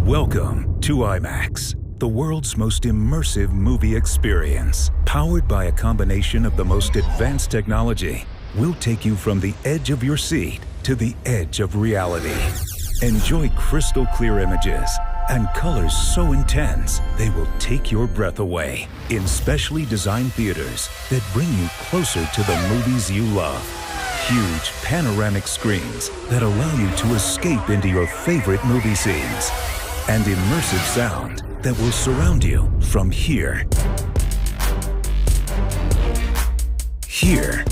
Welcome to IMAX, the world's most immersive movie experience. Powered by a combination of the most advanced technology, we'll take you from the edge of your seat to the edge of reality. Enjoy crystal clear images and colors so intense they will take your breath away in specially designed theaters that bring you closer to the movies you love. Huge panoramic screens that allow you to escape into your favorite movie scenes. And immersive sound that will surround you from here, here,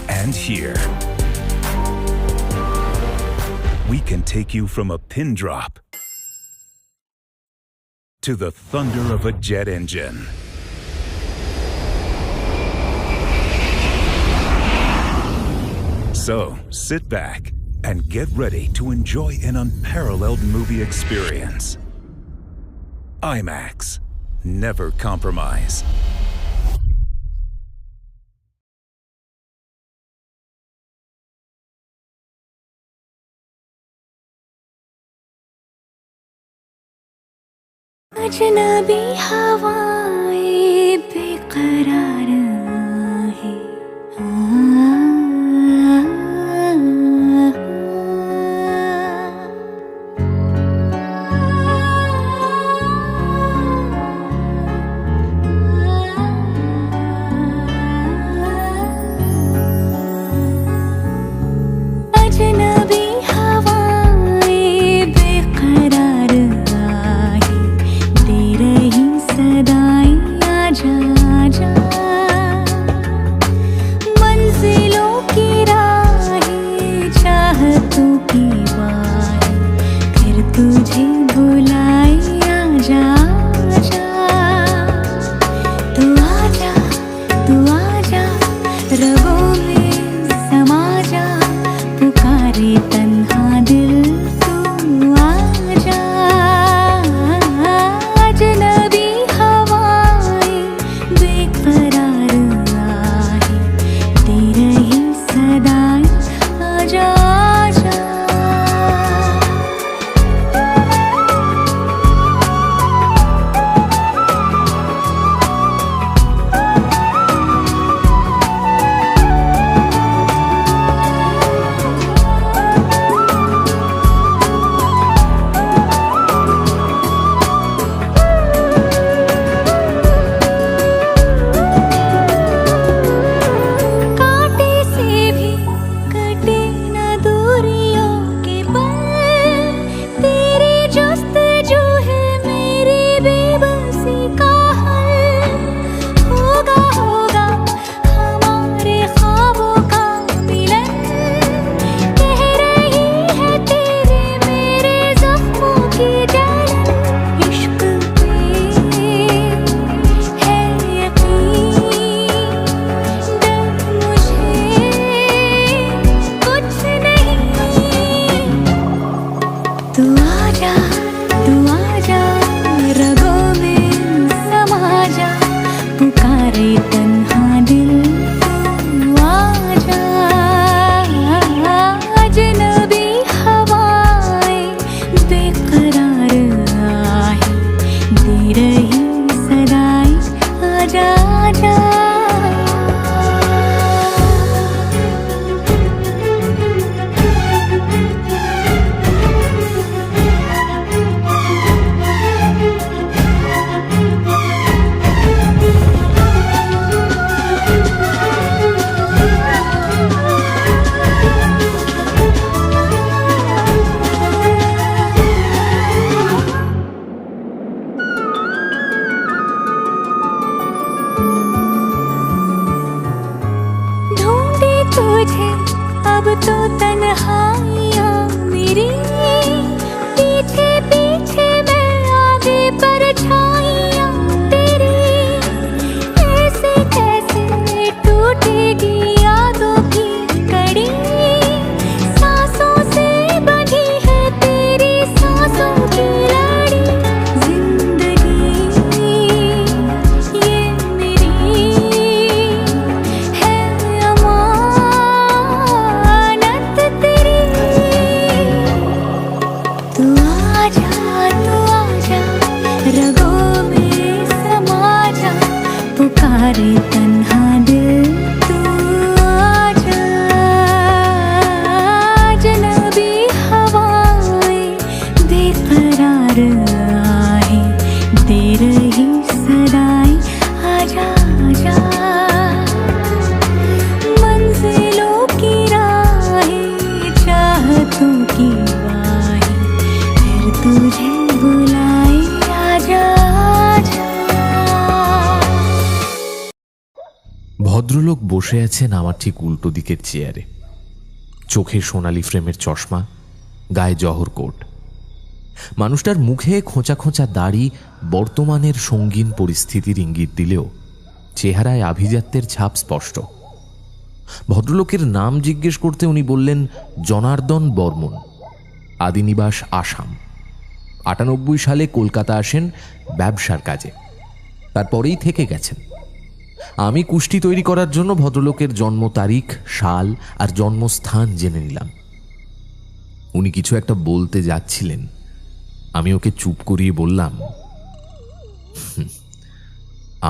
and here. We can take you from a pin drop to the thunder of a jet engine. So, sit back and get ready to enjoy an unparalleled movie experience. IMAX. Never compromise. अजनबी हवाएं बेकरार है अजनबी हवाएं बेकरार आहे दे रही सदाएं आजा आजा मंजिलों की राहें चाहतों की बाहें फिर तुझे बुलाए आजा आजा तू आजा रगों में समा जा पुकारे तन्हा दिल तू आजा अजनबी हवाएं बेकरार आहे दे रही सदाएं आजा आजा कांटे से भी कटे न दूरियों के पल तेरी जुस्तजू है मेरी बेबसी का हल होगा होगा हमारे ख्वाबों का मिलन कह रही है तेरे मेरे ज़ख्मों की जलन इश्क पे है यकीन डर मुझे कुछ नहीं तू आजा रगों में समा जा पुकारे तन्हा दिल तू आजा अजनबी हवाएं बेकरार आहे दे रही सदाएं आजा आजा मुझे अब तो तन्हाइयाँ मेरी, पीछे पीछे मैं आगे परछाइयाँ तेरी। ऐसे कैसे टूटेगी यादों की कड़ी, सांसों से बंधी है तेरी सांसों की लड़ी। जिंदगी ये मेरी है अमानत तेरी। तू आजा रगों में समा जा, पुकारे तन्हा दिल तू आजा। जनबी हवाएं बेकरार आहें दे रही सदाएं, आजा आजा। मंजिलों की राहें चाहतों की बाहें फिर तुझे बुलाए, आजा आजा। ভদ্রলোক বসে আছেন আমার ঠিক উল্টো দিকের চেয়ারে, চোখে সোনালি ফ্রেমের চশমা, গায়ে জহর কোট। মানুষটার মুখে খোঁচা খোঁচা দাড়ি বর্তমানের সঙ্গীন পরিস্থিতির ইঙ্গিত দিলেও চেহারায় আভিজাত্যের ছাপ স্পষ্ট। ভদ্রলোকের নাম জিজ্ঞেস করতে উনি বললেন জনার্দন বর্মন, আদিনিবাস আসাম। 98 সালে কলকাতা আসেন ব্যবসার কাজে, তারপরেই থেকে গেছেন। আমি কুষ্টি তৈরি করার জন্য ভদ্রলোকের জন্ম তারিখ, সাল আর জন্মস্থান জেনে নিলাম। উনি কিছু একটা বলতে যাচ্ছিলেন, আমি ওকে চুপ করিয়ে বললাম,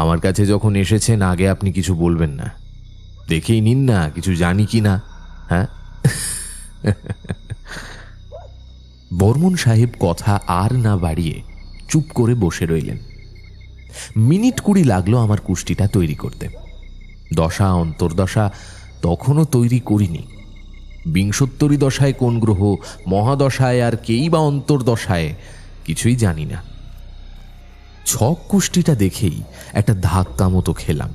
আমার কাছে যখন এসেছেন আগে আপনি কিছু বলবেন না, দেখেই নিন না কিছু জানি কি না। হ্যাঁ, বর্মন সাহেব কথা আর না বাড়িয়ে চুপ করে বসে রইলেন। মিনিট 20 লাগলো আমার কুষ্টিটা তৈরি করতে। দশা অন্তর্দশা তখনও তৈরি করিনি। বিংশোত্তরী দশায় কোন গ্রহ, মহাদশায় আর কেই বা অন্তর্দশায়, কিছুই জানি না। ছক কুষ্টিটা দেখেই একটা ধাক্কা মতো খেলাম।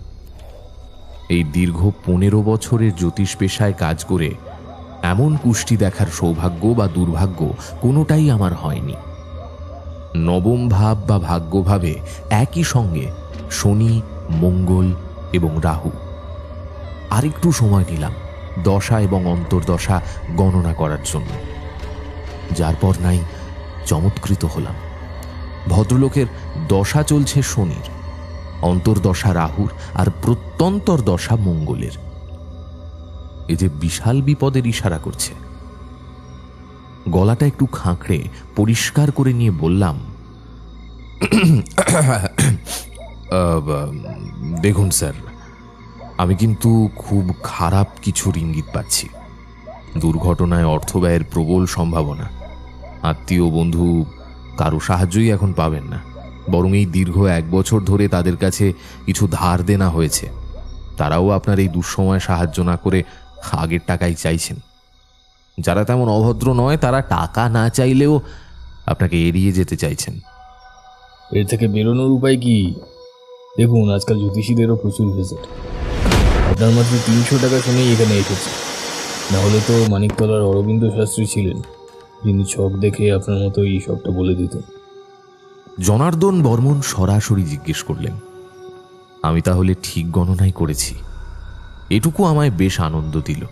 এই দীর্ঘ 15 বছরের জ্যোতিষ পেশায় কাজ করে এমন কুষ্টি দেখার সৌভাগ্য বা দুর্ভাগ্য কোনোটাই আমার হয়নি। নবম ভাব বা ভাগ্যভাবে একই সঙ্গে শনি, মঙ্গল এবং রাহু। আরেকটু সময় নিলাম দশা এবং অন্তর্দশা গণনা করার জন্য, যার পর নাই চমৎকৃত হলাম। ভদ্রলোকের দশা চলছে শনির, অন্তর্দশা রাহুর আর প্রত্যন্তর দশা মঙ্গলের। এ যে বিশাল বিপদের ইশারা করছে। গলাটা একটু খাঁকড়ে পরিষ্কার করে নিয়ে বললাম, দেখুন স্যার, আমি কিন্তু খুব খারাপ কিছুর ইঙ্গিত পাচ্ছি। দুর্ঘটনায় অর্থ ব্যয়ের প্রবল সম্ভাবনা। আত্মীয় বন্ধু কারো সাহায্যই এখন পাবেন না, বরং এই দীর্ঘ 1 বছর ধরে তাদের কাছে কিছু ধার দেনা হয়েছে। তারাও আপনার এই দুঃসময় সাহায্য না করে আগের টাকাই চাইছেন। যারা তেমন অভদ্র নয় তারা টাকা না চাইলেও আপনাকে এড়িয়ে যেতে চাইছেন। এর থেকে বেরোনোর উপায় কি? দেখুন, আজকাল জ্যোতিষীদেরও প্রচুর ভিজিট। আপনার মাত্র 300 টাকা শুনেই এখানে এসেছে। নাহলে তো মানিকতলার অরবিন্দ শাস্ত্রী ছিলেন, যিনি ছক দেখে আপনার মতো এই সবটা বলে দিতেন। জনার্দন বর্মন সরাসরি জিজ্ঞেস করলেন, আমি তাহলে ঠিক গণনাই করেছি? এটুকু আমায় বেশ আনন্দ দিল।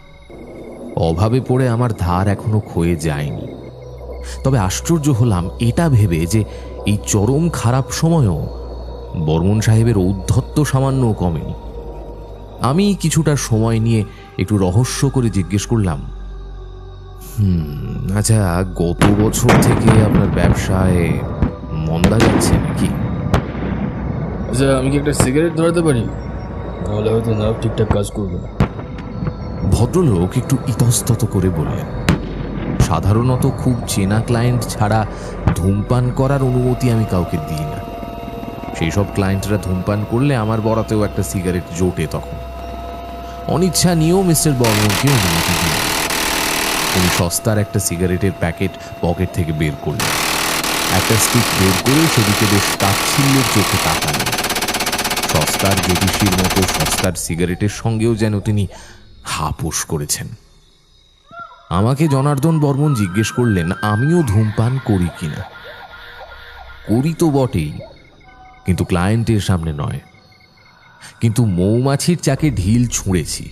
অভাবে পড়ে আমার ধার এখনো ক্ষয়ে যায়নি। তবে আশ্চর্য হলাম এটা ভেবে যে এই চরম খারাপ সময়ও বর্মন সাহেবের ঔদ্ধত্য সামান্যও কমেনি। আমি কিছুটা সময় নিয়ে একটু রহস্য করে জিজ্ঞেস করলাম, আচ্ছা, গত বছর থেকে আপনার ব্যবসায় মন্দা যাচ্ছে নাকি? আচ্ছা, আমি কি একটা সিগারেট ধরাতে পারি? নাহলে হয়তো নার্ভ ঠিকঠাক কাজ করবে না। ভদ্রলোক একটু ইতস্তত করে বললেন, সাধারণত খুব চেনা ক্লায়েন্ট ছাড়া ধূমপান করার অনুমতি আমি কাউকে দিই না। সেই সব ক্লায়েন্টরা ধূমপান করলে আমার বরাতেও একটা সিগারেট জোটে। তখন অনিচ্ছা নিয়েও মিস্টার বর্মনকে অনুমতি দিই। উনি সস্তার একটা সিগারেটের প্যাকেট পকেট থেকে বের করলেন। একটা স্টিক বের করে সেদিকে বেশ তাচ্ছিল্যের চোখে তাকালেন। সস্তার জ্যোতিষীর মতো সস্তার সিগারেটের সঙ্গেও যেন তিনি হাপুস করেছেন। আমাকে জনার্দন বর্মন জিজ্ঞেস করলেন আমিও ধূমপান করি কিনা। করি তো বটেই, কিন্তু ক্লায়েন্টের সামনে নয়। কিন্তু মৌমাছির চাকে ঢিল ছুঁড়েছি,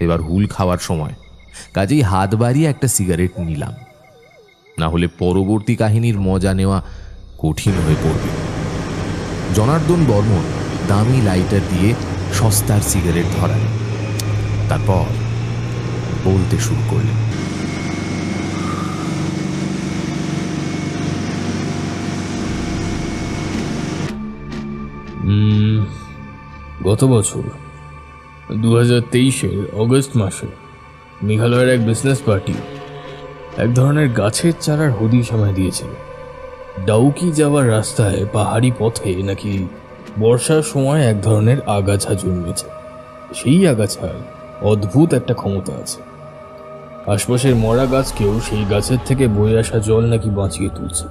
এবার হুল খাওয়ার সময়, কাজেই হাত বাড়িয়ে একটা সিগারেট নিলাম, না হলে পরবর্তী কাহিনীর মজা নেওয়া কঠিন হয়ে পড়বে। জনার্দন বর্মন দামি লাইটার দিয়ে সস্তার সিগারেট ধরালেন, তারপর বলতে শুরু করলেন। গত বছর 2023-এর অগস্ট মাসে মেঘালয়ের এক বিজনেস পার্টি এক ধরনের গাছের চারার হদিশ আমায় দিয়েছিল। ডাউকি যাওয়ার রাস্তায় পাহাড়ি পথে নাকি বর্ষার সময় এক ধরনের আগাছা জন্মেছে। সেই আগাছার অদ্ভুত একটা ক্ষমতা আছে, আশপাশের মরা গাছকেও সেই গাছের থেকে বয়ে আসা জল নাকি বাঁচিয়ে তুলছে।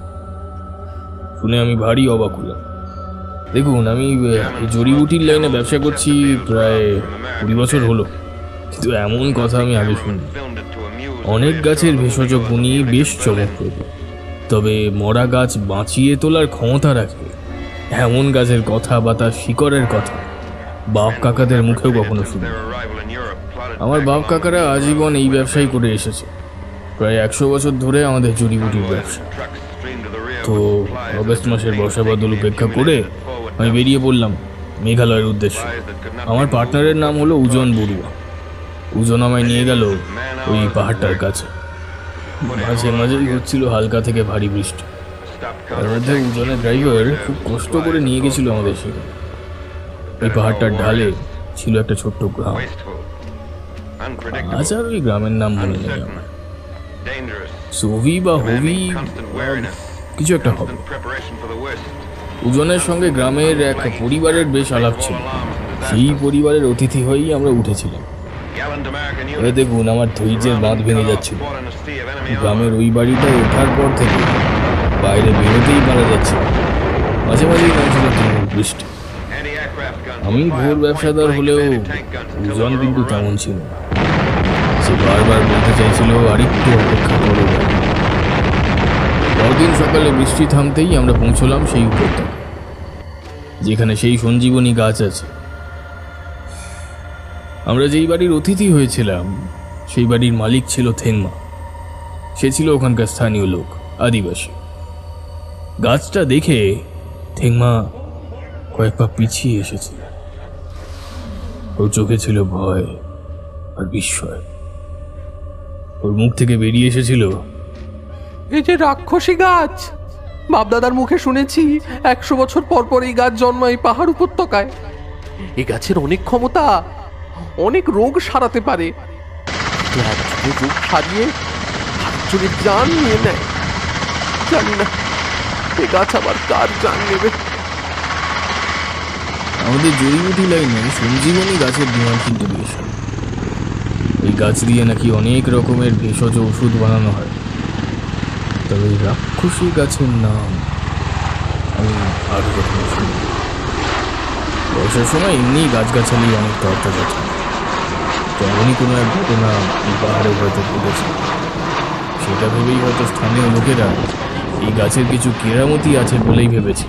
শুনে আমি ভারী অবাক হলাম। দেখুন, আমি জড়িবুটির লাইনে ব্যবসা করছি প্রায় 20 বছর হলো, কিন্তু এমন কথা আমি আগে শুনি। অনেক গাছের ভেষজ গুণই বেশ চমকপ্রদ, তবে মরা গাছ বাঁচিয়ে তোলার ক্ষমতা রাখে এমন গাছের কথা বা তার শিকড়ের কথা বাপ কাকাদের মুখেও কখনো শুনি। আমার বাপ কাকারা আজীবন এই ব্যবসাই করে এসেছে, প্রায় 100 বছর ধরে আমাদের জড়িবুটির ব্যবসা। তো অগস্ট মাসের বর্ষা বাদল উপেক্ষা করে আমি বেরিয়ে পড়লাম মেঘালয়ের উদ্দেশ্যে। আমার পার্টনারের নাম হলো উজন বড়ুয়া। উজন আমায় নিয়ে গেল ওই পাহাড়টার কাছে। মাঝে মাঝেই হচ্ছিল হালকা থেকে ভারী বৃষ্টি, তার মধ্যে উজনের ড্রাইভার খুব কষ্ট করে নিয়ে গেছিল আমাদের সেখানে। ওই পাহাড়টার ঢালে ছিল একটা ছোট্ট গ্রাম। আজ আর ওই গ্রামের নাম মনে নেই আমার, সোভি বা হোভি কিছু একটা হবে। উজনের সঙ্গে গ্রামের এক পরিবারের বেশ আলাপ ছিল, সেই পরিবারের অতিথি হয়েই আমরা উঠেছিলাম। দেখুন, আমার ধৈর্যের বাঁধ ভেঙে যাচ্ছিল। গ্রামের ওই বাড়িটায় ওঠার পর থেকে বাইরে বেরোতেই পারা যাচ্ছে, মাঝে মাঝেই নামছিল তুমুল বৃষ্টি। আমি ঘোর ব্যবসাদার হলেও উজন কিন্তু তেমন ছিল। সে বারবার বলতে চাইছিল আরেকটু অপেক্ষা করো। পরদিন সকালে বৃষ্টি থামতেই আমরা পৌঁছলাম সেই উপত্যকা, যেখানে সেই সঞ্জীবনী গাছ আছে। আমরা যেই বাড়ির অতিথি হয়েছিলাম সেই বাড়ির মালিক ছিল থেংমা। সে ছিল ওখানকার স্থানীয় লোক, আদিবাসী। গাছটা দেখে থেংমা কয়েক পা পিছিয়ে এসেছিল। ওর চোখে ছিল ভয় আর বিস্ময়। ওর মুখ থেকে বেরিয়ে এসেছিল, এই যে রাক্ষসী গাছ, বাপদাদার মুখে শুনেছি 100 বছর পর পর এই গাছ জন্মায় পাহাড় উপত্যকায়। এই গাছের অনেক ক্ষমতা, অনেক রোগ সারাতে পারে। রোগ সারিয়ে আরেকজনের জান নিয়ে নেয়। জানি না এই গাছ আবার কার জান নেবে। আমাদের জড়িবুটি লাইনে সঞ্জীবনী গাছের ডিমান্ড কিন্তু বেশ। এই গাছ দিয়ে নাকি অনেক রকমের ভেষজ ওষুধ বানানো হয়। তবে এই রাক্ষসী গাছের নাম আমি আগে কখনো শুনি। বর্ষার সময় এমনি গাছগাছালি অনেক তরতাজা থাকে, তেমনই কোনো এক ঘটনা পাহাড়ে হয়তো ঘটেছে। সেটা ভেবেই হয়তো স্থানীয় লোকেরা এই গাছের কিছু কেরামতি আছে বলেই ভেবেছে।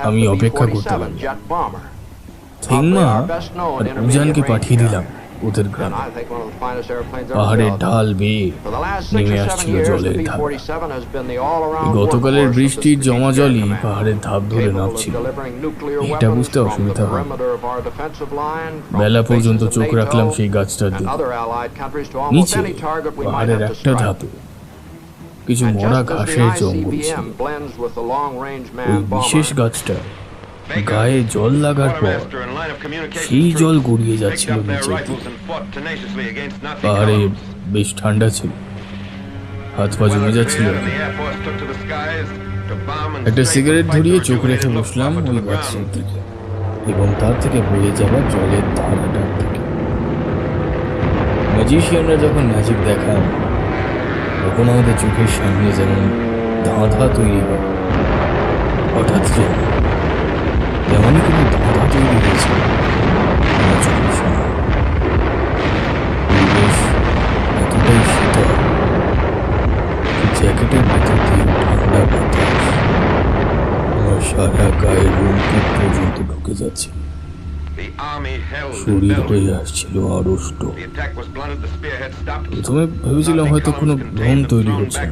আমি অপেক্ষা করতে লাগলাম। থেংমা আর উজানকে পাঠিয়ে দিলাম ওদের গ্রামে। পাহাড়ের ঢাল বেয়ে নেমে আসছিল জলের ধার। গতকালের বৃষ্টির জমা জলই পাহাড়ের ধাপ ধরে নামছিল। এটা বুঝতে অসুবিধা হয়। বেলা পর্যন্ত চোখ রাখলাম সেই গাছটার দিকে। নিচে পাহাড়ের একটা ধাপে কিছু মরা ঘাসের জঙ্গল ছিল। ওই বিশেষ গাছটা গায়ে জল লাগার পর সেই জল গড়িয়ে যাচ্ছিল নিচের দিকে। পাহাড়ে বেশ ঠান্ডা ছিল, হাত পা জমে যাচ্ছিল। একটা সিগারেট ধরিয়ে চোখ রেখে বসলাম ওই গাছের দিকে এবং তার থেকে বয়ে যাওয়া জলের ধারাটার দিকে। ম্যাজিশিয়ানরা যখন ম্যাজিক দেখান তখন আমাদের চোখের সামনে যেমন ধাঁধা তৈরি হয়। হঠাৎ তেমনই কোনো ধাঁধা তৈরি হয়েছে আমার চোখের সামনে। শরীর হয়ে আসছিল আড়ষ্ট। প্রথমে ভেবেছিলাম হয়তো কোনো ভ্রম তৈরি হচ্ছে,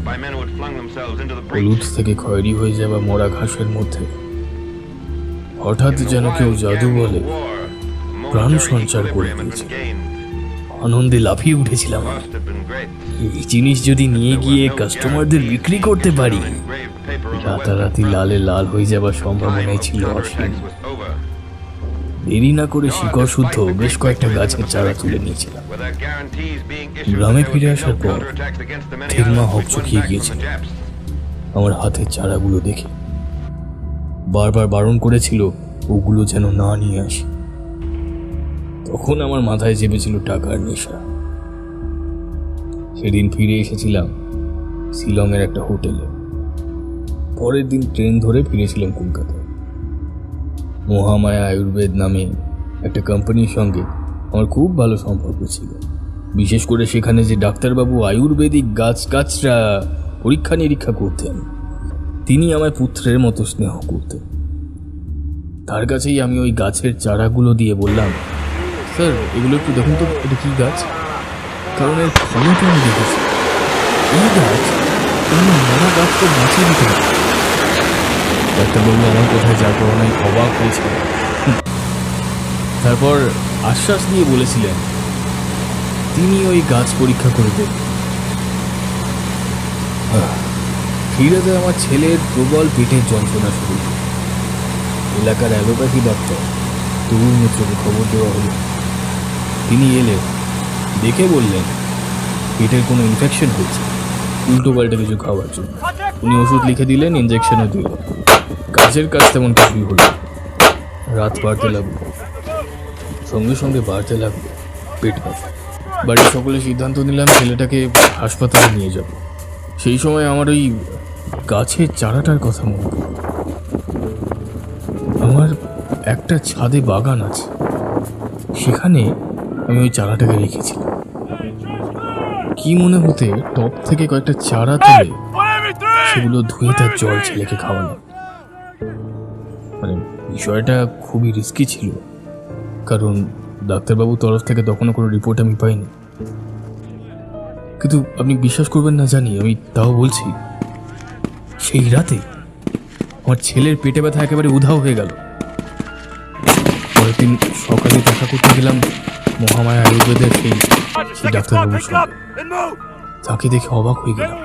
হলুদ থেকে খয়েরি হয়ে যাওয়া মরা ঘাসের মধ্যে হঠাৎ যেন কেউ জাদু বলে প্রাণ সঞ্চার করে দিয়েছে। আনন্দে লাফিয়ে উঠেছিলাম। এই জিনিস যদি নিয়ে গিয়ে কাস্টমারদের বিক্রি করতে পারি, রাতারাতি লালে লাল হয়ে যাবার সম্ভাবনাই ছিল অসীম। দেরি না করে শিকড় শুদ্ধ বেশ কয়েকটা গাছের চারা তুলে নিয়েছিলাম। গ্রামে ফিরে আসার পর থেলমা হকচকিয়ে গিয়েছিল আমার হাতের চারাগুলো দেখে। বারবার বারণ করেছিল ওগুলো যেন না নিয়ে আসি। তখন আমার মাথায় চেপেছিল টাকার নেশা। সেদিন ফিরে এসেছিলাম শিলংয়ের একটা হোটেলে। পরের দিন ট্রেন ধরে ফিরেছিলাম কলকাতায়। মহামায়া আয়ুর্বেদ নামে একটা কোম্পানির সঙ্গে আমার খুব ভালো সম্পর্ক ছিল। বিশেষ করে সেখানে যে ডাক্তারবাবু আয়ুর্বেদিক গাছগাছরা পরীক্ষা নিরীক্ষা করতেন, তিনি আমায় পুত্রের মতো স্নেহ করতেন। তার কাছেই আমি ওই গাছের চারাগুলো দিয়ে বললাম, স্যার এগুলো একটু দেখুন তো, এটা কী গাছ? কারণ এর ফলটা আমি দেখেছি। এই গাছ অন্য নানা গাছকে বাঁচিয়ে দিতে পারে। ডাক্তারবাবু আমার কোথায় যা করোনায় অবাক হয়েছিল। তারপর আশ্বাস দিয়ে বলেছিলেন তিনি ওই গাছ পরীক্ষা করে দেবেন। ফিরেতে আমার ছেলের প্রবল পেটের যন্ত্রণা শুরু। এলাকার অ্যালোপ্যাথি ডাক্তার তরুণ মিত্রকে খবর দেওয়া হলো। তিনি এলে দেখে বললেন পেটের কোনো ইনফেকশন হয়েছে, উল্টো পাল্টা কিছু খাওয়ার জন্য। উনি ওষুধ লিখে দিলেন, ইঞ্জেকশনও দিলেন। কাজের কাজ তেমন কিছুই হলো। রাত বাড়তে লাগলো, সঙ্গে সঙ্গে বাড়তে লাগলো পেট ব্যথা। বাড়ির সকলে সিদ্ধান্ত নিলাম ছেলেটাকে হাসপাতালে নিয়ে যাব। সেই সময় আমার ওই গাছের চারাটার কথা মনে পড়ল। আমার একটা ছাদে বাগান আছে, সেখানে আমি ওই চারাটাকে রেখেছিলাম। কি মনে হতে টপ থেকে কয়েকটা চারা তুলে সেগুলো ধুয়ে তার জল ছেলেকে খাওয়ানো। মানে বিষয়টা খুবই রিস্কি ছিল, কারণ ডাক্তারবাবুর তরফ থেকে তখনও কোনো রিপোর্ট আমি পাইনি। কিন্তু আপনি বিশ্বাস করবেন না জানি, আমি তাও বলছি, সেই রাতে আমার ছেলের পেটে ব্যথা একেবারে উধাও হয়ে গেল। পরের দিন সকালে দেখা করতে গেলাম মহামায়া আয়ুর্বেদের সেই ডাক্তারবাবুর সঙ্গে। তাকে দেখে অবাক হয়ে গেলাম।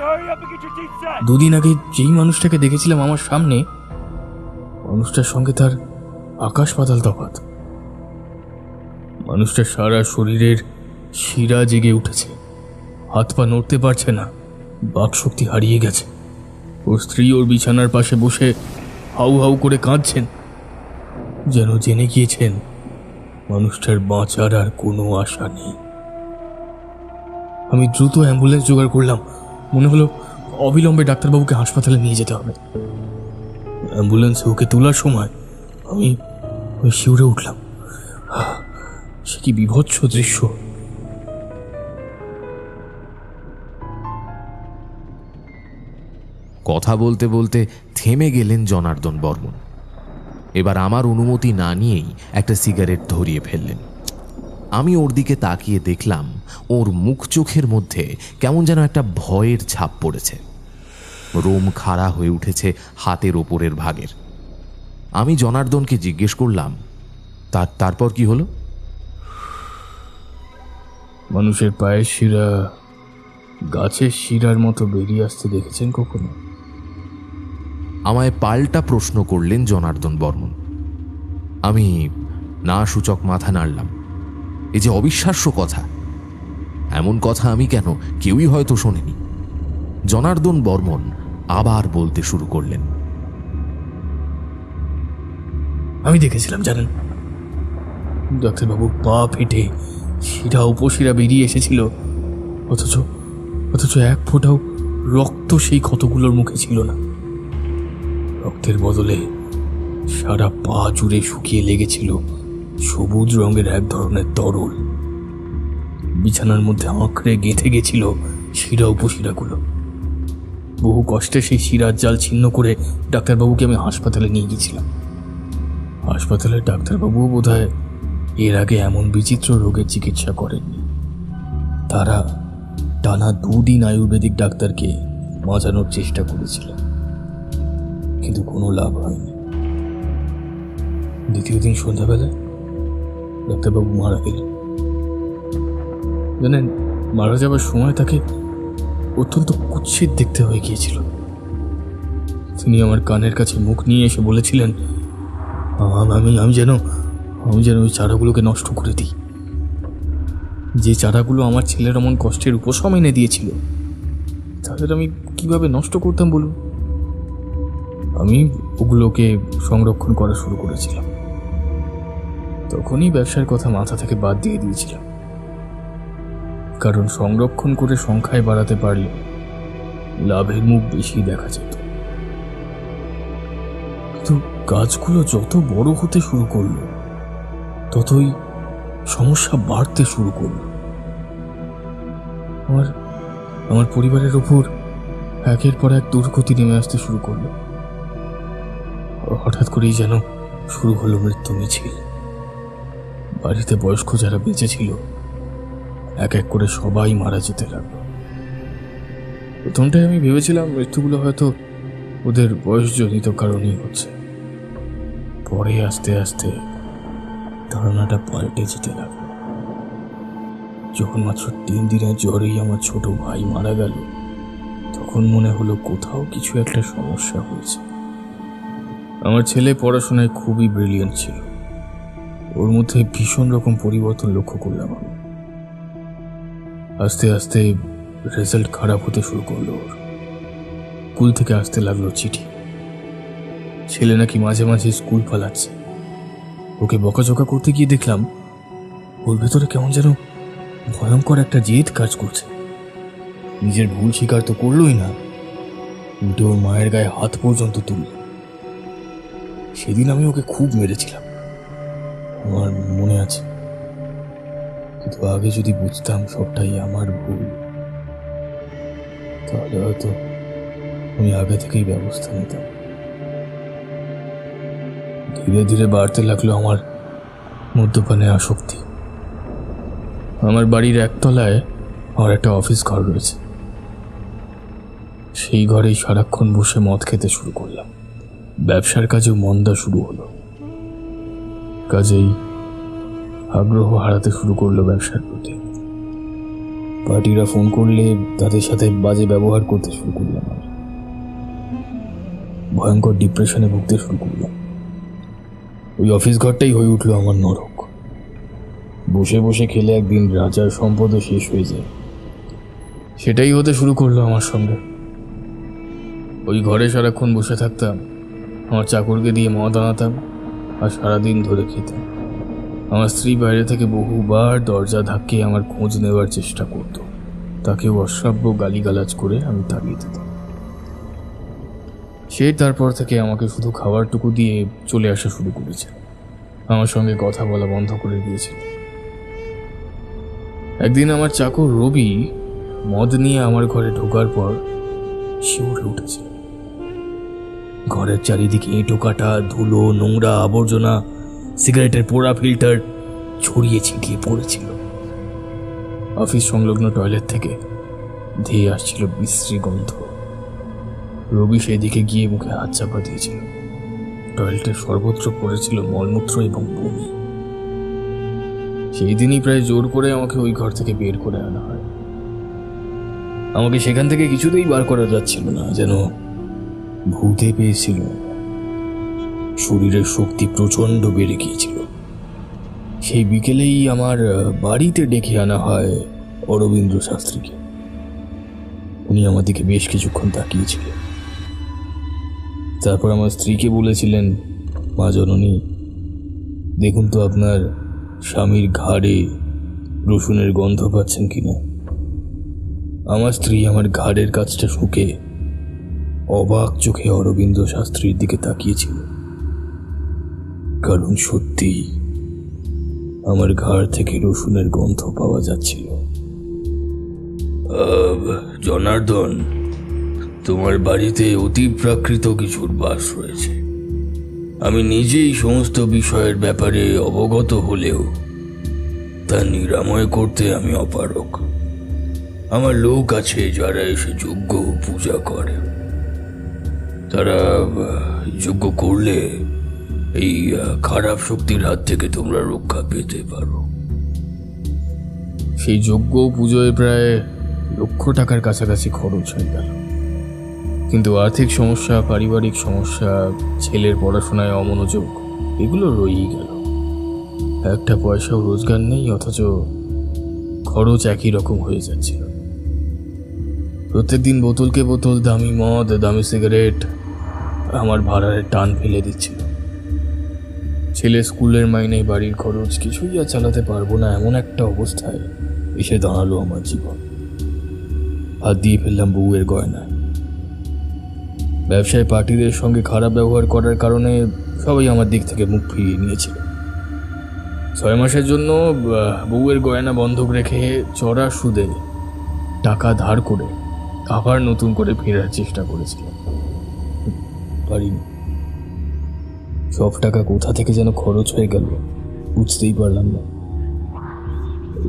দুদিন আগে যেই মানুষটাকে দেখেছিলাম আমার সামনে, মানুষটার সঙ্গে তার আকাশ পাতাল তফাৎ। মানুষটার সারা শরীরের শিরা জেগে উঠেছে, হাত পা নড়তে পারছে না, বাকশক্তি হারিয়ে গেছে। ওর স্ত্রী ওর বিছানার পাশে বসে হাউ হাউ করে কাঁদছেন, যেন জেনে গিয়েছেন মানুষটার বাঁচার আর কোনো আশা নেই। আমি দ্রুত অ্যাম্বুলেন্স জোগাড় করলাম। মনে হলো অবিলম্বে ডাক্তারবাবুকে হাসপাতালে নিয়ে যেতে হবে। অ্যাম্বুলেন্সে ওকে তোলার সময় আমি শিউরে উঠলাম। সে কি বিভৎস দৃশ্য! কথা বলতে বলতে থেমে গেলেন জনার্দন বর্মন। এবার আমার অনুমতি না নিয়েই একটা সিগারেট ধরিয়ে ফেললেন। আমি ওর দিকে তাকিয়ে দেখলাম ওর মুখ চোখের মধ্যে কেমন যেন একটা ভয়ের ছাপ পড়েছে। রোম খাড়া হয়ে উঠেছে হাতের ওপরের ভাগের। আমি জনার্দনকে জিজ্ঞেস করলাম, তারপর কি হলো? মানুষের পায়ের শিরা গাছের শিরার মতো বেরিয়ে আসতে দেখেছেন কখনো? আমায় পাল্টা প্রশ্ন করলেন জনার্দন বর্মন। আমি না সূচক মাথা নাড়লাম। এই যে অবিশ্বাস্য কথা, এমন কথা আমি কেন, কেউই হয়তো শোনেনি। জনার্দন বর্মন আবার বলতে শুরু করলেন, আমি দেখেছিলাম জানেন, ডাক্তারবাবুর পা ফেটে শিরা উপশিরা বেরিয়ে এসেছিল, অথচ এক ফোঁটাও রক্ত সেই ক্ষতগুলোর মুখে ছিল না। রক্তের বদলে সারা পা জুড়ে শুকিয়ে লেগেছিল সবুজ রঙের এক ধরনের তরল। বিছানার মধ্যে আঁকড়ে গেঁথে গেছিল শিরা উপশিরাগুলো। বহু কষ্টে সেই শিরার জাল ছিন্ন করে ডাক্তারবাবুকে আমি হাসপাতালে নিয়ে গিয়েছিলাম। হাসপাতালের ডাক্তারবাবুও বোধহয় এর আগে এমন বিচিত্র রোগের চিকিৎসা করেননি। তারা টানা 2 দিন আয়ুর্বেদিক ডাক্তারকে বাঁচানোর চেষ্টা করেছিল, কিন্তু কোনো লাভ হয়নি। দ্বিতীয় দিন সন্ধ্যাবেলায় ডাক্তারবাবু মারা গেলেন। জানেন, মারা যাবার সময় তাকে অত্যন্ত কুৎসিত দেখতে হয়ে গিয়েছিল। তিনি আমার কানের কাছে মুখ নিয়ে এসে বলেছিলেন, আমি যেন ওই চারাগুলোকে নষ্ট করে দিই। যে চারাগুলো আমার ছেলের এমন কষ্টের উপশম এনে দিয়েছিল, তাদের আমি কিভাবে নষ্ট করতাম বলুন? আমি ওগুলোকে সংরক্ষণ করা শুরু করেছিলাম। তখনই ব্যবসার কথা মাথা থেকে বাদ দিয়ে দিয়েছিলাম, কারণ সংরক্ষণ করে সংখ্যায় বাড়াতে পারলে লাভের মুখ বেশি দেখা যেত। কিন্তু গাছগুলো যত বড় হতে শুরু করলো, ততই সমস্যা বাড়তে শুরু করলো। আমার পরিবারের ওপর একের পর এক দুর্গতি নেমে আসতে শুরু করলো। হঠাৎ করেই যেন শুরু হলো মৃত্যু মিছিল। বাড়িতে বয়স্ক যারা বেঁচে ছিল, এক এক করে সবাই মারা যেতে লাগলো। প্রথমটায় আমি ভেবেছিলাম মৃত্যুগুলো হয়তো ওদের বয়সজনিত কারণেই হচ্ছে। পরে আস্তে আস্তে ধারণাটা পাল্টে যেতে লাগলো। যখন মাত্র 3 দিনের জ্বরেই আমার ছোট ভাই মারা গেল, তখন মনে হলো কোথাও কিছু একটা সমস্যা হয়েছে। আমার ছেলে পড়াশোনায় খুবই ব্রিলিয়েন্ট ছিল, ওর মধ্যে ভীষণ রকম পরিবর্তন লক্ষ্য করলাম আমি। আস্তে আস্তে রেজাল্ট খারাপ হতে শুরু করলো। ওর স্কুল থেকে আসতে লাগলো চিঠি, ছেলে নাকি মাঝে মাঝে স্কুল পালাচ্ছে। ওকে বকাঝকা করতে গিয়ে দেখলাম ওর ভেতরে কেমন যেন ভয়ঙ্কর একটা জেদ কাজ করছে। নিজের ভুল স্বীকার তো করলোই না, উল্টে ওর মায়ের গায়ে হাত পর্যন্ত তুলল। সেদিন আমি ওকে খুব মেরেছিলাম, আমার মনে আছে। কিন্তু আগে যদি বুঝতাম সবটাই আমার ভুল, তাহলে হয়তো আমি আগে থেকেই ব্যবস্থা নিতাম। ধীরে ধীরে বাড়তে লাগলো আমার মদ্যপানের আসক্তি। আমার বাড়ির একতলায় আমার একটা অফিস ঘর রয়েছে, সেই ঘরেই সারাক্ষণ বসে মদ খেতে শুরু করলাম। ব্যবসার কাজেও মন্দা শুরু হলো, কাজেই আগ্রহ হারাতে শুরু করলো ব্যবসার প্রতি। পার্টিরা ফোন করলে তাদের সাথে বাজে ব্যবহার করতে শুরু করলাম। আমি ভয়ঙ্কর ডিপ্রেশনে ভুগতে শুরু করলাম। ওই অফিস ঘরটাই হয়ে উঠলো আমার নরক। বসে বসে খেলে একদিন রাজার সম্পদও শেষ হয়ে যায়, সেটাই হতে শুরু করলো আমার সঙ্গে। ওই ঘরে সারাক্ষণ বসে থাকতাম, আমার চাকরকে দিয়ে মদ আনাতাম আর সারাদিন ধরে খেতাম। আমার স্ত্রী বাইরে থেকে বহুবার দরজা ধাক্কিয়ে আমার খোঁজ নেওয়ার চেষ্টা করত, তাকেও অশ্রাব্য গালিগালাজ করে আমি তাড়িয়ে দিতাম। সে তারপর থেকে আমাকে শুধু খাবারটুকু দিয়ে চলে আসা শুরু করেছে, আমার সঙ্গে কথা বলা বন্ধ করে দিয়েছিল। একদিন আমার চাকর রবি মদ নিয়ে আমার ঘরে ঢোকার পর শিউরে উঠেছে। ঘরের চারিদিকে এঁটো কাটা, ধুলো, নোংরা, আবর্জনা, সিগারেটের পোড়া ফিল্টার ছড়িয়ে ছিটিয়ে পড়েছিল। অফিস সংলগ্ন টয়লেট থেকে ধেয়ে আসছিল বিশ্রী গন্ধ। রবি সেদিকে গিয়ে মুখে হাত চাপা দিয়েছিল। টয়লেটের সর্বত্র পড়েছিল মলমূত্র এবং বমি। সেই দিনই প্রায় জোর করে আমাকে ওই ঘর থেকে বের করে আনা হয়। আমাকে সেখান থেকে কিছুতেই বার করা যাচ্ছিল না, যেন ভূতে পেয়েছিল। শরীরের শক্তি প্রচণ্ড বেড়ে গিয়েছিল। সেই বিকেলেই আমার বাড়িতে ডেকে আনা হয় অরবিন্দ্র শাস্ত্রীকে। উনি আমার দিকে বেশ কিছুক্ষণ তাকিয়েছিলেন। তারপর আমার স্ত্রীকে বলেছিলেন, মা জননী, দেখুন তো আপনার স্বামীর ঘাড়ে রসুনের গন্ধ পাচ্ছেন কিনা। আমার স্ত্রী আমার ঘাড়ের কাছটা শুকে অবাক চোখে অরবিন্দ শাস্ত্রীর দিকে তাকিয়েছিল, কারণ সত্যি আমার ঘাড় থেকে রসুনের গন্ধ পাওয়া যাচ্ছিল। জনার্দন, তোমার বাড়িতে অতি প্রাকৃত কিছুর বাস রয়েছে। আমি নিজেই সমস্ত বিষয়ের ব্যাপারে অবগত হলেও তা নিরাময় করতে আমি অপারক। আমার লোক আছে যারা এসে যজ্ঞ পূজা করে। তারা যজ্ঞ করলে এই খারাপ শক্তির হাত থেকে তোমরা রক্ষা পেতে পারো। সেই যজ্ঞ পুজোয় প্রায় লক্ষ টাকার কাছাকাছি খরচ হয়ে গেল, কিন্তু আর্থিক সমস্যা, পারিবারিক সমস্যা, ছেলের পড়াশোনায় অমনোযোগ, এগুলো রয়েই গেল। একটা পয়সাও রোজগার নেই, অথচ খরচ একই রকম হয়ে যাচ্ছিল। প্রত্যেকদিন বোতলকে বোতল দামি মদ, দামি সিগারেট আমার ভাড়ার টান ফেলে দিচ্ছিল। ছেলে স্কুলের মাইনে, বাড়ির খরচ, কিছুই আর চালাতে পারবো না, এমন একটা অবস্থায় এসে দাঁড়ালো আমার জীবন। হাত দিয়ে ফেললাম বউয়ের গয়নায়। ব্যবসায় পার্টিদের সঙ্গে খারাপ ব্যবহার করার কারণে সবাই আমার দিক থেকে মুখ ফিরিয়ে নিয়েছিল। 6 মাসের জন্য বউয়ের গয়না বন্ধক রেখে চড়া সুদে টাকা ধার করে আবার নতুন করে ফেরার চেষ্টা করেছিলাম, পারিনি। সব টাকা কোথা থেকে যেন খরচ হয়ে গেল, বুঝতেই পারলাম না।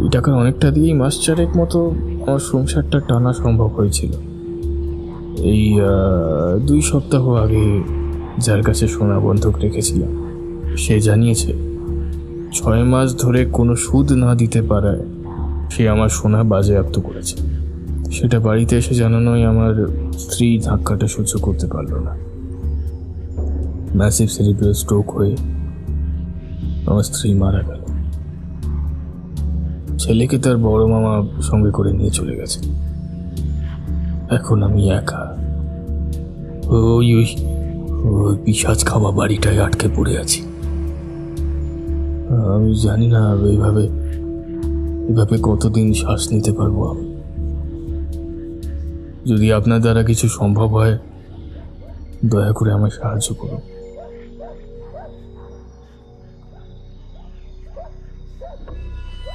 এই টাকার অনেকটা দিয়েই মাস 4 মতো আমার সংসারটা টানা সম্ভব হয়েছিল। এই 2 সপ্তাহ আগে যার কাছে সোনা বন্ধক রেখেছিলাম, সে জানিয়েছে 6 মাস ধরে কোনো সুদ না দিতে পারায় সে আমার সোনা বাজেয়াপ্ত করেছে। সেটা বাড়িতে এসে জানানোয় আমার স্ত্রী ধাক্কাটা সহ্য করতে পারল না। ম্যাসিভ সেরিব্রাল স্ট্রোক হয়ে আমার স্ত্রী মারা গেল। ছেলেকে তার বড় মামা সঙ্গে করে নিয়ে চলে গেছে। এখন আমি একা ওই পিশাচ খাওয়া বাড়িটায় আটকে পড়ে আছি। আমি জানি না এভাবে কতদিন শ্বাস নিতে পারবো আমি। যদি আপনার দ্বারা কিছু সম্ভব হয়, দয়া করে আমায় সাহায্য করুন।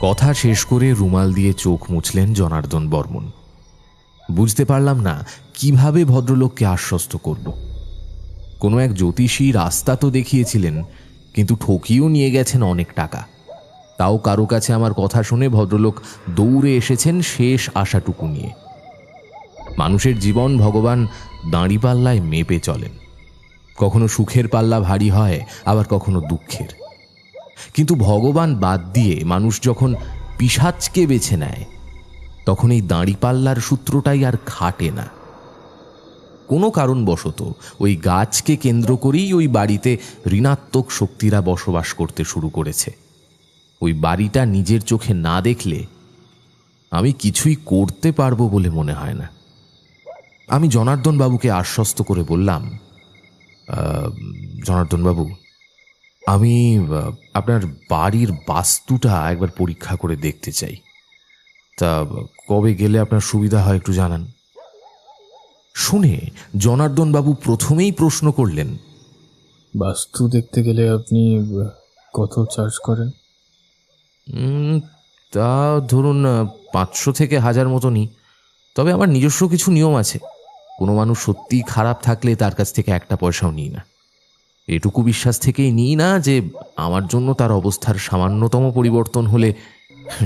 কথা শেষ করে রুমাল দিয়ে চোখ মুছলেন জনার্দন বর্মন। বুঝতে পারলাম না কিভাবে ভদ্রলোককে আশ্বস্ত করব। কোনো এক জ্যোতিষী রাস্তা তো দেখিয়েছিলেন, কিন্তু ঠকিয়েও নিয়ে গেছেন অনেক টাকা। তাও কারো কাছে আমার কথা শুনে ভদ্রলোক দৌড়ে এসেছেন শেষ আশাটুকু নিয়ে। মানুষের জীবন ভগবান দাঁড়িপাল্লায় মেপে চলেন। কখনো সুখের পাল্লা ভারী হয়, আবার কখনো দুঃখের। কিন্তু ভগবান বাদ দিয়ে মানুষ যখন পিশাচকে বেছে নেয়, তখন এই দাঁড়িপাল্লার সূত্রটাই আর খাটে না। কোনো কারণবশত ওই গাছকে কেন্দ্র করেই ওই বাড়িতে ঋণাত্মক শক্তিরা বসবাস করতে শুরু করেছে। ওই বাড়িটা নিজের চোখে না দেখলে আমি কিছুই করতে পারবো বলে মনে হয় না। আমি জনার্দন বাবুকে আশ্বস্ত করে বললাম, জনার্দন বাবু, আমি আপনার বাড়ির বাস্তুটা একবার পরীক্ষা করে দেখতে চাই। তা কবে গেলে আপনার সুবিধা হয় একটু জানান। শুনে জনার্দন বাবু প্রথমেই প্রশ্ন করলেন, বাস্তু দেখতে গেলে আপনি কত চার্জ করেন? তা ধরুন 500 থেকে 1000 মতো নিই। তবে আমার নিজস্ব কিছু নিয়ম আছে। কোনো মানুষ সত্যিই খারাপ থাকলে তার কাছ থেকে একটা পয়সাও নিই না। এটুকু বিশ্বাস থেকেই নিই না যে আমার জন্য তার অবস্থার সামান্যতম পরিবর্তন হলে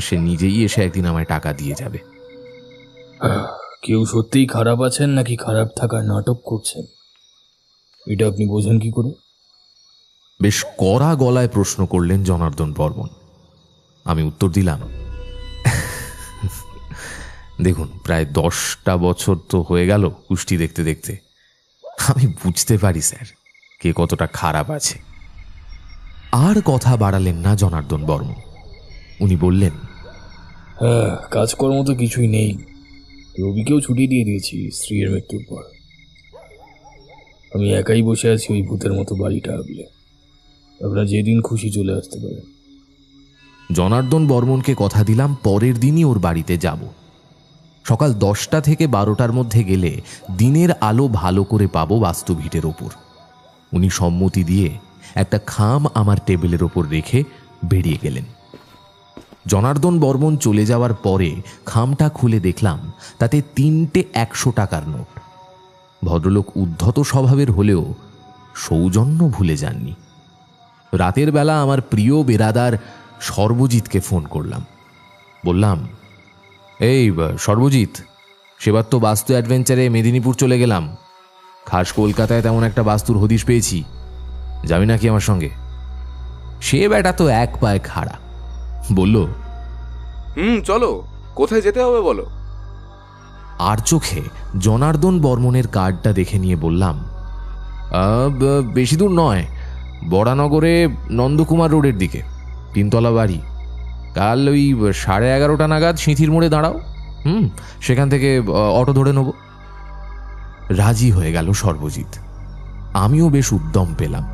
সে নিজেই এসে একদিন আমায় টাকা দিয়ে যাবে। কেউ সত্যিই খারাপ আছেন নাকি খারাপ থাকার নাটক করছেন, এটা আপনি বোঝেন কি করে? বেশ কড়া গলায় প্রশ্ন করলেন জনার্দন বর্মন। আমি উত্তর দিলাম, দেখুন, প্রায় 10টা বছর তো হয়ে গেল কুষ্টি দেখতে দেখতে। আমি বুঝতে পারি স্যার কে কতটা খারাপ আছে। আর কথা বাড়ালেন না জনার্দন বর্মন। উনি বললেন, হ্যাঁ, কাজকর্ম তো কিছুই নেই। রবিকেও ছুটি দিয়ে দিয়েছি স্ত্রীর মৃত্যুর পর। আমি একাই বসে আছি ওই ভূতের মতো বাড়িটা আগলে। আপনারা যেদিন খুশি চলে আসতে পারেন। জনার্দন বর্মনকে কথা দিলাম পরের দিনই ওর বাড়িতে যাব। সকাল 10টা থেকে 12টার মধ্যে গেলে দিনের আলো ভালো করে পাবো বাস্তুভিটের ওপর। উনি সম্মতি দিয়ে একটা খাম আমার টেবিলের ওপর রেখে বেরিয়ে গেলেন। জনার্দন বর্মন চলে যাওয়ার পরে খামটা খুলে দেখলাম তাতে 3টে 100 টাকার নোট। ভদ্রলোক উদ্ধত স্বভাবের হলেও সৌজন্য ভুলে যাননি। রাতের বেলা আমার প্রিয় বেরাদার সর্বজিৎকে ফোন করলাম। বললাম, এই সর্বজিৎ, সেবার তো বাস্তু অ্যাডভেঞ্চারে মেদিনীপুর চলে গেলাম, খাস কলকাতায় তেমন একটা বাস্তুর হদিশ পেয়েছি, যাবি নাকি আমার সঙ্গে? সে বেটা তো এক পায়ে খাড়া, বলল, চলো, কোথায় যেতে হবে বলো। আর চোখে জনার্দন বর্মনের কার্ডটা দেখে নিয়ে বললাম, বেশি দূর নয়, বরানগরে নন্দকুমার রোডের দিকে, 3 তলা বাড়ি। কাল ওই 11:30 নাগাদ সিঁথির মোড়ে দাঁড়াও, সেখান থেকে অটো ধরে নেব। রাজি হয়ে গেল সর্বজিৎ। আমিও বেশ উদ্যম পেলাম।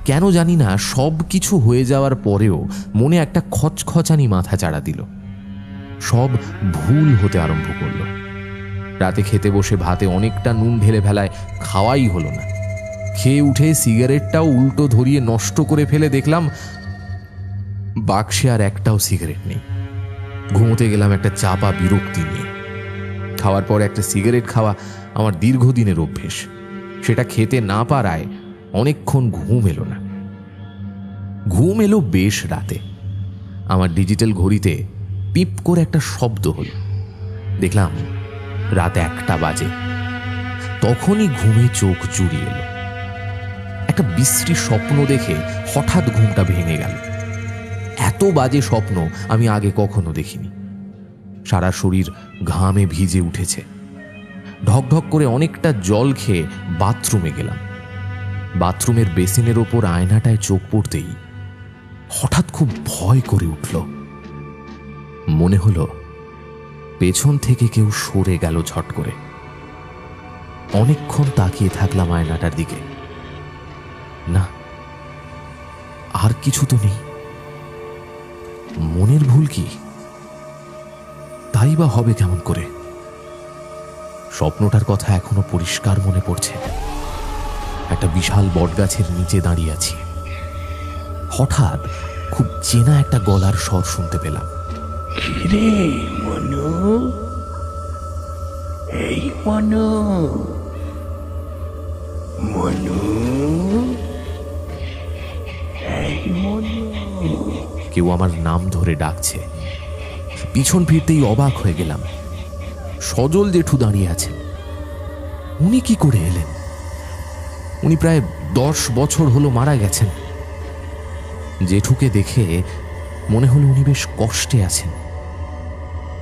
কেন জানি না, সব কিছু হয়ে যাওয়ার পরেও মনে একটা খচখচানি মাথা চাড়া দিল। সব ভুল হতে আরম্ভ করলো। রাতে খেতে বসে ভাতে অনেকটা নুন ঢেলে ফেলায় খাওয়াই হলো না। খেয়ে উঠে সিগারেটটাও উল্টো ধরিয়ে নষ্ট করে ফেলে দেখলাম বাক্সে আর একটাও সিগারেট নেই। ঘুমোতে গেলাম একটা চাপা বিরক্তি নিয়ে। খাওয়ার পর একটা সিগারেট খাওয়া আমার দীর্ঘদিনের অভ্যেস, সেটা খেতে না পারায় অনেকক্ষণ ঘুম এলো না। ঘুম এলো বেশ রাতে। আমার ডিজিটাল ঘড়িতে পিপ করে একটা শব্দ হলো। দেখলাম রাত 1টা বাজে। তখনই ঘুমে চোখ জুড়িয়ে এলো। একটা বিশ্রী স্বপ্ন দেখে হঠাৎ ঘুমটা ভেঙে গেল। এত বাজে স্বপ্ন আমি আগে কখনো দেখিনি। সারা শরীর ঘামে ভিজে উঠেছে। ঢকঢক করে অনেকটা জল খেয়ে বাথরুমে গেলাম। বাথরুমের বেসিনের ওপর আয়নাটায় চোখ পড়তেই হঠাৎ খুব ভয় করে উঠল। মনে হলো পেছন থেকে কেউ সরে গেল ঝট করে। অনেকক্ষণ তাকিয়ে থাকলাম আয়নাটার দিকে। না, আর কিছু তো নেই। মনের ভুল কি? তাই বা হবে কেমন করে? স্বপ্নটার কথা এখনো পরিষ্কার মনে পড়ছে। একটা বিশাল বটগাছের নিচে দাঁড়িয়ে আছি। হঠাৎ খুব চেনা একটা গলার স্বর শুনতে পেলাম। রে মনু, এই মনু, মনু, এই মনু। কেউ আমার নাম ধরে ডাকছে। পিছন ফিরতেই অবাক হয়ে গেলাম। সজল জেঠু দাঁড়িয়ে আছেন। উনি কি করে এলেন? উনি প্রায় 10 বছর হলো মারা গেছেন। জেঠুকে দেখে মনে হলো উনি বেশ কষ্টে আছেন।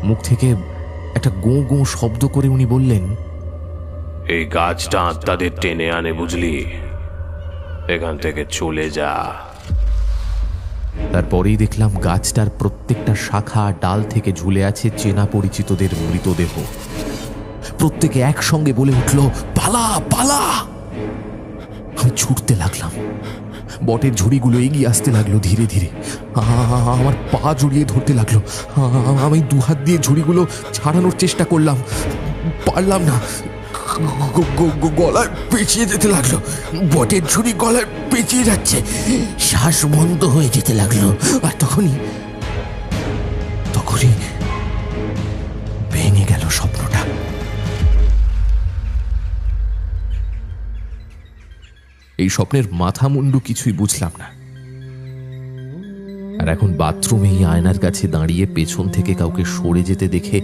মুখ থেকে একটা গোঁ গোঁ শব্দ করে উনি বললেন, এই গাছটা আত্মাদের টেনে আনে, বুঝলি? এখান থেকে চলে যা। তারপরেই দেখলাম গাছটার প্রত্যেকটা শাখা ডাল থেকে ঝুলে আছে চেনা পরিচিতদের মৃতদেহ। প্রত্যেকে একসঙ্গে বলে উঠল, পালা পালা। আমি ছুটতে লাগলাম। বটের ঝুড়িগুলো এগিয়ে আসতে লাগলো ধীরে ধীরে। আমার পা জড়িয়ে ধরতে লাগলো। আমি 2 হাত দিয়ে ঝুড়িগুলো ছাড়ানোর চেষ্টা করলাম, পারলাম না। গলায় পেঁচিয়ে যেতে লাগলো। বটের ঝুড়ি গলায় পেঁচিয়ে যাচ্ছে, শ্বাস বন্ধ হয়ে যেতে লাগলো। আর তখনই ভেঙে গেল স্বপ্নটা। এই স্বপ্নের মাথা মুন্ডু কিছুই বুঝলাম না। আর এখন বাথরুমে এই আয়নার কাছে দাঁড়িয়ে পেছন থেকে কাউকে সরে যেতে দেখে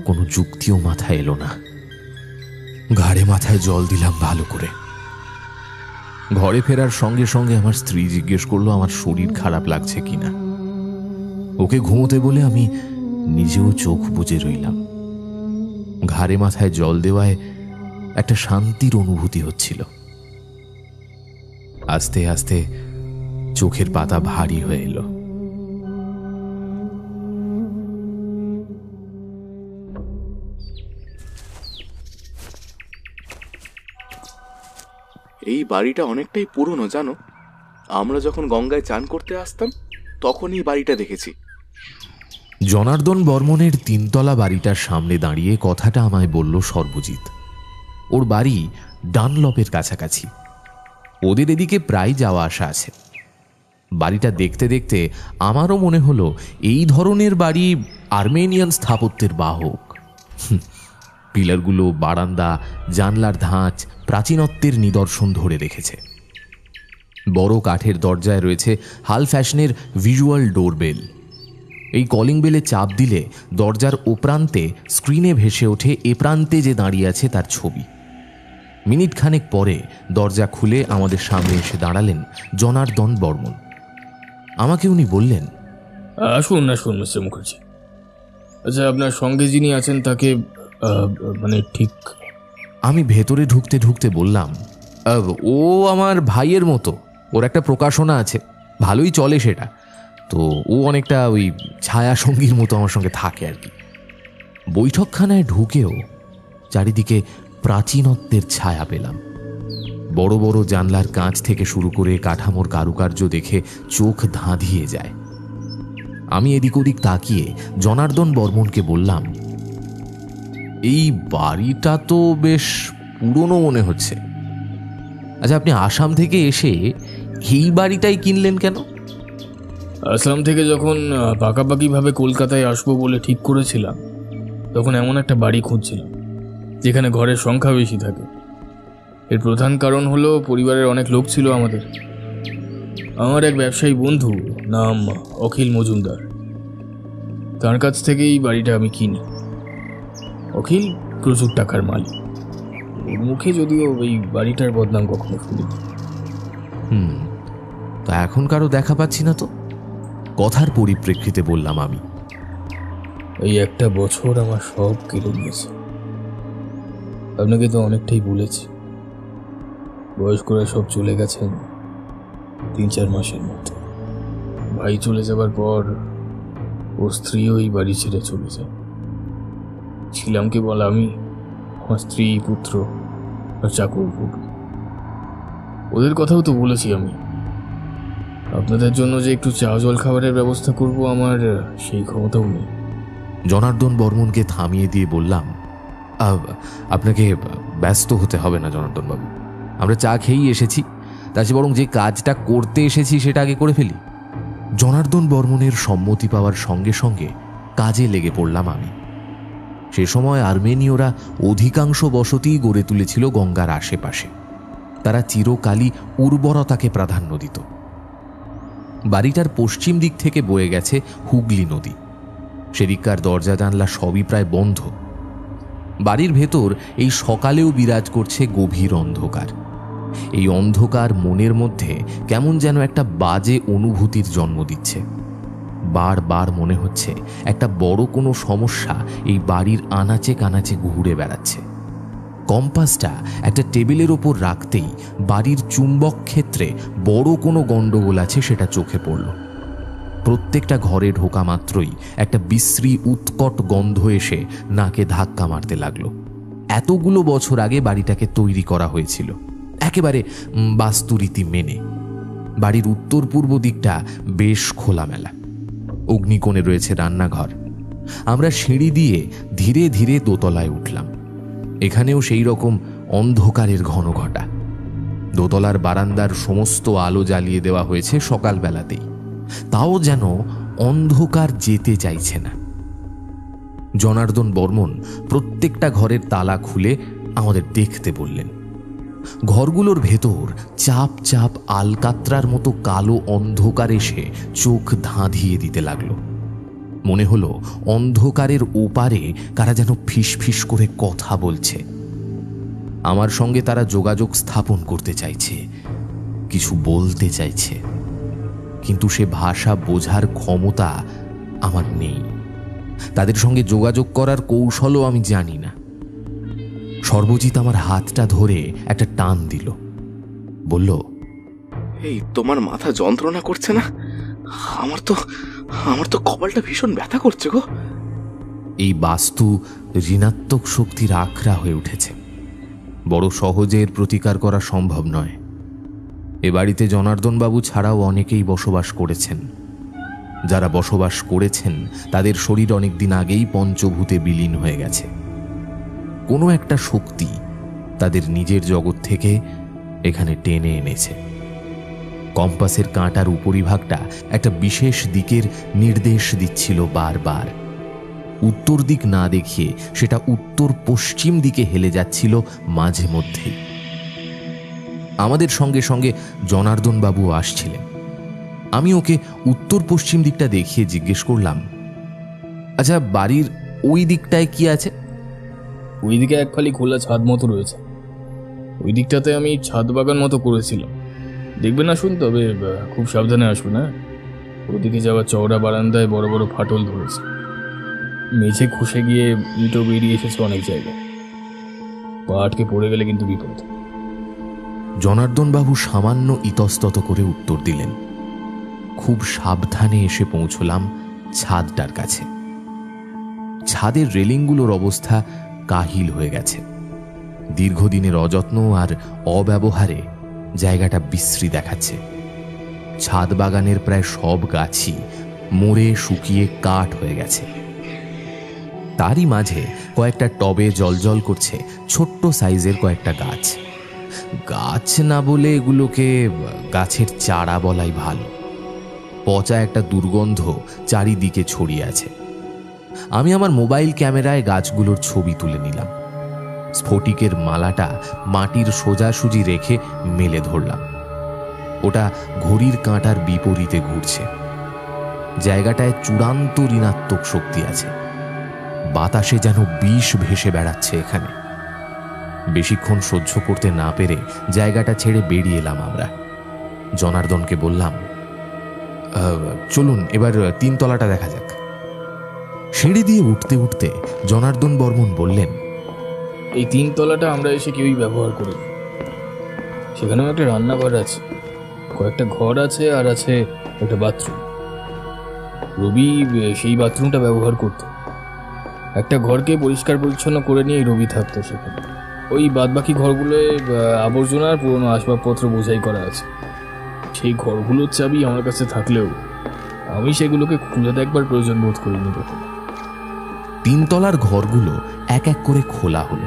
কোনো যুক্তিও মাথায় এলো না। ঘাড়ে মাথায় জল দিলাম ভালো করে। ঘরে ফেরার সঙ্গে সঙ্গে আমার স্ত্রী জিজ্ঞেস করলো আমার শরীর খারাপ লাগছে কিনা। ওকে ঘুমোতে বলে আমি নিজেও চোখ বুজে রইলাম। ঘাড়ে মাথায় জল দেওয়ায় একটা শান্তির অনুভূতি হচ্ছিল। আস্তে আস্তে চোখের পাতা ভারী হয়ে এলো। এই বাড়িটা অনেকটাই পুরনো, জানো? আমরা যখন গঙ্গায় চান করতে আসতাম তখন এই বাড়িটা দেখেছি। জনার্দন বর্মনের 3 তলা বাড়িটার সামনে দাঁড়িয়ে কথাটা আমায় বলল সর্বজিৎ। ওর বাড়ি ডানলপের কাছাকাছি। ওদের এদিকে প্রায় যাওয়া আসা আছে। বাড়িটা দেখতে দেখতে আমারও মনে হলো এই ধরনের বাড়ি আর্মেনিয়ান স্থাপত্যের বাহক। পিলারগুলো, বারান্দা, জানলার ধাঁচ প্রাচীনত্বের নিদর্শন ধরে রেখেছে। বড় কাঠের দরজায় রয়েছে হাল ফ্যাশনের ভিজুয়াল ডোরবেল। এই কলিং বেলে চাপ দিলে দরজার ওপ্রান্তে স্ক্রিনে ভেসে ওঠে এ প্রান্তে যে দাঁড়িয়ে আছে তার ছবি। মিনিট খানেক পরে দরজা খুলে আমাদের সামনে এসে দাঁড়ালেন জনার্দন বর্মন। আমাকে উনি বললেন, আসুন আসুন মিস্টার মুখার্জি। আচ্ছা, আপনার সঙ্গে যিনি আছেন তাকে মানে ঠিক? আমি ভেতরে ঢুকতে ঢুকতে বললাম, ও আমার ভাইয়ের মতো, ওর একটা প্রকাশনা আছে, ভালোই চলে সেটা, তো ও অনেকটা ওই ছায়া সঙ্গীর মতো আমার সঙ্গে থাকে আর কি। বৈঠকখানায় ঢুকেও চারিদিকে প্রাচীনত্বের ছায়া পেলাম। বড় বড় জানলার কাঁচ থেকে শুরু করে কাঠামোর কারুকার্য দেখে চোখ ধাঁধিয়ে যায়। আমি এদিক ওদিক তাকিয়ে জনার্দন বর্মনকে বললাম, এই বাড়িটা তো বেশ পুরনো মনে হচ্ছে। আচ্ছা, আপনি আসাম থেকে এসে এই বাড়িটাই কিনলেন কেন? আসাম থেকে যখন পাকাপাকিভাবে কলকাতায় আসবো বলে ঠিক করেছিলাম, তখন এমন একটা বাড়ি খুঁজছিলাম যেখানে ঘরের সংখ্যা বেশি থাকে। এর প্রধান কারণ হলো পরিবারের অনেক লোক ছিল আমাদের। আমার এক ব্যবসায়ী বন্ধু, নাম অখিল মজুমদার, তার কাছ থেকেই বাড়িটা আমি কিনি। অখিল প্রচুর টাকার মালিক। ওর মুখে যদিও এই বাড়িটার বদনাম কখনো শুনিনি। তা এখন কারো দেখা পাচ্ছি না তো। কথার পরিপ্রেক্ষিতে বললাম আমি, এই একটা বছর আমার সব কেড়ে নিয়েছে। আপনাকে তো অনেকটাই বলেছি, বয়স্করা সব চলে গেছেন 3-4 মাসের মধ্যে। ভাই চলে যাবার পর ওর স্ত্রীও এই বাড়ি ছেড়ে চলে যায়। ছিলাম কেবল আমি, আমার স্ত্রী, পুত্র আর চাকর ভুগি। ওদের কথাও তো বলেছি আমি। আপনাদের জন্য যে একটু চা জল খাবারের ব্যবস্থা করব, আমার সেই ক্ষমতাও নেই। জনার্দন বর্মনকে থামিয়ে দিয়ে বললাম, আপনাকে ব্যস্ত হতে হবে না জনার্দন বাবু, আমরা চা খেয়েই এসেছি, তার চেয়ে বরং যে কাজটা করতে এসেছি সেটা আগে করে ফেলি। জনার্দন বর্মনের সম্মতি পাওয়ার সঙ্গে সঙ্গে কাজে লেগে পড়লাম আমি। সে সময় আর্মেনীয়রা অধিকাংশ বসতি গড়ে তুলেছিল গঙ্গার আশেপাশে। তারা চিরকালই উর্বরতাকে প্রাধান্য দিত। বাড়িটার পশ্চিম দিক থেকে বয়ে গেছে হুগলি নদী। সেদিককার দরজা জানলা সবই প্রায় বন্ধ। বাড়ির ভেতর এই সকালেও বিরাজ করছে গভীর অন্ধকার। এই অন্ধকার মনের মধ্যে কেমন যেন একটা বাজে অনুভূতির জন্ম দিচ্ছে। বারবার মনে হচ্ছে একটা বড় কোনো সমস্যা এই বাড়ির আনাচে কানাচে ঘুরে বেড়াচ্ছে। কম্পাসটা একটা টেবিলের ওপর রাখতেই বাড়ির চুম্বক ক্ষেত্রে বড় কোনো গণ্ডগোল আছে সেটা চোখে পড়ল। প্রত্যেকটা ঘরে ঢোকা মাত্রই একটা বিশ্রী উৎকট গন্ধ এসে নাকে ধাক্কা মারতে লাগলো। এতগুলো বছর আগে বাড়িটাকে তৈরি করা হয়েছিল একেবারে বাস্তুরীতি মেনে। বাড়ির উত্তর পূর্ব দিকটা বেশ খোলামেলা। অগ্নিকোণে রয়েছে রান্নাঘর। আমরা সিঁড়ি দিয়ে ধীরে ধীরে দোতলায় উঠলাম। এখানেও সেই রকম অন্ধকারের ঘনঘটা। দোতলার বারান্দার সমস্ত আলো জ্বালিয়ে দেওয়া হয়েছে সকালবেলাতেই, তাও যেন অন্ধকার যেতে চাইছে না। জনার্দন বর্মন প্রত্যেকটা ঘরের তালা খুলে আমাদের দেখতে বললেন। ঘরগুলোর ভেতর চাপ চাপ আলকাত্রার মতো কালো অন্ধকার এসে চোখ ধাঁধিয়ে দিতে লাগলো। মনে হলো অন্ধকারের ওপারে কারা যেন ফিসফিস করে কথা বলছে। আমার সঙ্গে তারা যোগাযোগ স্থাপন করতে চাইছে, কিছু বলতে চাইছে, কিন্তু সে ভাষা বোঝার ক্ষমতা আমার নেই। তাদের সঙ্গে যোগাযোগ করার কৌশলও আমি জানি না। সর্বজিৎ আমার হাতটা ধরে একটা টান দিল, বলল, এই তোমার মাথা যন্ত্রণা করছে না? আমার তো কপালটা ভীষণ ব্যথা করছে গো। এই বাস্তু ঋণাত্মক শক্তির আখড়া হয়ে উঠেছে। বড় সহজে এর প্রতিকার করা সম্ভব নয়। এ বাড়িতে জনার্দনবাবু ছাড়াও অনেকেই বসবাস করেছেন। যারা বসবাস করেছেন তাদের শরীর অনেকদিন আগেই পঞ্চভূতে বিলীন হয়ে গেছে। কোনো একটা শক্তি তাদের নিজের জগৎ থেকে এখানে টেনে এনেছে। কম্পাসের কাঁটার উপরিভাগটা একটা বিশেষ দিকের নির্দেশ দিচ্ছিল বারবার। উত্তর দিক না দেখিয়ে সেটা উত্তর পশ্চিম দিকে হেলে যাচ্ছিল মাঝে মধ্যেই। আমাদের সঙ্গে সঙ্গে জনার্দন বাবুও আসছিলেন। আমি ওকে উত্তর পশ্চিম দিকটা দেখিয়ে জিজ্ঞেস করলাম, আচ্ছা বাড়ির ওই দিকটায় কি আছে? ওইদিকে এক ফালি খোলা ছাদ মতো রয়েছে, ওই দিকটাতে আমি ছাদ বাগান মতো করেছিলাম। দেখবেন আসুন, তবে খুব সাবধানে আসবেন। হ্যাঁ, ওদিকে যাওয়ার চওড়া বারান্দায় বড় বড় ফাটল ধরেছে, মেঝে খসে গিয়ে ইটও বেরিয়ে এসেছে অনেক জায়গায়। পা আটকে পড়ে গেলে কিন্তু বিপদ। জনার্দন বাবু সামান্য ইতস্তত করে উত্তর দিলেন। খুব সাবধানে এসে পৌঁছলাম ছাদটার কাছে। ছাদের রেলিংগুলোর অবস্থা কাহিল হয়ে গেছে। দীর্ঘদিনের অযত্ন আর অব্যবহারে জায়গাটা বিশ্রী দেখাচ্ছে। ছাদ বাগানের প্রায় সব গাছই মরে শুকিয়ে কাঠ হয়ে গেছে। তারই মাঝে কয়েকটা টবে জলজল করছে ছোট্ট সাইজের কয়েকটা গাছ। গাছ না বলে এগুলোকে গাছের চারা বলাই ভালো। পচা একটা দুর্গন্ধ চারিদিকে ছড়িয়ে আছে। আমি আমার মোবাইল ক্যামেরায় গাছগুলোর ছবি তুলে নিলাম। স্ফটিকের মালাটা মাটির সোজাসুজি রেখে মেলে ধরলাম। ওটা ঘড়ির কাঁটার বিপরীতে ঘুরছে। জায়গাটায় চূড়ান্ত ঋণাত্মক শক্তি আছে। বাতাসে যেন বিষ ভেসে বেড়াচ্ছে এখানে। বেশিক্ষণ সহ্য করতে না পেরে জায়গাটা ছেড়ে বেরিয়ে এলাম আমরা। জনার্দনকে বললাম, চলুন এবার 3 তলাটা দেখা যাক। সিঁড়ি দিয়ে উঠতে উঠতে জনার্দন বর্মন বললেন, এই 3 তলাটা আমরা এসে কেউই ব্যবহার করি। সেখানেও একটা রান্নাঘর আছে, কয়েকটা ঘর আছে, আর আছে একটা বাথরুম। রবি সেই বাথরুমটা ব্যবহার করত। একটা ঘরকে পরিষ্কার পরিচ্ছন্ন করে নিয়ে রবি থাকতো সেখানে। ওই বাদবাকি ঘরগুলোয় আবর্জনার পুরনো আসবাবপত্র বোঝাই করা আছে। সেই ঘরগুলোর চাবি আমার কাছে থাকলেও আমি সেগুলোকে খুলে দেখবার প্রয়োজন বোধ করিনি কখনো। 3 তলার ঘরগুলো এক এক করে খোলা হলো।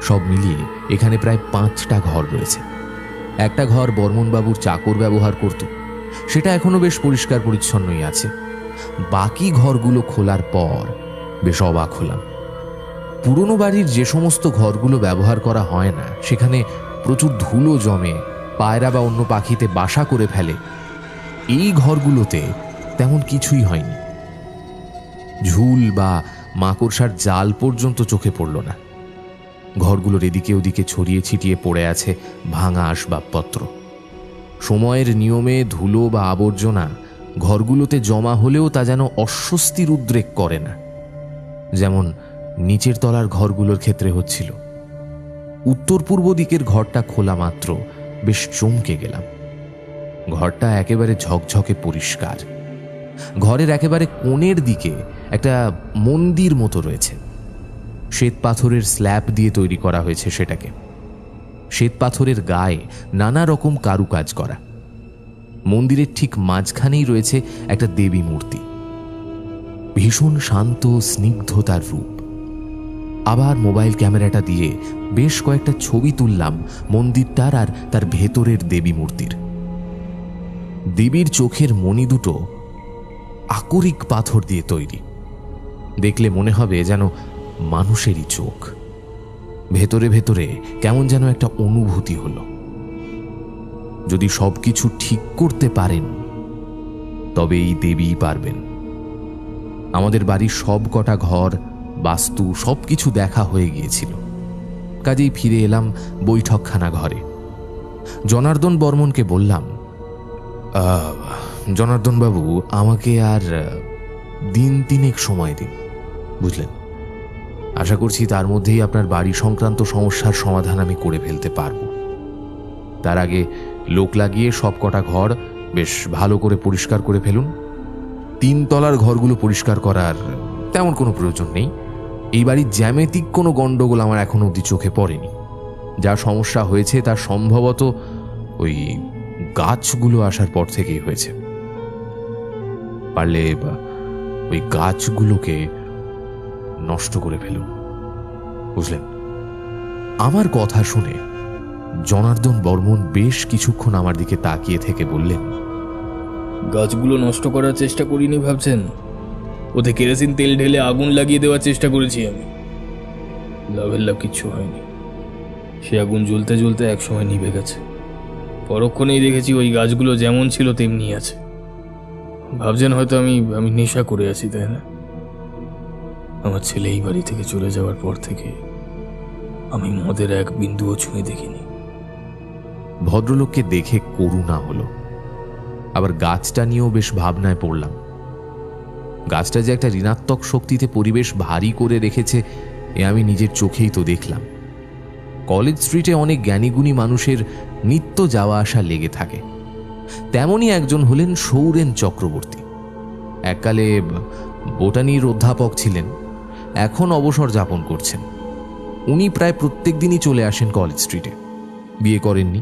সব মিলিয়ে এখানে প্রায় 5টা ঘর রয়েছে। একটা ঘর বর্মনবাবুর চাকর ব্যবহার করত, সেটা এখনো বেশ পরিষ্কার পরিচ্ছন্নই আছে। বাকি ঘরগুলো খোলার পর বেশ অবাক হলাম। পুরনো বাড়ির যে সমস্ত ঘরগুলো ব্যবহার করা হয় না, সেখানে প্রচুর ধুলো জমে পায়রা বা অন্য পাখিতে বাসা করে ফেলে। এই ঘরগুলোতে তেমন কিছুই হয়নি। ঝুল বা মাকড়সার জাল পর্যন্ত চোখে পড়ল না। ঘরগুলোর এদিকে ওদিকে ছড়িয়ে ছিটিয়ে পড়ে আছে ভাঙা আসবাবপত্র। সময়ের নিয়মে ধুলো বা আবর্জনা ঘরগুলোতে জমা হলেও তা যেন অস্বস্তির উদ্রেক করে না, যেমন নিচের তলার ঘরগুলোর ক্ষেত্রে হচ্ছিল। উত্তর পূর্ব দিকের ঘরটা খোলা মাত্র বেশ চমকে গেলাম। ঘরটা একেবারে ঝকঝকে পরিষ্কার। ঘরের একেবারে কোণের দিকে একটা মন্দির মতো রয়েছে। শ্বেত পাথরের স্ল্যাব দিয়ে তৈরি করা হয়েছে সেটাকে। শ্বেত পাথরের গায়ে নানা রকম কারুকাজ করা। মন্দিরের ঠিক মাঝখানেই রয়েছে একটা দেবী মূর্তি। ভীষণ শান্ত স্নিগ্ধতার রূপ। আবার মোবাইল ক্যামেরাটা দিয়ে বেশ কয়েকটা ছবি তুললাম মন্দিরটার আর তার ভেতরের দেবী মূর্তির। দেবীর চোখের মণি দুটো আকরিক পাথর দিয়ে তৈরি। দেখলে মনে হবে যেন মানুষেরই চোখ। ভেতরে ভেতরে কেমন যেন একটা অনুভূতি হলো। যদি সবকিছু ঠিক করতে পারেন তবে এই দেবীই পারবেন। আমাদের বাড়ির সব কটা ঘর, বাস্তু সবকিছু দেখা হয়ে গিয়েছিল। কাজেই ফিরে এলাম বৈঠকখানা ঘরে। জনার্দন বর্মনকে বললাম, জনার্দন বাবু, আমাকে আর 3 সময় দিন, বুঝলেন? আশা করছি তার মধ্যেই আপনার বাড়ি সংক্রান্ত সমস্যার সমাধান আমি করে ফেলতে পারব। তার আগে লোক লাগিয়ে সব কটা ঘর বেশ ভালো করে পরিষ্কার করে ফেলুন। 3 তলার ঘরগুলো পরিষ্কার করার তেমন কোনো প্রয়োজন নেই। এই বাড়ির জ্যামিতিক কোনো গণ্ডগোল আমার এখনো অবধি চোখে পড়েনি। যা সমস্যা হয়েছে তা সম্ভবত ওই গাছগুলো আসার পর থেকেই হয়েছে। পারলে ওই গাছগুলোকে নষ্ট করে ফেলুন, বুঝলেন? আমার কথা শুনে জনার্দন বর্মন বেশ কিছুক্ষণ আমার দিকে তাকিয়ে থেকে বললেন, গাছগুলো নষ্ট করার চেষ্টা করিনি ভাবছেন? ওতে কেরোসিন তেল ঢেলে আগুন লাগিয়ে দেওয়ার চেষ্টা করেছি আমি। লাভের লাভ কিচ্ছু হয়নি। সে আগুন জ্বলতে জ্বলতে একসময় নিভে গেছে। পরক্ষণেই দেখেছি ওই গাছগুলো যেমন ছিল তেমনি আছে। ভাবছেন হয়তো আমি নেশা করে আছি, তাই না? আমার ছেলে এই বাড়ি থেকে চলে যাওয়ার পর থেকে আমি মদের এক বিন্দুও ছুঁয়ে দেখিনি। ভদ্রলোককে দেখে করুণা হলো, আবার গাছটা নিয়েও বেশ ভাবনায় পড়লাম। গাছটা যে একটা ঋণাত্মক শক্তিতে পরিবেশ ভারী করে রেখেছে এ আমি নিজের চোখেই তো দেখলাম। কলেজ স্ট্রিটে অনেক জ্ঞানীগুণী মানুষের নিত্য যাওয়া আসা লেগে থাকে, তেমনই একজন হলেন সৌরেন চক্রবর্তী। এককালে বোটানির অধ্যাপক ছিলেন, এখন অবসর যাপন করছেন। উনি প্রায় প্রত্যেক দিনই চলে আসেন কলেজ স্ট্রিটে। বিয়ে করেননি,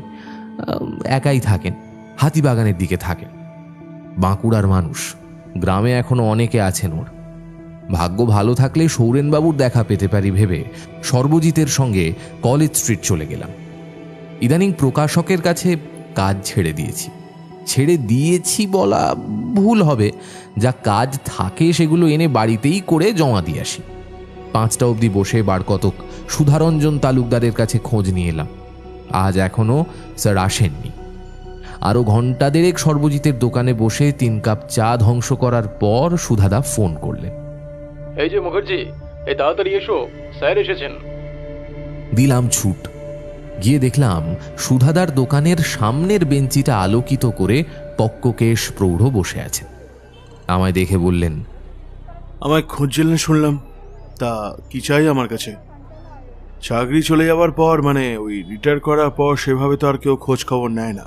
একাই থাকেন, হাতিবাগানের দিকে থাকেন। বাঁকুড়ার মানুষ, গ্রামে এখনো অনেকে আছেন ওর। ভাগ্য ভালো থাকলে সৌরেনবাবুর দেখা পেতে পারি ভেবে সর্বজিতের সঙ্গে কলেজ স্ট্রিট চলে গেলাম। ইদানিং প্রকাশকের কাছে কাজ ছেড়ে দিয়েছি বলা ভুল হবে, যা কাজ থাকে সেগুলো এনে বাড়িতেই করে জমা দিয়ে আসি। 5টা অবধি বসে বারকতক সুধারঞ্জন তালুকদারের কাছে খোঁজ নিয়ে এলাম। আজ এখনো স্যার আসেননি। আরো ঘন্টা দেড়েক সর্বজিতের দোকানে বসে 3 কাপ চা ধ্বংস করার পর সুধাদা ফোন করলেন। এই যে মুখার্জি, এই তাড়াতাড়ি এসো, স্যার এসেছেন। দিলাম ছুট। গিয়ে দেখলাম সুধাদার দোকানের সামনের বেঞ্চিটা আলোকিত করে পক্ককেশ প্রৌঢ় বসে আছেন। আমায় দেখে বললেন, আমায় খুঁজছিলেন শুনলাম, তা কি চাই আমার কাছে? চাকরি চলে যাওয়ার পর, মানে ওই রিটায়ার করার পর সেভাবে তো আর কেউ খোঁজ খবর নেয় না।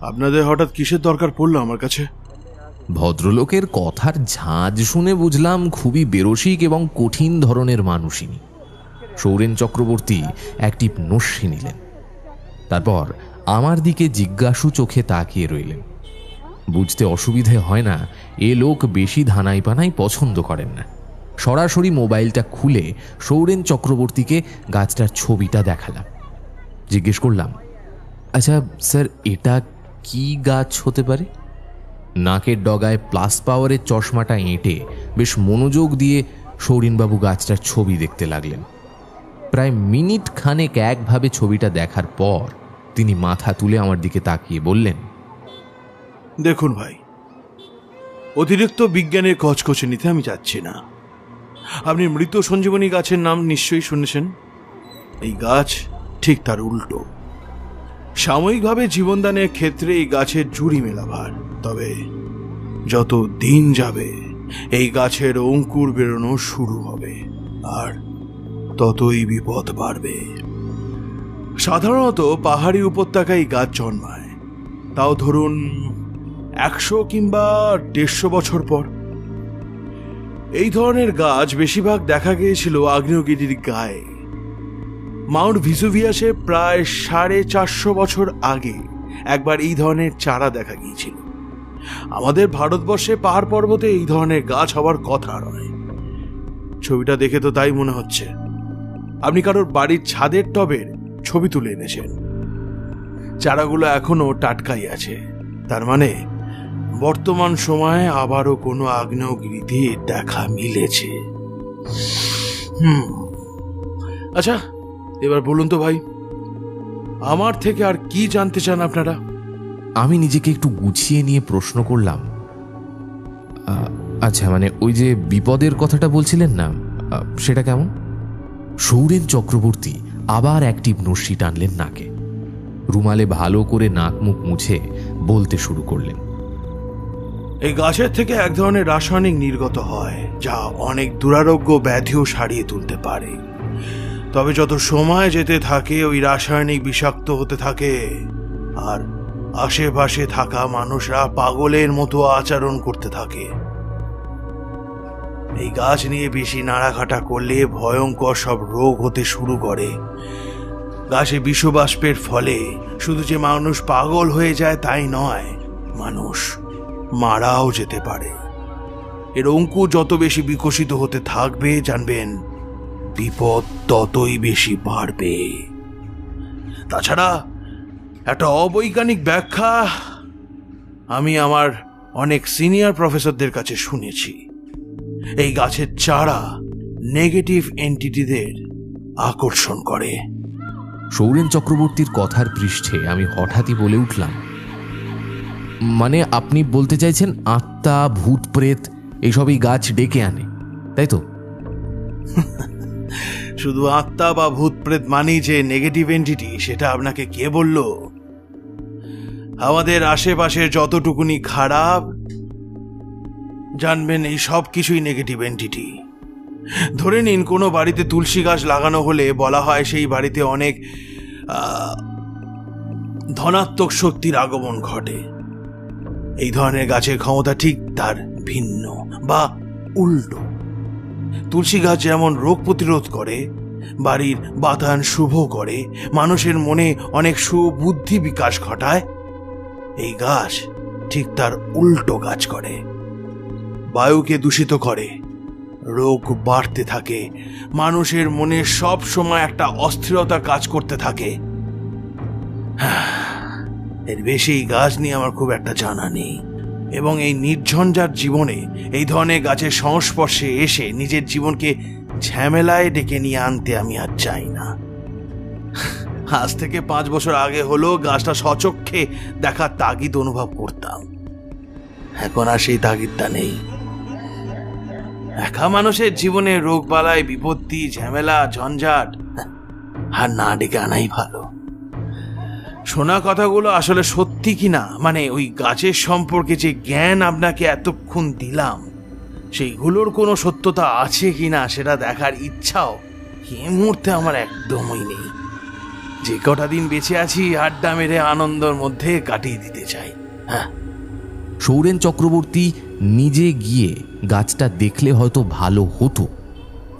আপনাদের হঠাৎ কিসের দরকার পড়লো আমার কাছে? ভদ্রলোকের কথার ঝাঁজ শুনে বুঝলাম খুবই বেরসিক এবং কঠিন ধরনের মানুষইনি। সৌরেন চক্রবর্তী একটি নস্যি নিলেন, তারপর আমার দিকে জিজ্ঞাসু চোখে তাকিয়ে রইলেন। বুঝতে অসুবিধে হয় না এ লোক বেশি ধানাই পানাই পছন্দ করেন না। সরাসরি মোবাইলটা খুলে সৌরেন চক্রবর্তীকে গাছটার ছবিটা দেখালাম। জিজ্ঞেস করলাম, আচ্ছা স্যার, এটা কি গাছ হতে পারে? নাকের ডগায় প্লাস পাওয়ারের চশমাটা এঁটে বেশ মনোযোগ দিয়ে সৌরিনবাবু গাছটার ছবি দেখতে লাগলেন। প্রায় মিনিট খানেক একভাবে ছবিটা দেখার পর তিনি মাথা তুলে আমার দিকে তাকিয়ে বললেন, দেখুন ভাই, অতিরিক্ত বিজ্ঞানের কচকচে নিতে আমি যাচ্ছি না। আপনি মৃত সঞ্জীবনী গাছের নাম নিশ্চয়ই শুনেছেন। এই গাছ ঠিক তার উল্টো। সাময়িকভাবে জীবনদানের ক্ষেত্রে এই গাছের জুড়ি মেলা ভার, তবে যত দিন যাবে এই গাছের অঙ্কুর বেরোনো শুরু হবে, আর ততই বিপদ বাড়বে। সাধারণত পাহাড়ি উপত্যকায় গাছ জন্মায়, তাও ধরুন 100 কিংবা 150 বছর পর। এই ধরনের গাছ বেশিরভাগ দেখা গিয়েছিল আগ্নেয়গিরির গায়ে। মাউন্ট ভিসুভিয়াসে প্রায় 450 বছর আগে একবার এই ধরনের চারা দেখা গিয়েছিল। আমাদের ভারতবর্ষে পাহাড় পর্বতে এই ধরনের গাছ হওয়ার কথা নয়। ছবিটা দেখে তো তাই মনে হচ্ছে আপনি কারোর বাড়ির ছাদের টবের ছবি তুলে এনেছেন। চারাগুলো এখনো টাটকাই আছে, তার মানে বর্তমান সময়ে আবারও কোনো আগ্নেয়গিরিতে দেখা মিলেছে। আচ্ছা, এবার বলুন তো ভাই, আমার থেকে আর কি জানতে চান আপনারা? আমি নিজেকে একটু গুছিয়ে নিয়ে প্রশ্ন করলাম, আচ্ছা মানে ওই যে বিপদের কথাটা বলছিলেন না, সেটা কেমন? সৌরেন চক্রবর্তী আবার অ্যাক্টিভ নস্যি টানলেন নাকে, রুমালে ভালো করে নাক মুখ মুছে বলতে শুরু করলেন, এই গাছের থেকে এক ধরনের রাসায়নিক নির্গত হয় যা অনেক দুরারোগ্য ব্যাধিও সারিয়ে তুলতে পারে। তবে যত সময় যেতে থাকে ওই রাসায়নিক বিষাক্ত হতে থাকে, আর আশেপাশে থাকা মানুষরা পাগলের মতো আচরণ করতে থাকে। এই গাছ নিয়ে বেশি নাড়াঘাটা করলে ভয়ঙ্কর সব রোগ হতে শুরু করে। গাছে বিষবাষ্পের ফলে শুধু যে মানুষ পাগল হয়ে যায় তাই নয়, মানুষ মারাও যেতে পারে। এর অঙ্কুর যত বেশি বিকশিত হতে থাকবে, জানবেন বিপদ ততই বেশি বাড়বে। তাছাড়া একটা অবৈজ্ঞানিক ব্যাখ্যা আমি আমার অনেক সিনিয়র প্রফেসরদের কাছে শুনেছি। এই গাছের চারা নেগেটিভ এন্টিটিদের আকর্ষণ করে। সৌরেন চক্রবর্তীর কথার পৃষ্ঠে আমি হঠাৎই বলে উঠলাম, মানে আপনি বলতে চাইছেন আত্মা, ভূত প্রেত এইসবই গাছ ডেকে আনে, তাই তো? শুধু আত্মা বা ভূত প্রেত মানেই যে নেগেটিভ এন্টিটি সেটা আপনাকে কে বলল? আমাদের আশেপাশের যতটুকুনি খারাপ জানবেন এই সব কিছুই নেগেটিভ এন্টিটি। ধরে নিন কোনো বাড়িতে তুলসী গাছ লাগানো হলে বলা হয় সেই বাড়িতে অনেক ধনাত্মক শক্তির আগমন ঘটে। এই ধরনের গাছের ক্ষমতা ঠিক তার ভিন্ন বা উল্টো। তুলসী গাছ যেমন রোগ প্রতিরোধ করে, বাড়ির বাতায়ন শুভ করে, মানুষের মনে অনেক সুবুদ্ধি বিকাশ ঘটায়, এই গাছ ঠিক তার উল্টো কাজ করে। বায়ুকে দূষিত করে, রোগ বাড়তে থাকে, মানুষের মনে সব সময় একটা অস্থিরতা কাজ করতে থাকে। এর বেশি এই গাছ নিয়ে আমার খুব একটা জানা নেই, এবং এই নির্ঝঞ্ঝাট জীবনে এই ধরনের গাছের সংস্পর্শে এসে নিজের জীবনকে ঝামেলায় ডেকে নিয়ে আনতে আমি আর চাই না। আজ থেকে 5 বছর আগে হলো গাছটা সচক্ষে দেখার তাগিদ অনুভব করতাম, এখন আর সেই তাগিদটা নেই। একা মানুষের জীবনে রোগ বালাই, বিপত্তি, ঝামেলা, ঝঞ্ঝাট আর না ডেকে আনাই ভালো। শোনা কথাগুলো আসলে সত্যি কিনা, মানে ওই গাছের সম্পর্কে যে জ্ঞান আপনাকে এতক্ষণ দিলাম সেইগুলোর কোনো সত্যতা আছে কিনা সেটা দেখার ইচ্ছাও এই মুহূর্তে আমার একদমই নেই। যে কটা দিন বেঁচে আছি আড্ডা মেরে আনন্দের মধ্যে কাটিয়ে দিতে চাই। হ্যাঁ, সৌরেন চক্রবর্তী নিজে গিয়ে গাছটা দেখলে হয়তো ভালো হতো,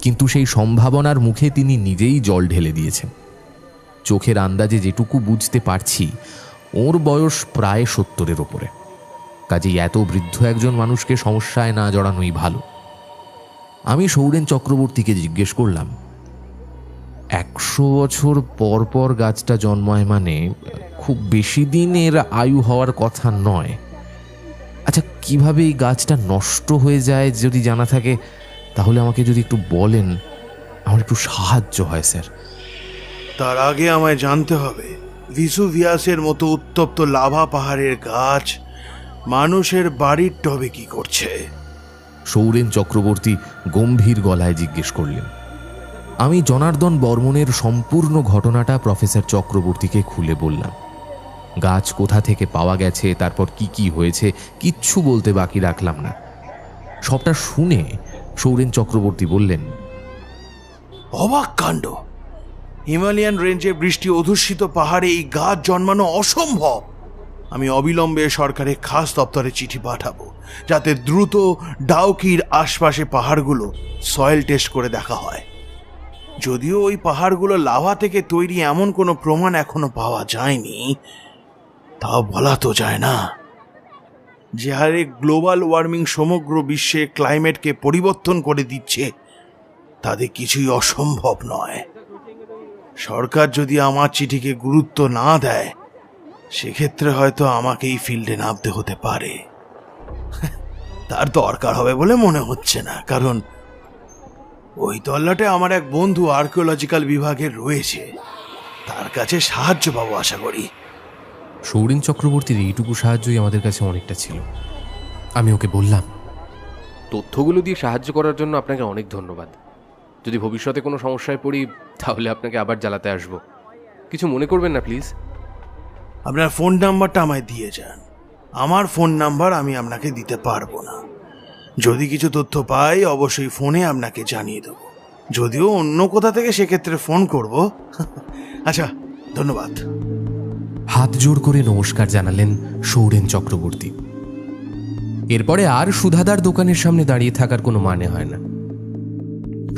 কিন্তু সেই সম্ভাবনার মুখে তিনি নিজেই জল ঢেলে দিয়েছেন। চোখের আন্দাজে যেটুকু বুঝতে পারছি ওর বয়স প্রায় 70-এর ওপরে। কাজেই এত বৃদ্ধ একজন মানুষকে সমস্যায় না জড়ানোই ভালো। আমি সৌরেন চক্রবর্তীকে জিজ্ঞেস করলাম, 100 বছর পর পর গাছটা জন্মায় মানে খুব বেশি দিন এর আয়ু হওয়ার কথা নয়। আচ্ছা, কিভাবে এই গাছটা নষ্ট হয়ে যায় যদি জানা থাকে তাহলে আমাকে যদি একটু বলেন, আমার একটু সাহায্য হয় স্যার। তার আগে আমায় জানতে হবে ভিসুভিয়াসের মতো উত্তপ্ত লাভা পাহাড়ের গাছ মানুষের বাড়ির টবে কি করছে? সৌরেন চক্রবর্তী গম্ভীর গলায় জিজ্ঞেস করলেন। আমি জনার্দন বর্মনের সম্পূর্ণ ঘটনাটা প্রফেসর চক্রবর্তীকে খুলে বললাম। গাছ কোথা থেকে পাওয়া গেছে, তারপর কি কি হয়েছে, কিচ্ছু বলতে বাকি রাখলাম না। সবটা শুনে সৌরেন চক্রবর্তী বললেন, অবাক কাণ্ড! হিমালয়ান রেঞ্জে বৃষ্টি অধ্যুষিত পাহাড়ে এই গাছ জন্মানো অসম্ভব। আমি অবিলম্বে সরকারের খাস দপ্তরে চিঠি পাঠাবো, যাতে দ্রুত ডাউকির আশপাশে পাহাড়গুলো সয়েল টেস্ট করে দেখা হয়। যদিও ওই পাহাড়গুলো লাভা থেকে তৈরি এমন কোনো প্রমাণ এখনো পাওয়া যায়নি, তাও বলা তো যায় না। যে হারে গ্লোবাল ওয়ার্মিং সমগ্র বিশ্বে ক্লাইমেটকে পরিবর্তন করে দিচ্ছে, তাদের কিছুই অসম্ভব নয়। সরকার যদি আমার চিঠিকে গুরুত্ব না দেয়, সেক্ষেত্রে হয়তো আমাকে এই ফিল্ডে নামতে হতে পারে। তার দরকার হবে বলে মনে হচ্ছে না, কারণ ওই তল্লাটে আমার এক বন্ধু আর্কিওলজিক্যাল বিভাগের রয়েছে, তার কাছে সাহায্য পাবো আশা করি। সৌরেন চক্রবর্তীর এইটুকু সাহায্যই আমাদের কাছে অনেকটা ছিল। আমি ওকে বললাম, তথ্যগুলো দিয়ে সাহায্য করার জন্য আপনাকে অনেক ধন্যবাদ। যদি ভবিষ্যতে কোনো সমস্যায় পড়ি তাহলে আপনাকে আবার জ্বালাতে আসবো, কিছু মনে করবেন না প্লিজ। আপনার ফোন নাম্বারটা আমায় দিয়ে যান। আমার ফোন নাম্বার আমি আপনাকে দিতে পারবো না। যদি কিছু তথ্য পাই অবশ্যই ফোনে আপনাকে জানিয়ে দেব, যদিও অন্য কোথা থেকে সেক্ষেত্রে ফোন করব। আচ্ছা, ধন্যবাদ। হাত জোড় করে নমস্কার জানালেন সৌরেন চক্রবর্তী। এরপরে আর সুধাদার দোকানের সামনে দাঁড়িয়ে থাকার কোনো মানে হয় না।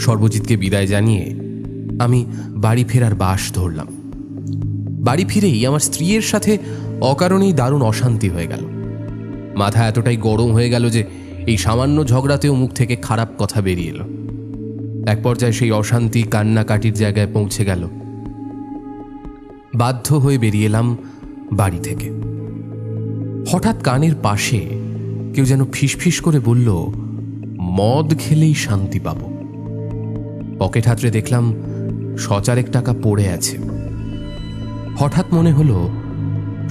সর্বজিৎকে বিদায় জানিয়ে আমি বাড়ি ফেরার বাস ধরলাম। বাড়ি ফিরেই আমার স্ত্রীর সাথে অকারণেই দারুণ অশান্তি হয়ে গেল। মাথা এতটাই গরম হয়ে গেল যে এই সামান্য ঝগড়াতেও মুখ থেকে খারাপ কথা বেরিয়ে এলো। এক পর্যায়ে সেই অশান্তি কান্নাকাটির জায়গায় পৌঁছে গেল। বাধ্য হয়ে বেরিয়ে এলাম বাড়ি থেকে। হঠাৎ কানের পাশে কেউ যেন ফিসফিস করে বলল, মদ খেলেই শান্তি পাব। পকেট হাতড়ে দেখলাম 1,000 টাকা পড়ে আছে। হঠাৎ মনে হলো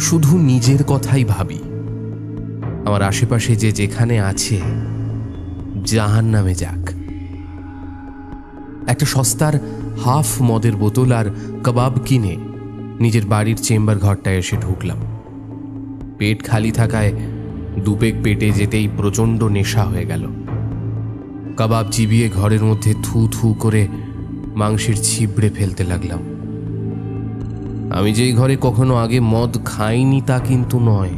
শুধু নিজের কথাই ভাবি। আমার আশেপাশে যে যেখানে আছে জাহান্নামে যাক। একটা সস্তার হাফ মদের বোতল আর কাবাব কিনে নিজের বাড়ির চেম্বার ঘরটায় এসে ঢুকলাম। পেট খালি থাকায় দুপেক পেটে যেতেই প্রচণ্ড নেশা হয়ে গেল। কাবাব চিবিয়ে ঘরের মধ্যে থু থু করে মাংসের ছিবড়ে ফেলতে লাগলাম। আমি যেই ঘরে কখনো আগে মদ খাইনি তা কিন্তু নয়,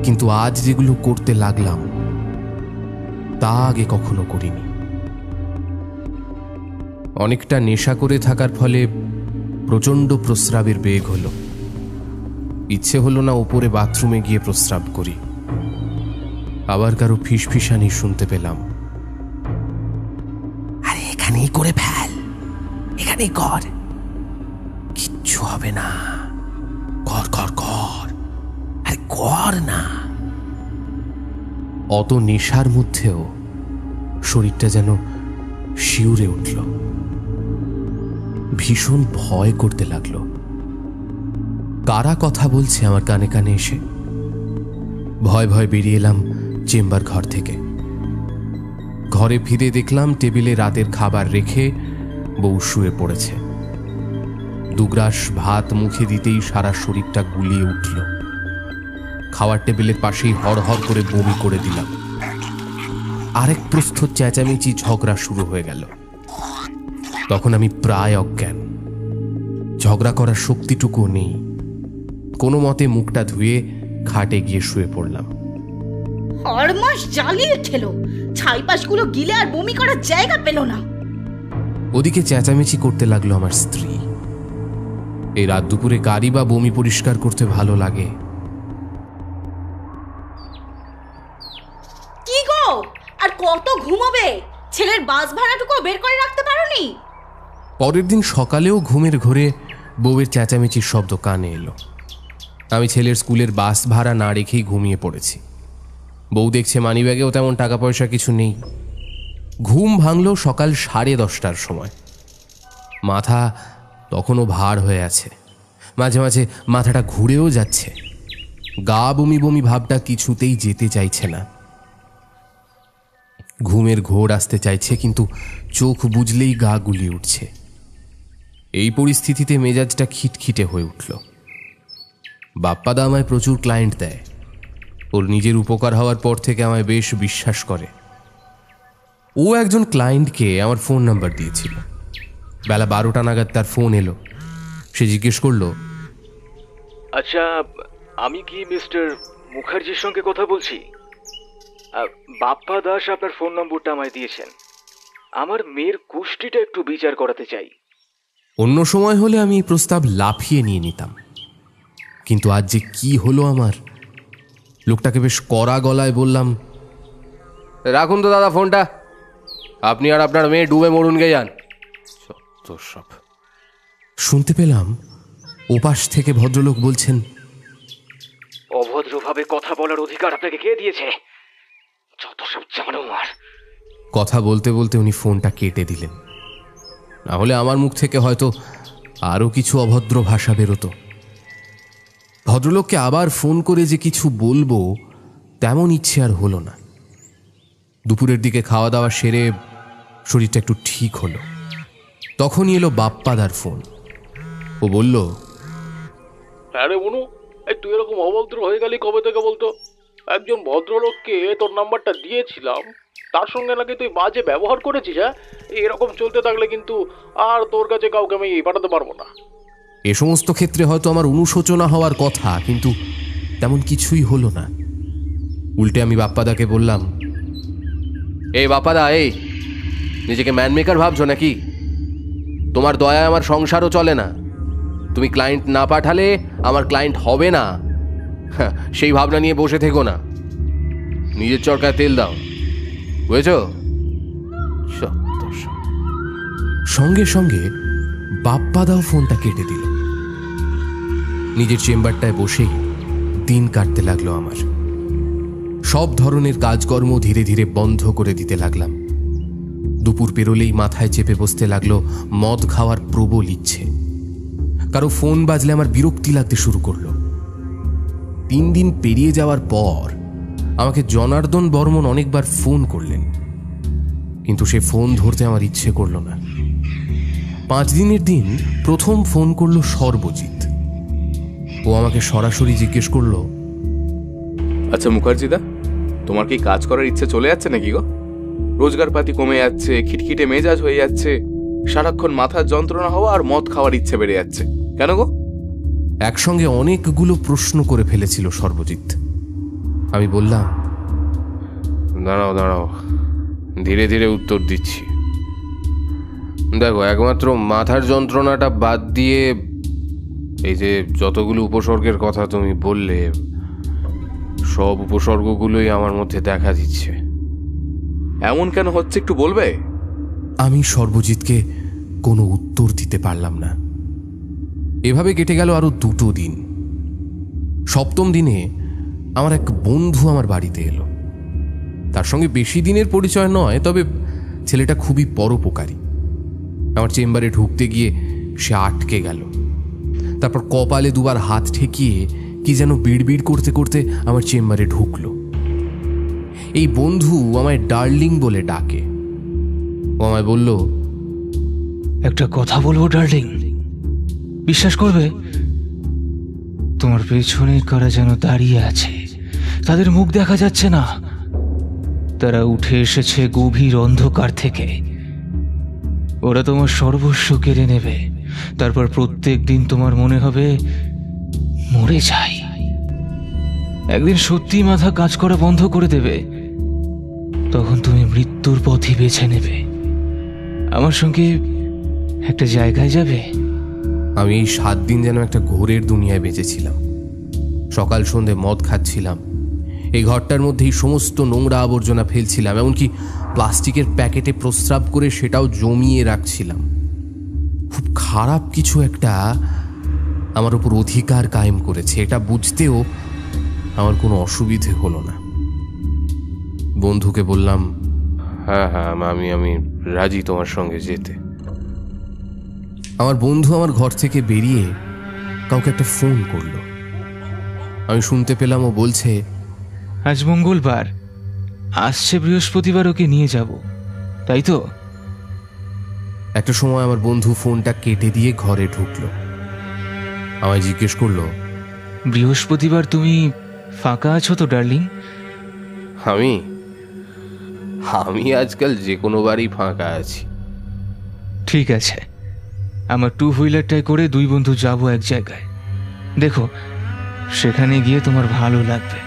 কিন্তু আজ যেগুলো করতে লাগলাম তা আগে কখনো করিনি। অনেকটা নেশা করে থাকার ফলে প্রচণ্ড প্রস্রাবের বেগ হলো। ইচ্ছে হলো না উপরে বাথরুমে গিয়ে প্রস্রাব করি। আবার কারো ফিসফিসানি শুনতে পেলাম, আরে এখানেই করে ফেল, এখানেই কর, কিচ্ছু হবে না, কর কর কর, আরে কর না। অত নেশার মধ্যেও শরীরটা যেন শিউরে উঠল, ভীষণ ভয় করতে লাগলো। কারা কথা বলছে আমার কানে কানে এসে। ভয় ভয় বেরিয়ে এলাম চেম্বার ঘর থেকে। ঘরে ফিরে দেখলাম টেবিলে রাতের খাবার রেখে বউ শুয়ে পড়েছে। দুগ্রাস ভাত মুখে দিতেই সারা শরীরটা গুলিয়ে উঠল। খাওয়ার টেবিলের পাশেই হড়হড় করে বমি করে দিলাম। আরেক প্রস্থ চেঁচামেচি ঝগড়া শুরু হয়ে গেল। তখন আমি প্রায় অজ্ঞান, ঝগড়া করার শক্তিটুকু নেই। কোনো মতে মুখটা ধুয়ে খাটে গিয়ে শুয়ে পড়লাম। হরমাস জ্বালিয়ে খেলো, ছাইপাশগুলো গিলে আর বমি করার জায়গা পেল না। ওদিকে চেঁচামেচি করতে লাগলো আমার স্ত্রী। এই রাত দুপুরে কারি বা বমি পরিষ্কার করতে ভালো লাগে। কি গো, আর কত ঘুমাবে? ছেলের বাস ভাড়াটুকু বের করে রাখতে পারোনি? পরের দিন সকালেও ঘুমের ঘোরে বউয়ের চেঁচামেচির শব্দ কানে এলো। আমি ছেলের স্কুলের বাস ভাড়া না রেখেই ঘুমিয়ে পড়েছি। বউ দেখছে মানিব্যাগেও তেমন টাকা পয়সা কিছু নেই। ঘুম ভাঙল সকাল 10:30টার সময়। মাথা তখনও ভার হয়ে আছে, মাঝে মাঝে মাথাটা ঘুরেও যাচ্ছে। গা বমি বমি ভাবটা কিছুতেই যেতে চাইছে না। ঘুমের ঘোর আসতে চাইছে, কিন্তু চোখ বুজলেই গা গুলিয়ে উঠছে। এই পরিস্থিতিতে মেজাজটা খিটখিটে হয়ে উঠল। বাপ্পাদা আমায় প্রচুর ক্লায়েন্ট দেয়। ওর নিজের উপকার হওয়ার পর থেকে আমায় বেশ বিশ্বাস করে। ও একজন ক্লায়েন্টকে আমার ফোন নাম্বার দিয়েছিল। বেলা 12টা নাগাদ তার ফোন এলো। সে জিজ্ঞেস করলো, আচ্ছা, আমি কি মিস্টার মুখার্জির সঙ্গে কথা বলছি? বাপ্পা দাস আপনার ফোন নম্বরটা আমায় দিয়েছেন। আমার মেয়ের কুষ্টিটা একটু বিচার করাতে চাই। অন্য সময় হলে আমি এই প্রস্তাব লাফিয়ে নিয়ে নিতাম, কিন্তু আজ যে কি হলো আমার। লোকটাকে বেশ কড়া গলায় বললাম, রাখুন তো দাদা ফোনটা, আপনি আর আপনার মেয়ে ডুবে মরুন গে যান। সব শুনতে পেলাম ওপাশ থেকে ভদ্রলোক বলছেন, অভদ্রভাবে কথা বলার অধিকার আপনাকে কে দিয়েছে? যত সব জানোয়ার। কথা বলতে বলতে উনি ফোনটা কেটে দিলেন। না হলে আমার মুখ থেকে হয়তো আরও কিছু অভদ্র ভাষা বেরোতো। ভদ্রলোককে আবার ফোন করে যে কিছু বলবো তেমন ইচ্ছে আর হলো না। দুপুরের দিকে খাওয়া দাওয়া সেরে শরীরটা একটু ঠিক হলো। তখনই এলো বাপ্পাদার ফোন। ও বলল, আরে মনু, তুই এরকম অভদ্র হয়ে গেলি কবে থেকে বলতো? একজন ভদ্রলোককে তোর নাম্বারটা দিয়েছিলাম, তার সঙ্গে নাকি তুই বাজে ব্যবহার করেছিস। হ্যাঁ, এরকম চলতে থাকলে কিন্তু আর তোর কাছে কাউকে আমি পাঠাতে পারবো না। এ সমস্ত ক্ষেত্রে হয়তো আমার অনুশোচনা হওয়ার কথা, কিন্তু তেমন কিছুই হলো না। উল্টে আমি বাপ্পাদাকে বললাম, এই বাপ্পাদা, এই নিজেকে ম্যান মেকার ভাবছো নাকি? তোমার দয়ায় আমার সংসারও চলে না। তুমি ক্লায়েন্ট না পাঠালে আমার ক্লায়েন্ট হবে না, সেই ভাবনা নিয়ে বসে থেকো না। নিজের চরকায় তেল দাও, বুঝেছ? সঙ্গে সঙ্গে বাপ্পাদাও ফোনটা কেটে দিল। নিজের চেম্বারটায় বসেই দিন কাটতে লাগলো আমার। সব ধরনের কাজকর্ম ধীরে ধীরে বন্ধ করে দিতে লাগলাম। দুপুর পেরোলেই মাথায় চেপে বসতে লাগলো মদ খাওয়ার প্রবল ইচ্ছে। কারো ফোন বাজলে আমার বিরক্তি লাগতে শুরু করলো। 3 দিন পেরিয়ে যাওয়ার পর আমাকে জনার্দন বর্মন অনেকবার ফোন করলেন, কিন্তু সে ফোন ধরতে আমার ইচ্ছে করল না। 5 দিনের দিন প্রথম ফোন করলো সর্বজিৎ। ও আমাকে সরাসরি জিজ্ঞেস করলো, আচ্ছা মুখার্জিদা, তোমার কি কাজ করার ইচ্ছে চলে যাচ্ছে নাকি গো? রোজগারপাতি কমে যাচ্ছে, খিটখিটে মেজাজ হয়ে যাচ্ছে, সারাক্ষণ মাথার যন্ত্রণা হওয়া আর মদ খাওয়ার ইচ্ছে বেড়ে যাচ্ছে, কেন গো? একসঙ্গে অনেকগুলো প্রশ্ন করে ফেলেছিল সর্বজিৎ। আমি বললাম, দাঁড়াও দাঁড়াও, ধীরে ধীরে উত্তর দিচ্ছি। দেখো, একমাত্র মাথার যন্ত্রণাটা বাদ দিয়ে এই যে যতগুলো উপসর্গের কথা তুমি বললে, সব উপসর্গগুলোই আমার মধ্যে দেখা দিচ্ছে। এমন কেন হচ্ছে একটু বলবে? আমি সর্বজিৎকে কোনো উত্তর দিতে পারলাম না। এভাবে কেটে গেল আরো 2 দিন। 7ম দিনে আমার এক বন্ধু আমার বাড়িতে এলো। তার সঙ্গে বেশি দিনের পরিচয় নয়, তবে ছেলেটা খুবই পরোপকারী। আমার চেম্বারে ঢুকতে গিয়ে সে আটকে গেল। তারপর কপালে 2বার হাত ঠেকিয়ে কি যেন বিড়বিড় করতে করতে আমার চেম্বারে ঢুকলো। এই বন্ধু আমায় ডার্লিং বলে ডাকে। ও আমায় বলল, একটা কথা বলবো ডার্লিং, বিশ্বাস করবে? তোমার পেছনে কারা যেন দাঁড়িয়ে আছে, তাদের মুখ দেখা যাচ্ছে না। তারা উঠে এসেছে গভীর অন্ধকার থেকে। ওরা তোমার সর্বস্ব কেড়ে নেবে, তারপর প্রত্যেক দিন তোমার মনে হবে মরে যাই। একদিন সত্যি মাথা কাজ করা বন্ধ করে দেবে, তখন তুমি মৃত্যুর পথই বেছে নেবে। আমার সঙ্গে একটা জায়গায় যাবে? আমি এই 7 দিন যেন একটা ঘোরের দুনিয়ায় বেঁচেছিলাম। সকাল সন্ধে মদ খাচ্ছিলাম, এই ঘরটার মধ্যেই সমস্ত নোংরা আবর্জনা ফেলছিলাম, এমনকি প্লাস্টিকের প্যাকেটে প্রস্রাব করে সেটাও জমিয়ে রাখছিলাম। খুব খারাপ কিছু একটা আমার উপর অধিকার কায়েম করেছে, এটা বুঝতেও আমার কোনো অসুবিধে হলো না। বন্ধুকে বললাম, হ্যাঁ হ্যাঁ, আমি রাজি তোমার সঙ্গে যেতে। আমার বন্ধু আমার ঘর থেকে বেরিয়ে কাউকে একটা ফোন করলো। আমি শুনতে পেলাম ও বলছে, আজ মঙ্গলবার, আসছে বৃহস্পতিবার ওকে নিয়ে যাব, তাই তো? একটা সময় আমার বন্ধু ফোনটা কেটে দিয়ে ঘরে ঢুকলো। আমায় জিজ্ঞেস করলো, বৃহস্পতিবার তুমি ফাঁকা আছো তো ডার্লিং? আমি আজকাল যে কোনো বারই ফাঁকা আছি। ঠিক আছে, আমার 2 হুইলারটায় করে 2 বন্ধু যাব এক জায়গায়। দেখো, সেখানে গিয়ে তোমার ভালো লাগবে,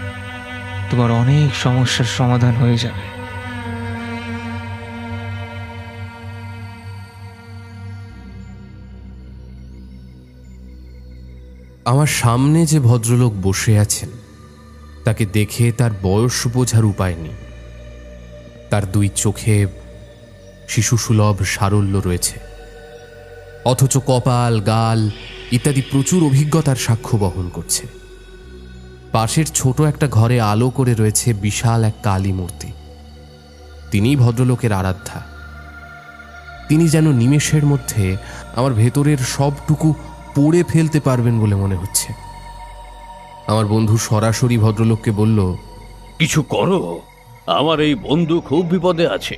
তোমার অনেক সমস্যার সমাধান হয়ে যাবে। আমার সামনে যে ভদ্রলোক বসে আছেন তাকে দেখে তার বয়স বোঝার উপায় নেই। তার 2 চোখে শিশুসুলভ সারল্য রয়েছে, অথচ কপাল, গাল ইত্যাদি প্রচুর অভিজ্ঞতার সাক্ষ্য বহন করছে। পাশের ছোট একটা ঘরে আলো করে রয়েছে বিশাল এক কালী মূর্তি। তিনিই ভদ্রলোকের আরাধ্যা। তিনি যেন নিমেষের মধ্যে আমার ভেতরের সবটুকু পড়ে ফেলতে পারবেন বলে মনে হচ্ছে। আমার বন্ধু সরাসরি ভদ্রলোককে বলল, কিছু করো, আমার এই বন্ধু খুব বিপদে আছে।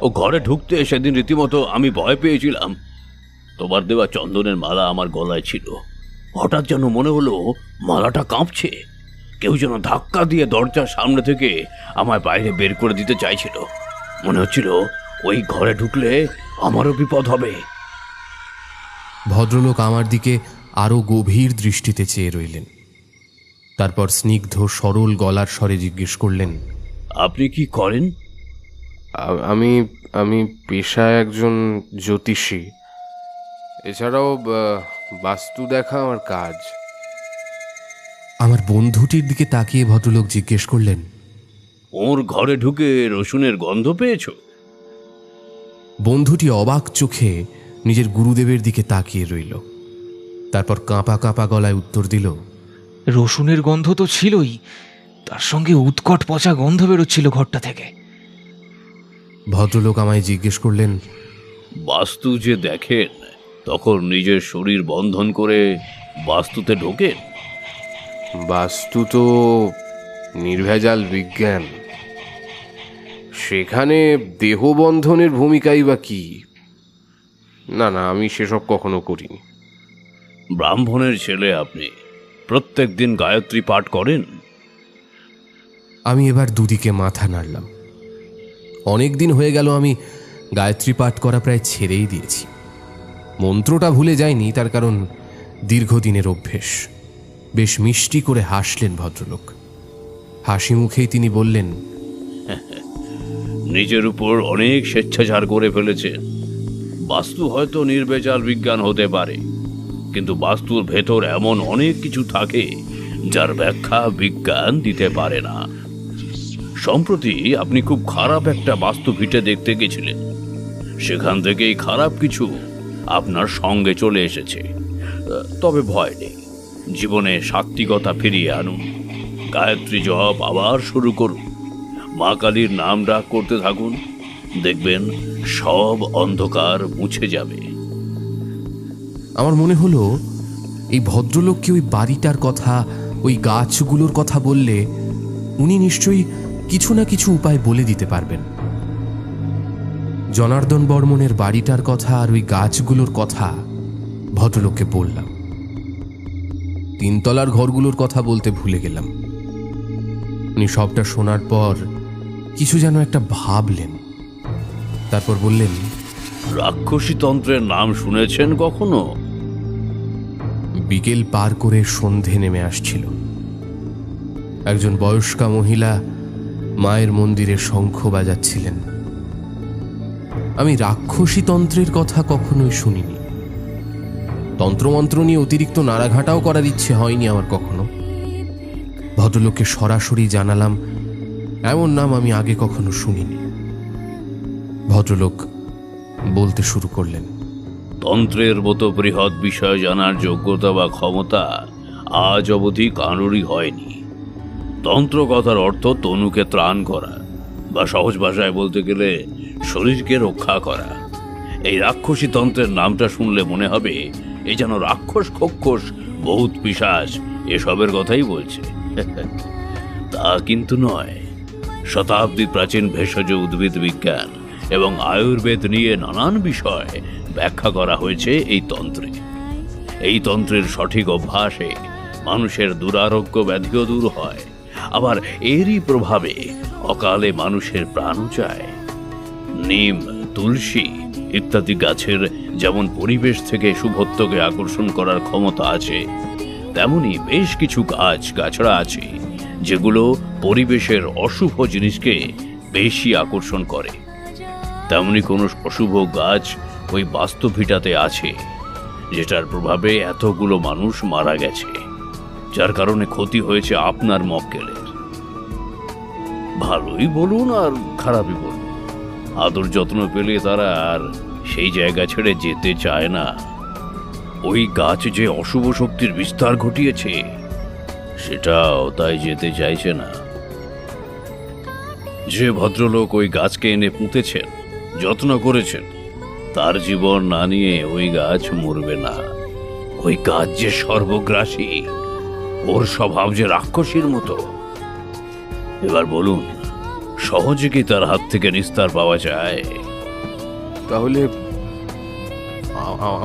ও ঘরে ঢুকতে সেদিন রীতিমতো আমি ভয় পেয়েছিলাম। তোমার দেওয়া চন্দনের মালা আমার গলায় ছিল, হঠাৎ যেন মনে হলো মালাটা কাঁপছে। কেউ যেন ধাক্কা দিয়ে দরজার সামনে থেকে আমায় বাইরে বের করে দিতে চাইছিল। মনে হচ্ছিল ওই ঘরে ঢুকলে আমারও বিপদ হবে। ভদ্রলোক আমার দিকে আরো গভীর দৃষ্টিতে চেয়ে রইলেন। তারপর স্নিগ্ধ সরল গলার স্বরে জিজ্ঞেস করলেন, আপনি কি করেন? আমি পেশায় একজন জ্যোতিষী। এছাড়াও বাস্তু দেখা আমার কাজ। আমার বন্ধুটির দিকে তাকিয়ে ভদ্রলোক জিজ্ঞেস করলেন, ওর ঘরে ঢুকে রসুনের গন্ধ পেয়েছো? বন্ধুটি অবাক চোখে নিজের গুরুদেবের দিকে তাকিয়ে রইল। তারপর কাঁপা কাঁপা গলায় উত্তর দিল, রসুনের গন্ধ তো ছিলই, তার সঙ্গে উৎকট পচা গন্ধ বেরোচ্ছিল ঘরটা থেকে। ভদ্রলোক আমায় জিজ্ঞেস করলেন, বাস্তু যে দেখেন তখন নিজের শরীর বন্ধন করে বাস্তুতে ঢোকেন? বাস্তু তো নির্ভেজাল বিজ্ঞান, সেখানে দেহবন্ধনের ভূমিকাই বা কি? না না, আমি সেসব কখনো করিনি। ব্রাহ্মণের ছেলে আপনি, প্রত্যেক দিন গায়ত্রী পাঠ করেন? আমি এবার দুদিকে মাথা নাড়লাম। অনেক দিন হয়ে গেল আমি গায়ত্রী পাঠ করা প্রায় ছেড়েই দিয়েছি। মন্ত্রটা ভুলে যায়নি, তার কারণ দীর্ঘদিনের অভ্যেস। বেশ মিষ্টি করে হাসলেন ভদ্রলোক। হাসি মুখেই তিনি বললেন, নিজের উপর অনেক স্বেচ্ছাচার করে ফেলেছেন। বাস্তু হয়তো নির্ভেজাল বিজ্ঞান হতে পারে, কিন্তু বাস্তুর ভেতর এমন অনেক কিছু থাকে যার ব্যাখ্যা বিজ্ঞান দিতে পারে না। সম্প্রতি আপনি খুব খারাপ একটা বাস্তু ভিটে দেখতে গেছিলেন, সেখান থেকেই খারাপ কিছু আপনার সঙ্গে চলে এসেছে। তবে ভয় নেই, জীবনে সাত্ত্বিকতা ফিরিয়ে আনুন, গায়ত্রী জপ আবার শুরু করুন, মা কালীর নাম ডাক করতে থাকুন, দেখবেন সব অন্ধকার মুছে যাবে। আমার মনে হলো এই ভদ্রলোককে ওই বাড়িটার কথা, ওই গাছগুলোর কথা বললে উনি নিশ্চয়ই কিছু না কিছু উপায় বলে দিতে পারবেন। জনার্দন বর্মনের বাড়িটার কথা আর ওই গাছগুলোর কথা ভদ্রলোককে বললাম। তিনতলার ঘরগুলোর কথা বলতে ভুলে গেলাম। উনি সবটা শোনার পর কিছু যেন একটা ভাবলেন, তারপর বললেন, রাক্ষসী তন্ত্রের নাম শুনেছেন কখনো? বিকেল পার করে সন্ধে নেমে আসছিল। একজন বয়স্কা মহিলা মায়ের মন্দিরে শঙ্খ বাজাচ্ছিলেন। আমি রাক্ষসী তন্ত্রের কথা কখনোই শুনিনি। তন্ত্রমন্ত্র নিয়ে অতিরিক্ত নাড়াঘাটাও করার ইচ্ছে হয়নি আমার কখনো। ভদ্রলোককে সরাসরি জানালাম এমন নাম আমি আগে কখনো শুনিনি। ভদ্রলোক বলতে শুরু করলেন, তন্ত্রের মতো বৃহৎ বিষয় জানার যোগ্যতা বা ক্ষমতা আজ অবধি কারোরই হয়নি। তন্ত্র কথার অর্থ তনুকে ত্রাণ করা, বা সহজ ভাষায় বলতে গেলে শরীরকে রক্ষা করা। এই রাক্ষসী তন্ত্রের নামটা শুনলে মনে হবে এ যেন রাক্ষস খক্ষস বহুত পিশাচ এসবের কথাই বলছে। তা কিন্তু নয়। শতাব্দী প্রাচীন ভেষজ উদ্ভিদ বিজ্ঞান এবং আয়ুর্বেদ নিয়ে নানান বিষয় ব্যাখ্যা করা হয়েছে এই তন্ত্রে। এই তন্ত্রের সঠিক অভ্যাসে মানুষের দুরারোগ্য ব্যাধিও দূর হয়, আবার এরই প্রভাবে অকালে মানুষের প্রাণও যায়। নিম, তুলসী ইত্যাদি গাছের যেমন পরিবেশ থেকে শুভত্বকে আকর্ষণ করার ক্ষমতা আছে, তেমনি বেশ কিছু গাছড়া আছে যেগুলো পরিবেশের অশুভ জিনিসকে বেশি আকর্ষণ করে। তেমনি কোনো অশুভ গাছ ওই বাস্তুভিটাতে আছে যেটার প্রভাবে এতগুলো মানুষ মারা গেছে, যার কারণে ক্ষতি হয়েছে আপনার মক্কেলের। ভালোই বলুন আর খারাপই বলুন, আদর যত্ন পেলে তারা আর সেই জায়গা ছেড়ে যেতে চায় না। ওই গাছ যে অশুভ শক্তির বিস্তার ঘটিয়েছে সেটাও তাই যেতে চাইছে না। যে ভদ্রলোক ওই গাছকে এনে পুঁতেছেন, যত্ন করেছেন, তার জীবন না নিয়ে ওই গাছ মরবে না। ওই গাছ যে সর্বগ্রাসী, ওর স্বভাব যে রাক্ষসীর মতো। এবার বলুন, সহজে কি তার হাত থেকে নিস্তার পাওয়া যায়? তাহলে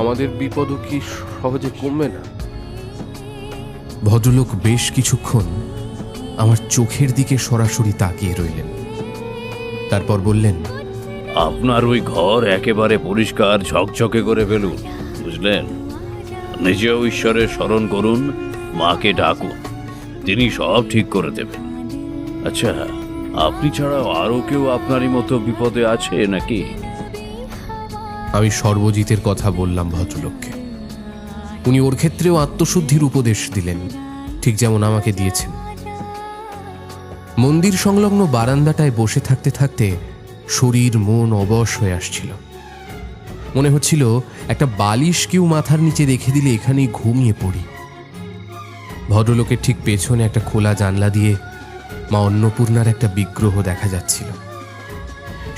আমাদের বিপদও কি সহজে কমবে না? ভদ্রলোক বেশ কিছুক্ষণ আমার চোখের দিকে সরাসরি তাকিয়ে রইলেন, তারপর বললেন, আপনার ওই ঘর একেবারে পরিষ্কার ঝকঝকে করে ফেলুন, বুঝলেন? নিজেও ঈশ্বরের স্মরণ করুন, মাকে ডাকুন, তিনি সব ঠিক করে দেবেন। আচ্ছা, আপনি ছাড়াও আরো কেউ আপনারই মতো বিপদে আছে নাকি? আমি সর্বজিতের কথা বললাম ভদ্রলোককে। উনি ওর ক্ষেত্রেও আত্মশুদ্ধির উপদেশ দিলেন, ঠিক যেমন আমাকে দিয়েছেন। মন্দির সংলগ্ন বারান্দাটায় বসে থাকতে থাকতে শরীর মন অবশ হয়ে আসছিল। মনে হচ্ছিল একটা বালিশ কেউ মাথার নিচে রেখে দিলে এখানেই ঘুমিয়ে পড়ি। ভদ্রলোকের ঠিক পেছনে একটা খোলা জানলা দিয়ে মা অন্নপূর্ণার একটা বিগ্রহ দেখা যাচ্ছিল।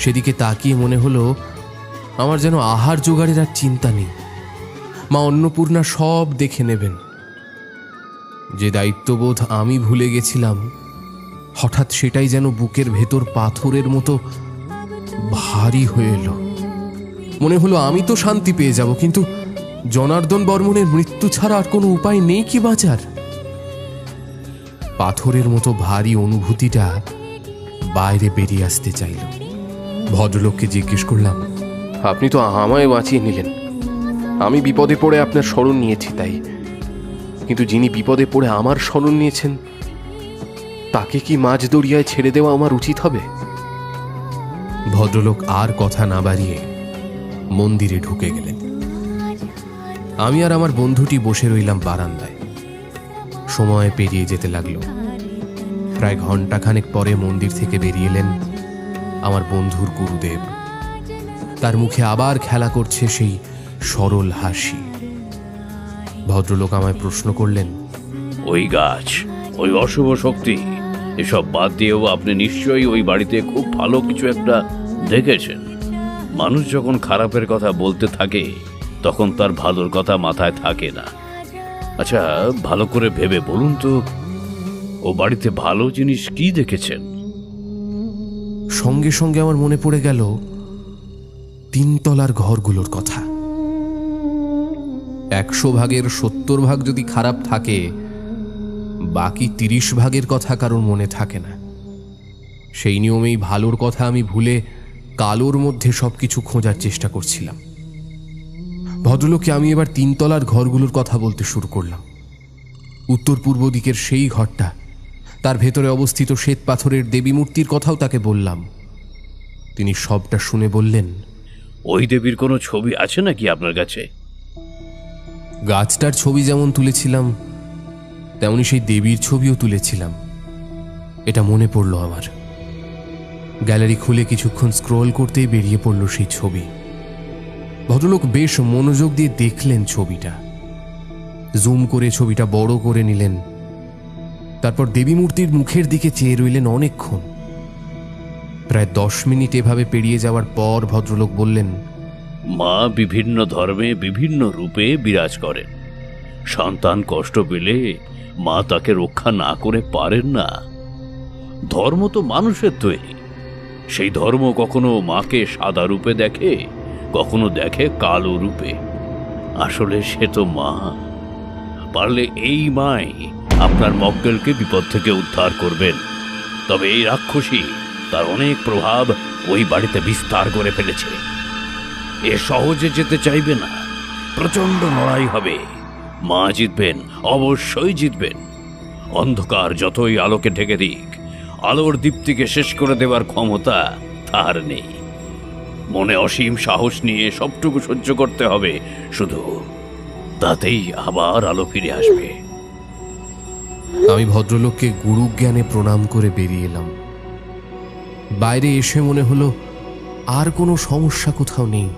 সেদিকে তাকিয়ে মনে হলো আমার যেন আহার জোগাড়ের আর চিন্তা নেই, মা অন্নপূর্ণা সব দেখে নেবেন। যে দায়িত্ববোধ আমি ভুলে গেছিলাম, হঠাৎ সেটাই যেন বুকের ভেতর পাথরের মতো ভারী হয়ে এলো। মনে হলো আমি তো শান্তি পেয়ে যাব, কিন্তু জনার্দন বর্মনের মৃত্যু ছাড়া আর কোনো উপায় নেই কি বাঁচার? পাথরের মতো ভারী অনুভূতিটা বাইরে বেরিয়ে আসতে চাইল। ভদ্রলোককে জিজ্ঞেস করলাম, আপনি তো আমায় বাঁচিয়ে নিলেন, আমি বিপদে পড়ে আপনার শরণ নিয়েছি তাই, কিন্তু যিনি বিপদে পড়ে আমার শরণ নিয়েছেন তাকে কি মাঝ দরিয়ায় ছেড়ে দেওয়া আমার উচিত হবে? ভদ্রলোক আর কথা না বাড়িয়ে মন্দিরে ঢুকে গেলেন। আমি আর আমার বন্ধুটি বসে রইলাম বারান্দায়। সময় পেরিয়ে যেতে লাগলো। প্রায় ঘন্টাখানেক পরে মন্দির থেকে বেরিয়ে এলেন আমার বন্ধুর গুরুদেব। তার মুখে আবার খেলা করছে সেই সরল হাসি। ভদ্রলোক আমায় প্রশ্ন করলেন, ওই গাছ, ওই অশুভ শক্তি, এসব বাদ দিয়েও আপনি নিশ্চয়ই ওই বাড়িতে খুব ভালো কিছু একটা দেখেছেন। মানুষ যখন খারাপের কথা বলতে থাকে তখন তার ভালোর কথা মাথায় থাকে না। আচ্ছা, ভালো করে ভেবে বলুন তো, ও বাড়িতে ভালো জিনিস কি দেখেছেন? সঙ্গে সঙ্গে আমার মনে পড়ে গেল 3 তলার ঘরগুলোর কথা। 100 ভাগের 70 ভাগ যদি খারাপ থাকে, বাকি 30 ভাগের কথা কারোর মনে থাকে না। সেই নিয়মেই ভালোর কথা আমি ভুলে কালোর মধ্যে সবকিছু খোঁজার চেষ্টা করছিলাম। ভদ্রলোককে আমি এবার 3 তলার ঘরগুলোর কথা বলতে শুরু করলাম। উত্তর পূর্ব দিকের সেই ঘরটা, তার ভেতরে অবস্থিত শ্বেত পাথরের দেবী মূর্তির কথাও তাকে বললাম। তিনি সবটা শুনে বললেন, ওই দেবীর কোনো ছবি আছে নাকি আপনার কাছে? গাছটার ছবি যেমন তুলেছিলাম তেমনি সেই দেবীর ছবিও তুলেছিলাম। এটা মনে পড়ল আমার। গ্যালারি খুলে কিছুক্ষণ স্ক্রল করতেই বেরিয়ে পড়ল সেই ছবি। ভদ্রলোক বেশ মনোযোগ দিয়ে দেখলেন ছবিটা, জুম করে ছবিটা বড় করে নিলেন। তারপর দেবী মূর্তির মুখের দিকে চেয়ে রইলেন অনেকক্ষণ। প্রায় 10 মিনিট এভাবে পেরিয়ে যাওয়ার পর ভদ্রলোক বললেন, মা বিভিন্ন ধর্মে বিভিন্ন রূপে বিরাজ করেন। সন্তান কষ্ট পেলে মা তাকে রক্ষা না করে পারেন না। ধর্ম তো মানুষের তৈরি। সেই ধর্ম কখনো মাকে সাদা রূপে দেখে, কখনো দেখে কালো রূপে। আসলে সে তো মা। পারলে এই মাই আপনার মক্কেলকে বিপদ থেকে উদ্ধার করবেন। তবে এই রাক্ষসী তার অনেক প্রভাব ওই বাড়িতে বিস্তার করে ফেলেছে। এ সহজে যেতে চাইবে না, প্রচন্ড লড়াই হবে। মা জিতবেন, অবশ্যই জিতবেন। অন্ধকার যতই আলোকে ঢেকে দিক, আলোর দীপ্তিকে শেষ করে দেওয়ার ক্ষমতা তার নেই। মনে অসীম সাহস নিয়ে সবটুকু সহ্য করতে হবে, শুধু তাতেই আবার আলো ফিরে আসবে। আমি ভদ্রলোককে গুরুজ্ঞানে প্রণাম করে বেরিয়ে এলাম। বাইরে এসে মনে হলো আর কোনো সমস্যা কোথাও নেই।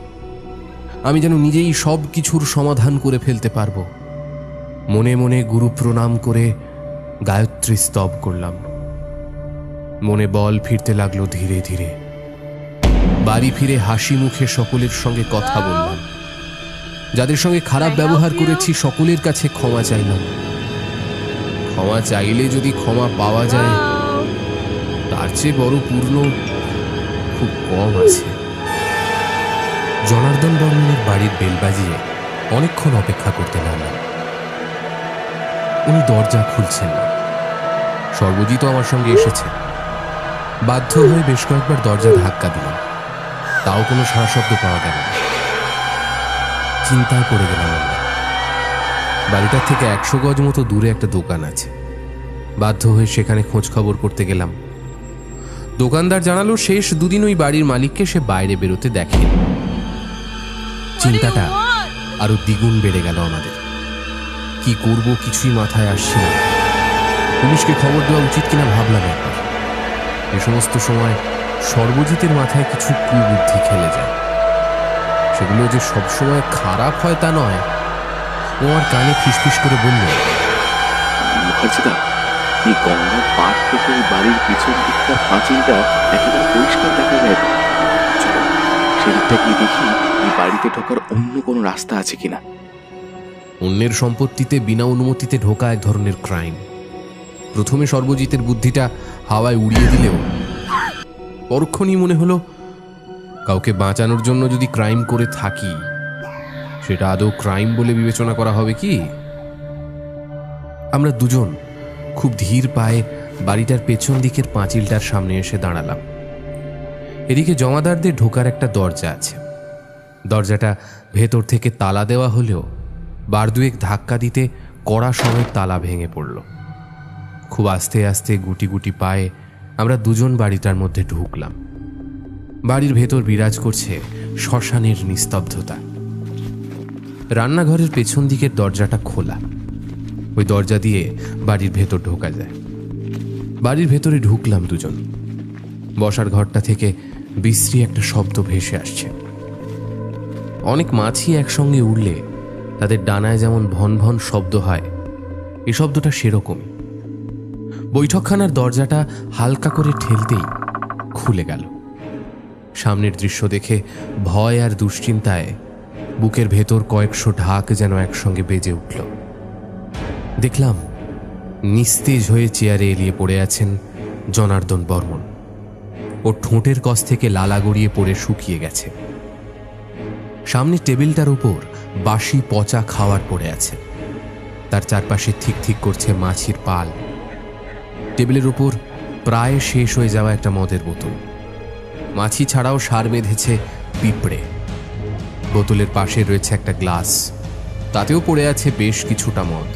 আমি যেন নিজেই সব কিছুর সমাধান করে ফেলতে পারবো। মনে মনে গুরু প্রণাম করে গায়ত্রী স্তব করলাম। মনে বল ফিরতে লাগলো ধীরে ধীরে। বাড়ি ফিরে হাসি মুখে সকলের সঙ্গে কথা বললাম। যাদের সঙ্গে খারাপ ব্যবহার করেছি সকলের কাছে ক্ষমা চাইলাম। ক্ষমা চাইলে যদি ক্ষমা পাওয়া যায়, তার চেয়ে বড় পূর্ণ খুব কম আছে। জনার্দন বর্মনের বাড়ির বেল বাজিয়ে অনেকক্ষণ অপেক্ষা করতে লাগলাম। উনি দরজা খুলছেন না। সর্বজিৎ আমার সঙ্গে এসেছে। বাধ্য হয়ে বেশ কয়েকবার দরজা ধাক্কা দিলাম, তাও কোনো সাড়া শব্দ পাওয়া গেল না। চিন্তায় পড়ে গেলাম আমরা। বাড়িটার থেকে 100 গজ মতো দূরে একটা দোকান আছে। বাধ্য হয়ে সেখানে খোঁজ খবর করতে গেলাম। দোকানদার জানালো শেষ 2 দিন ওই বাড়ির মালিককে সে বাইরে বেরোতে দেখেনি। চিন্তাটা আরো দ্বিগুণ বেড়ে গেল আমাদের। কি করব কিছুই মাথায় আসছে না। পুলিশকে খবর দেওয়া উচিত কিনা ভাবলাম একবার। এ সমস্ত সময় সর্বজিতের মাথায় কিছু কুবুদ্ধি খেলে যায়। সেগুলো যে সবসময় খারাপ হয় তা নয়। ও আমার কানে ফিসফিস করে বলল, মুখার্জিদা, এই গঙ্গার পাড় থেকে এই বাড়ির পিছন দিকটা পাঁচিলটা একেবারে পরিষ্কার দেখা যায়। চলো সেদিকটা গিয়ে দেখি এই বাড়িতে ঢোকার অন্য কোনো রাস্তা আছে কিনা। অন্যের সম্পত্তিতে বিনা অনুমতিতে ঢোকা এক ধরনের ক্রাইম। প্রথমে সর্বজিতের বুদ্ধিটা হাওয়ায় উড়িয়ে দিলেও পরক্ষণই মনে হলো, কাউকে বাঁচানোর জন্য যদি ক্রাইম করে থাকি, সেটা আদৌ ক্রাইম বলে বিবেচনা করা হবে কি? আমরা দুজন খুব ধীর পায়ে বাড়িটার পেছন দিকের পাঁচিলটার সামনে এসে দাঁড়ালাম। এদিকে জমাদারদের ঢোকার একটা দরজা আছে। দরজাটা ভেতর থেকে তালা দেওয়া হলেও বার দুয়েক ধাক্কা দিতে কড়া সময় তালা ভেঙে পড়ল। খুব আস্তে আস্তে গুটি গুটি পায়ে আমরা দুজন বাড়িটার মধ্যে ঢুকলাম। বাড়ির ভেতর বিরাজ করছে শ্মশানের নিস্তব্ধতা। রান্নাঘরের পেছন দিকের দরজাটা খোলা। ওই দরজা দিয়ে বাড়ির ভেতর ঢোকা যায়। বাড়ির ভেতরে ঢুকলাম দুজন। বসার ঘরটা থেকে বিশ্রী একটা শব্দ ভেসে আসছে। অনেক মাছি একসঙ্গে উড়লে তাদের ডানায় যেমন ভন ভন শব্দ হয়, এই শব্দটা সেরকমই। বৈঠকখানার দরজাটা হালকা করে ঠেলতেই খুলে গেল। সামনের দৃশ্য দেখে ভয় আর দুশ্চিন্তায় বুকের ভেতর কয়েকশো ঢাক যেন একসঙ্গে বেজে উঠল। দেখলাম নিস্তেজ হয়ে চেয়ারে এলিয়ে পড়ে আছেন জনার্দন বর্মন। ওর ঠোঁটের কস থেকে লালা গড়িয়ে পড়ে শুকিয়ে গেছে। সামনে টেবিলটার উপর বাসি পচা খাওয়ার পড়ে আছে। তার চারপাশে ঠিক ঠিক করছে মাছির পাল। টেবিলের উপর প্রায় শেষ হয়ে যাওয়া একটা মদের বোতল। মাছি ছাড়াও সার বেঁধেছে পিঁপড়ে। বোতলের পাশে রয়েছে একটা গ্লাস, তাতেও পড়ে আছে বেশ কিছুটা মদ।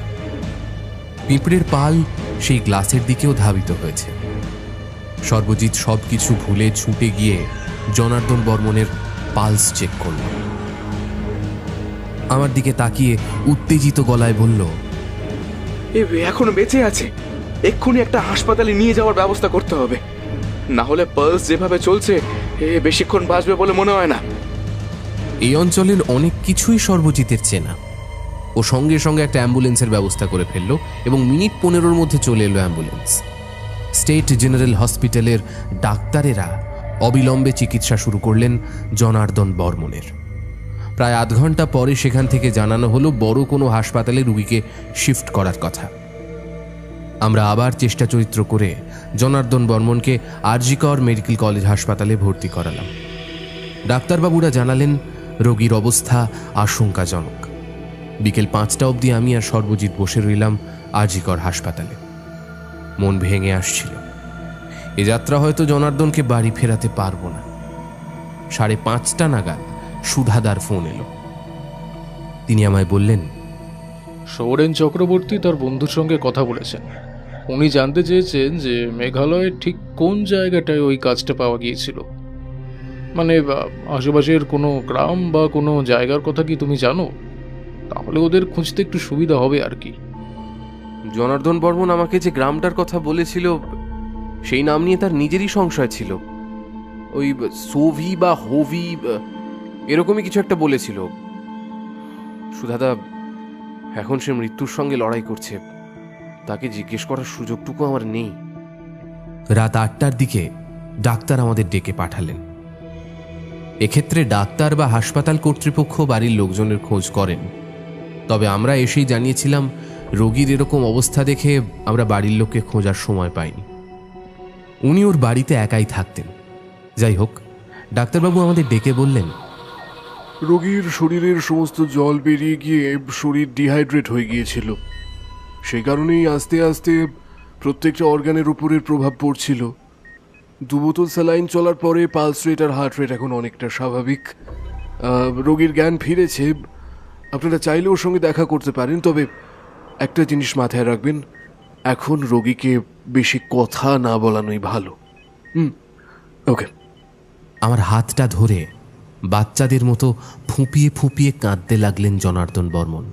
পিঁপড়ের পাল সেই গ্লাসের দিকেও ধাবিত হয়েছে। সর্বজিৎ সবকিছু ভুলে ছুটে গিয়ে জনার্দন বর্মনের পালস চেক করল। আমার দিকে তাকিয়ে উত্তেজিত গলায় বলল, এখনো বেঁচে আছে, এক্ষুনি একটা হাসপাতালে নিয়ে যাওয়ার ব্যবস্থা করতে হবে, না হলে পালস যেভাবে চলছে বেশিক্ষণ বাঁচবে বলে মনে হয় না। এই অঞ্চলের অনেক কিছুই সর্বজিতের চেনা। ও সঙ্গে সঙ্গে একটা অ্যাম্বুলেন্সের ব্যবস্থা করে ফেলল এবং মিনিট 15-র মধ্যে চলে এলো অ্যাম্বুলেন্স। স্টেট জেনারেল হসপিটালের ডাক্তারেরা অবিলম্বে চিকিৎসা শুরু করলেন জনার্দন বর্মনের। প্রায় আধ ঘন্টা পরে সেখান থেকে জানানো হলো বড় কোনো হাসপাতালে রুগীকে শিফট করার কথা। আমরা আবার চেষ্টা চরিত্র করে জনার্দন বর্মনকে আরজি কর মেডিকেল কলেজ হাসপাতালে ভর্তি করালাম। ডাক্তারবাবুরা জানালেন রোগীর অবস্থা আশঙ্কাজনক। বিকেল 5টা অবধি আমি আর সর্বজিৎ বসে রইলাম আরজি কর হাসপাতালে। মন ভেঙে আসছিল। এ যাত্রা হয়তো জনার্দনকে বাড়ি ফেরাতে পারবো না। 5:30 নাগাদ সুধাদার ফোন এলো। তিনি আমায় বললেন, সৌরেন চক্রবর্তী তার বন্ধুর সঙ্গে কথা বলেছেন। উনি জানতে চেয়েছেন যে মেঘালয়ের ঠিক কোন জায়গাটায় ওই কাজটা পাওয়া গিয়েছিল। মানে আশেপাশের কোনো গ্রাম বা কোনো জায়গার কথা কি তুমি জানো? তাহলে ওদের খুঁজতে একটু সুবিধা হবে আর কি। জনার্দন বর্মন আমাকে যে গ্রামটার কথা বলেছিল সেই নাম নিয়ে তার নিজেরই সংশয় ছিল। ওই সোভি বা হোভি এরকমই কিছু একটা বলেছিল। সুধাদা, এখন সে মৃত্যুর সঙ্গে লড়াই করছে, তাকে জিজ্ঞেস করার সুযোগটুকু আমার নেই। রাত 8টার দিকে ডাক্তার আমাদের ডেকে পাঠালেন। এক্ষেত্রে ডাক্তার বা হাসপাতাল কর্তৃপক্ষ বাড়ির লোকজনের খোঁজ করেন, তবে আমরা এসেই জানিয়েছিলাম রোগীর এরকম অবস্থা দেখে আমরা বাড়ির লোককে খোঁজার সময় পাইনি। উনি ওর বাড়িতে একাই থাকতেন। যাই হোক, ডাক্তারবাবু আমাদের ডেকে বললেন, রোগীর শরীরের সমস্ত জল বেরিয়ে গিয়ে শরীর ডিহাইড্রেট হয়ে গিয়েছিল। সেই কারণেই আস্তে আস্তে প্রত্যেকটা অর্গানের উপরের প্রভাব পড়ছিল। 2 বোতল স্যালাইন চলার পরে পালস রেট আর হার্ট রেট এখন অনেকটা স্বাভাবিক। রোগীর জ্ঞান ফিরেছে। আপনারা চাইলে ওর সঙ্গে দেখা করতে পারেন, তবে একটা জিনিস মাথায় রাখবেন, এখন রোগীকে বেশি কথা না বলানোই ভালো। ওকে। আমার হাতটা ধরে বাচ্চাদের মতো ফুঁপিয়ে ফুঁপিয়ে কাঁদতে লাগলেন জনার্দন বর্মন,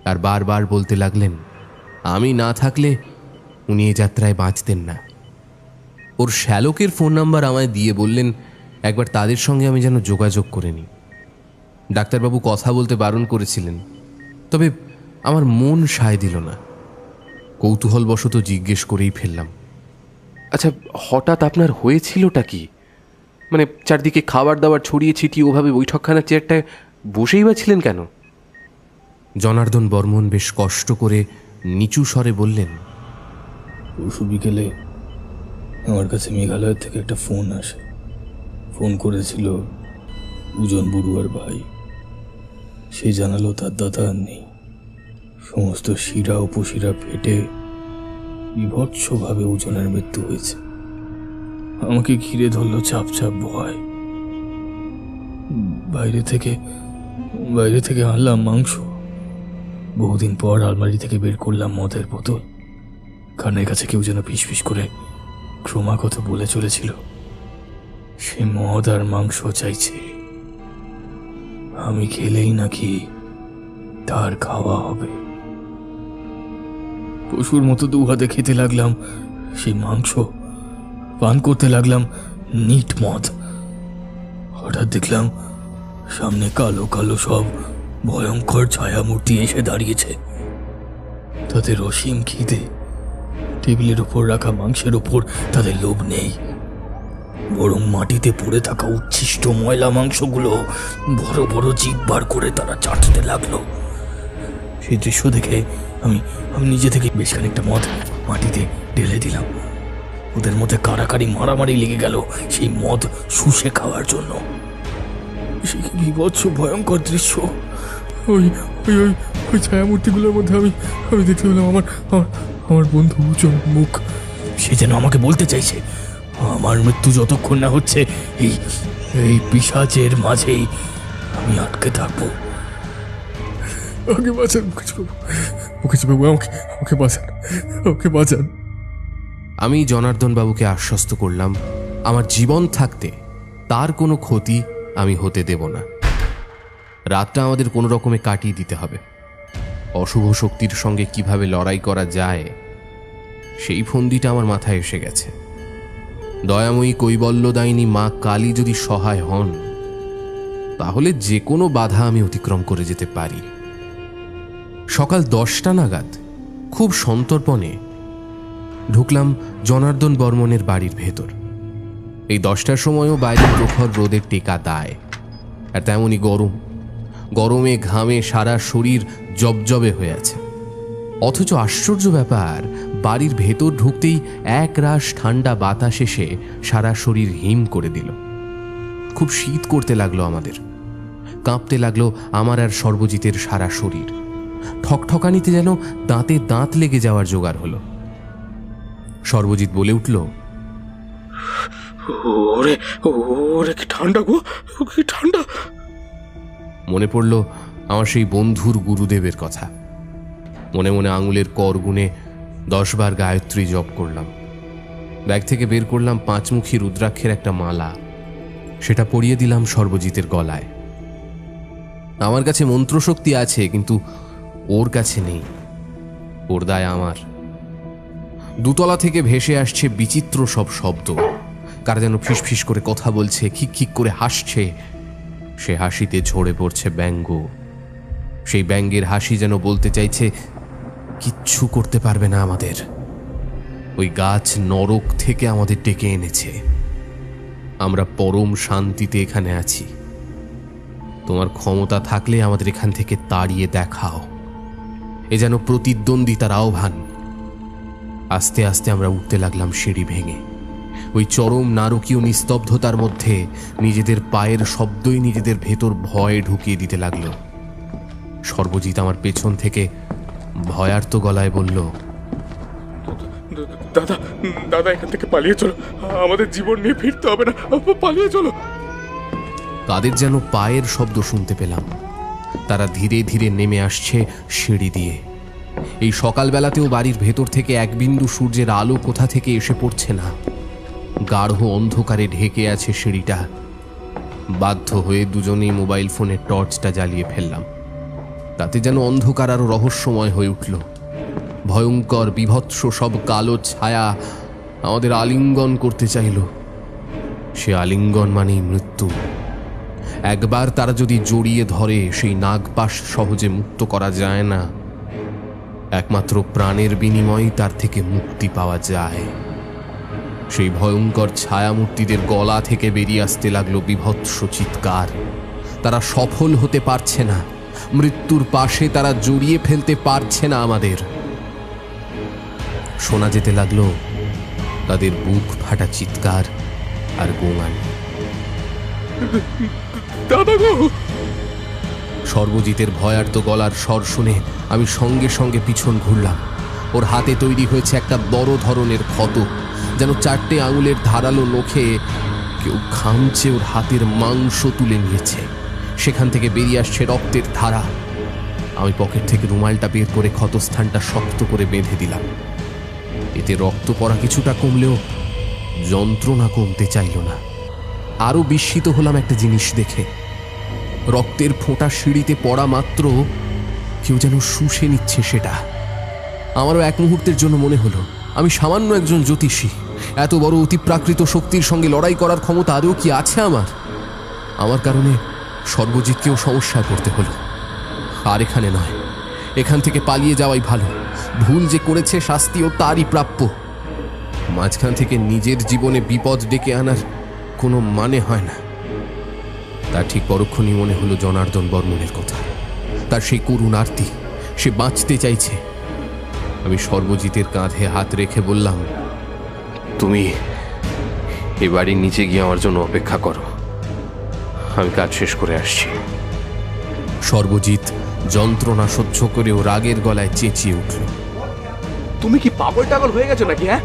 আর বারবার বলতে লাগলেন আমি না থাকলে উনি এ যাত্রায় বাঁচতেন না। ওর শ্যালকের ফোন নাম্বার আমায় দিয়ে বললেন একবার তাদের সঙ্গে আমি যেন যোগাযোগ করে নিই। ডাক্তারবাবু কথা বলতে বারণ করেছিলেন, তবে আমার মন সায় দিল না। কৌতূহলবশত জিজ্ঞেস করেই ফেললাম, আচ্ছা, হঠাৎ আপনার হয়েছিলটা কি? মানে চারদিকে খাবার দাবার ছড়িয়ে ছিটিয়ে ওভাবে বৈঠকখানার চেয়ারটায় বসেই বা ছিলেন কেন? জনার্দন বর্মন বেশ কষ্ট করে নিচু স্বরে বললেন, পরশু বিকেলে আমার কাছে মেঘালয় থেকে একটা ফোন আসে। ফোন করেছিল উজন বড়ুয়ার ভাই। সে জানালো তার দাদা আর নেই। সমস্ত শিরা উপশিরা ফেটে বিভৎসভাবে উজনের মৃত্যু হয়েছে। আমাকে ঘিরে ধরল চাপ চাপ ভয়। বাইরে থেকে আনলাম মাংস। বহুদিন পর আলমারি থেকে বের করলাম মদের বোতল। কানের কাছে কেউ যেন ফিসফিস করে ক্রমাগত বলে চলেছিল, সে মদ আর মাংস চাইছে, আমি খেলেই নাকি তার খাওয়া হবে। পশুর মতো দু হাতে খেতে লাগলাম সেই মাংস, পান করতে লাগলাম নিট মদ। হঠাৎ দেখলাম সামনে কালো কালো সব ভয়ঙ্কর ছায়ামূর্তি এসে দাঁড়িয়েছে। তাদের অসীম খিদে। টেবিলের ওপর রাখা মাংসের ওপর তাদের লোভ নেই, বরং মাটিতে পড়ে থাকা উচ্ছিষ্ট ময়লা মাংসগুলো বড় বড় জিভ বার করে তারা চাটতে লাগলো। সেই দৃশ্য দেখে আমি নিজে থেকে বেশ খানিকটা মদ মাটিতে ঢেলে দিলাম। ওদের মধ্যে কাড়াকাড়ি মারামারি লেগে গেল সেই মদ শুষে খাওয়ার জন্য। সে কি বিভৎস ভয়ঙ্কর দৃশ্য! ওই ওই ওই ওই ছায়ামূর্তিগুলোর মধ্যে আমি দেখতে পেলাম আমার বন্ধু উজ্জ্বল মুখ। সে যেন আমাকে বলতে চাইছে, আমার মৃত্যু যতক্ষণ না হচ্ছে এই পিশাচের মাঝেই আমি আটকে থাকবো। আমাকে বাঁচান মুখার্জিবাবু, আমাকে বাঁচান, আমাকে বাঁচান। আমি জনার্দন বাবুকে আশ্বস্ত করলাম, আমার জীবন থাকতে তার কোনো ক্ষতি আমি হতে দেব না। রাতটা আমাদের কোনো রকমে কাটিয়ে দিতে হবে। অশুভ শক্তির সঙ্গে কিভাবে লড়াই করা যায় সেই ফন্দিটা আমার মাথায় এসে গেছে। দয়াময়ী কৈবল্যদায়িনী মা কালী যদি সহায় হন, তাহলে যে কোনো বাধা আমি অতিক্রম করে যেতে পারি। সকাল 10টা নাগাদ খুব সন্তর্পণে ঢুকলাম জনার্দন বর্মনের বাড়ির ভেতর। এই 10টার সময়ও বাইরে প্রখর রোদের টেকা দায়, আর তেমনই গরমে ঘামে সারা শরীর জবজবে হয়ে আছে। অথচ আশ্চর্য ব্যাপার, বাড়ির ভেতর ঢুকতেই এক রাশ ঠান্ডা বাতাস এসে সারা শরীর হিম করে দিল। খুব শীত করতে লাগলো আমাদের, কাঁপতে লাগলো আমার আর সর্বজিতের সারা শরীর। ঠকঠকানিতে যেন দাঁতে দাঁত লেগে যাওয়ার জোগাড় হলো। সর্বজিৎ বলে উঠল, ওরে ওরে কি ঠান্ডা গো, কি ঠান্ডা। মনে পড়ল আমার সেই বন্ধুর গুরুদেবের কথা। মনে মনে আঙুলের কর গুনে 10 বার গায়ত্রী জপ করলাম। ব্যাগ থেকে বের করলাম 5মুখী রুদ্রাক্ষের একটা মালা। সেটা পরিয়ে দিলাম সর্বজিতের গলায়। আমার কাছে মন্ত্রশক্তি আছে, কিন্তু ওর কাছে নেই। ওর দায় আমার। দুতলা থেকে ভেসে আসছে বিচিত্র সব শব্দ। কার যেন ফিসফিস করে কথা বলছে, খিক করে হাসছে। সে হাসিতে ঝরে পড়ছে ব্যঙ্গ। সেই ব্যঙ্গের হাসি যেন বলতে চাইছে, কিচ্ছু করতে পারবে না আমাদের। ওই গাছ নরক থেকে আমাদের ডেকে এনেছে। আমরা পরম শান্তিতে এখানে আছি। তোমার ক্ষমতা থাকলে আমাদের এখান থেকে তাড়িয়ে দেখাও। এ যেন প্রতিদ্বন্দ্বিতার আহ্বান। আস্তে আস্তে আমরা উঠতে লাগলাম সিঁড়ি ভেঙে। ওই চরম নারকীয় নিস্তব্ধতার মধ্যে নিজেদের পায়ের শব্দই নিজেদের ভেতর ভয় ঢুকিয়ে দিতে লাগলো। সর্বজিৎ আমার পেছন থেকে ভয়ার্ত গলায় বলল, দাদা দাদা এখান থেকে পালিয়ে চলো, আমাদের জীবন নিয়ে ফিরতে হবে না, পালিয়ে চলো। কাদের যেন পায়ের শব্দ শুনতে পেলাম। তারা ধীরে ধীরে নেমে আসছে সিঁড়ি দিয়ে। এই সকালবেলাতেও বাড়ির ভেতর থেকে এক বিন্দু সূর্যের আলো কোথা থেকে এসে পড়ছে না। গাঢ় অন্ধকারে ঢেকে আছে সিঁড়িটা। বাধ্য হয়ে দুজনেই মোবাইল ফোনের টর্চটা জ্বালিয়ে ফেললাম। তাতে যেন অন্ধকার আরো রহস্যময় হয়ে উঠল। ভয়ঙ্কর বিভৎস সব কালো ছায়া আমাদের আলিঙ্গন করতে চাইল। সে আলিঙ্গন মানেই মৃত্যু। একবার তারা যদি জড়িয়ে ধরে, সেই নাগপাশ সহজে মুক্ত করা যায় না। একমাত্র প্রাণের বিনিময়ে তার থেকে মুক্তি পাওয়া যায়। সেই ভয়ঙ্কর ছায়ামূর্তিদের গলা থেকে বেরিয়ে আসতে লাগলো বিভৎস চিৎকার। তারা সফল হতে পারছে না। মৃত্যুর পাশে তারা জড়িয়ে ফেলতে পারছে না আমাদের। শোনা যেতে লাগলো তাদের বুক ফাটা চিৎকার আর গোঙানি। সর্বজিতের ভয়ার্ত গলার স্বর শুনে আমি সঙ্গে সঙ্গে পিছন ঘুরলাম। ওর হাতে তৈরি হয়েছে একটা বড় ধরনের ক্ষত, যেন 4টে আঙুলের ধারালো নখে কেউ খামচে ওর হাতের মাংস তুলে নিয়েছে। সেখান থেকে বেরিয়ে আসছে রক্তের ধারা। আমি পকেট থেকে রুমালটা বের করে ক্ষতস্থানটা শক্ত করে বেঁধে দিলাম। এতে রক্ত পড়া কিছুটা কমলেও যন্ত্রণা কমতে চাইল না। আরো বিস্মিত হলাম একটা জিনিস দেখে। রক্তের ফোঁটা সিঁড়িতে পড়া মাত্র কেউ যেন শুষে নিচ্ছে সেটা। আমারও এক মুহূর্তের জন্য মনে হলো আমি সামান্য একজন জ্যোতিষী, এত বড় অতিপ্রাকৃত শক্তির সঙ্গে লড়াই করার ক্ষমতা আদৌ কি আছে আমার কারণে সর্বজিৎকেও সমস্যায় পড়তে হলো। আর এখানে নয়, এখান থেকে পালিয়ে যাওয়াই ভালো। ভুল যে করেছে শাস্তিও তারই প্রাপ্য। মাঝখান থেকে নিজের জীবনে বিপদ ডেকে আনার কোনো মানে হয় না। তার ঠিক পরক্ষণই মনে হলো জনার্দন বর্মনের কথা, তার সেই করুণ আরতি। সে বাঁচতে চাইছে। আমি সর্বজিতের কাঁধে হাত রেখে বললাম, তুমি এ বাড়ির নিচে গিয়ে আমার জন্য অপেক্ষা করো, আমি কাজ শেষ করে আসছি। সর্বজিৎ যন্ত্রণা সহ্য করেও রাগের গলায় চেঁচিয়ে উঠল, তুমি কি পাগল টাগল হয়ে গেছো নাকি? হ্যাঁ,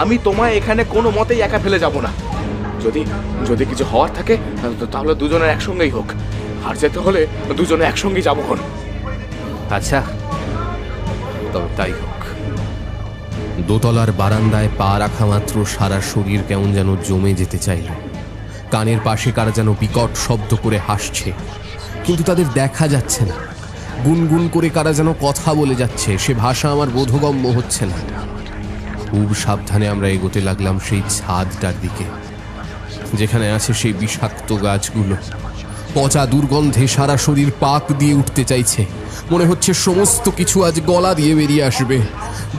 আমি তোমায় এখানে কোনো মতেই একা ফেলে যাব না। যদি যদি কিছু হওয়ার থাকে তাহলে দুজনের একসঙ্গেই হোক, আর যেতে হলে দুজনে একসঙ্গেই যাবো। আচ্ছা, তবে তাই হোক। দোতলার বারান্দায় পা রাখা মাত্র সারা শরীর কেমন যেন জমে যেতে চাইল। কানের পাশে কারা যেন বিকট শব্দ করে হাসছে, কিন্তু তাদের দেখা যাচ্ছে না। গুনগুন করে কারা যেন কথা বলে যাচ্ছে, সে ভাষা আমার বোধগম্য হচ্ছে না। খুব সাবধানে আমরা এগোতে লাগলাম সেই ছাদটার দিকে, যেখানে আছে সেই বিষাক্ত গাছগুলো। পচা দুর্গন্ধে সারা শরীর পাক দিয়ে উঠতে চাইছে। মনে হচ্ছে সমস্ত কিছু আজ গলা দিয়ে বেরিয়ে আসবে।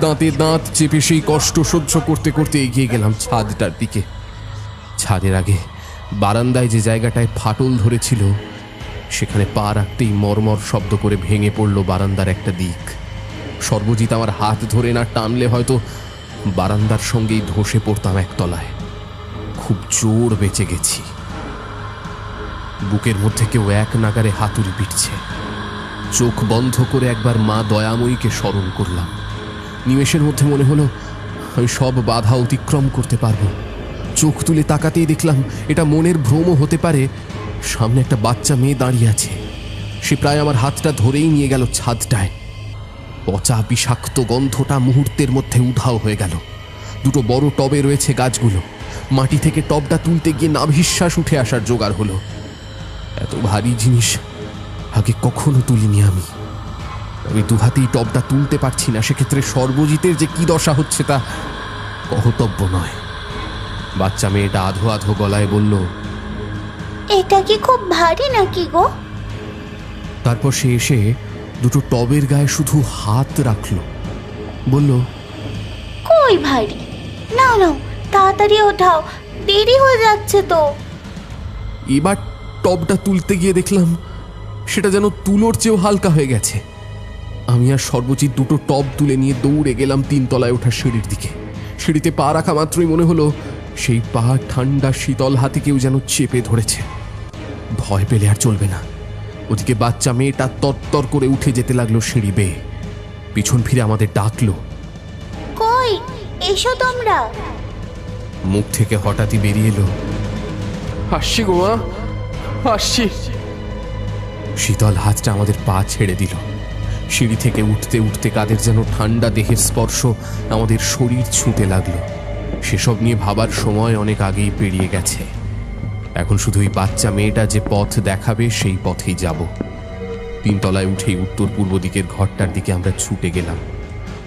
দাঁতে দাঁত চেপে সেই কষ্ট সহ্য করতে করতে এগিয়ে গেলাম ছাদটার দিকে। ছাদের আগে বারান্দায় যে জায়গাটায় ফাটল ধরেছিল, সেখানে পা রাখতেই মরমর শব্দ করে ভেঙে পড়ল বারান্দার একটা দিক। সর্বজিৎ আমার হাত ধরে না টানলে হয়তো বারান্দার সঙ্গেই ধসে পড়তাম একতলায়। খুব জোর বেঁচে গেছি। বুকের মধ্যে কেউ এক নাগারে হাতুড়ি পিটছে। চোখ বন্ধ করে একবার মা দয়াময়ীকে স্মরণ করলাম। নিমেষের মধ্যে মনে হলো আমি সব বাধা অতিক্রম করতে পারবো। চোখ তুলে তাকাতেই দেখলাম এটা মনের ভ্রমও হতে পারে। সামনে একটা বাচ্চা মেয়ে দাঁড়িয়ে আছে। সে প্রায় আমার হাতটা ধরেই নিয়ে গেল ছাদটায়। পচা বিষাক্ত গন্ধটা মুহূর্তের মধ্যে উধাও হয়ে গেল। দুটো বড় টবে রয়েছে গাছগুলো। মাটি থেকে টবটা তুলতে গিয়ে নাভিশ্বাস উঠে আসার জোগাড় হলো। এত ভারী জিনিস আগে কখনো তুলিনি আমি। দুহাতেই টবটা তুলতে পারছি না। সেক্ষেত্রে সর্বজিতের যে কি দশা হচ্ছে তা কহতব্য নয়। বাচ্চা মেয়েটা আধো আধো গলায় বলল, এটা কি খুব ভারী নাকি গো? তারপর সে এসে দুটো টবের গায়ে শুধু হাত রাখলো, বলল, কই ভারী, নাও নাও তাড়াতাড়ি ওঠাও, দেরি হয়ে যাচ্ছে তো। এবার টবটা তুলতে গিয়ে দেখলাম সেটা যেন তুলোর চেয়েও হালকা হয়ে গেছে। আমি আর সর্বজিৎ দুটো টব তুলে নিয়ে দৌড়ে গেলাম 3 তলায় ওঠা সিঁড়ির দিকে। সিঁড়িতে পা রাখা মাত্রই মনে হলো সেই পা ঠান্ডা শীতল হাতে কেউ যেন চেপে ধরেছে। ভয় পেলে আর চলবে না। ওদিকে বাচ্চা মেয়েটা তরতর করে উঠে যেতে লাগলো সিঁড়ি বেয়ে। পিছন ফিরে আমাদের ডাকলো, কই এসো তোমরা। মুখ থেকে হঠাৎই বেরিয়ে এলো, আসছি গো মা, আসছি। শীতল হাতটা আমাদের পা ছেড়ে দিল। সিঁড়ি থেকে উঠতে উঠতে কাদের যেন ঠান্ডা দেহের স্পর্শ আমাদের শরীর ছুঁতে লাগলো। সেসব নিয়ে ভাবার সময় অনেক আগেই পেরিয়ে গেছে। এখন শুধু ওই বাচ্চা মেয়েটা যে পথ দেখাবে সেই পথেই যাব। 3 তলায় উঠেই উত্তর পূর্ব দিকের ঘরটার দিকে আমরা ছুটে গেলাম।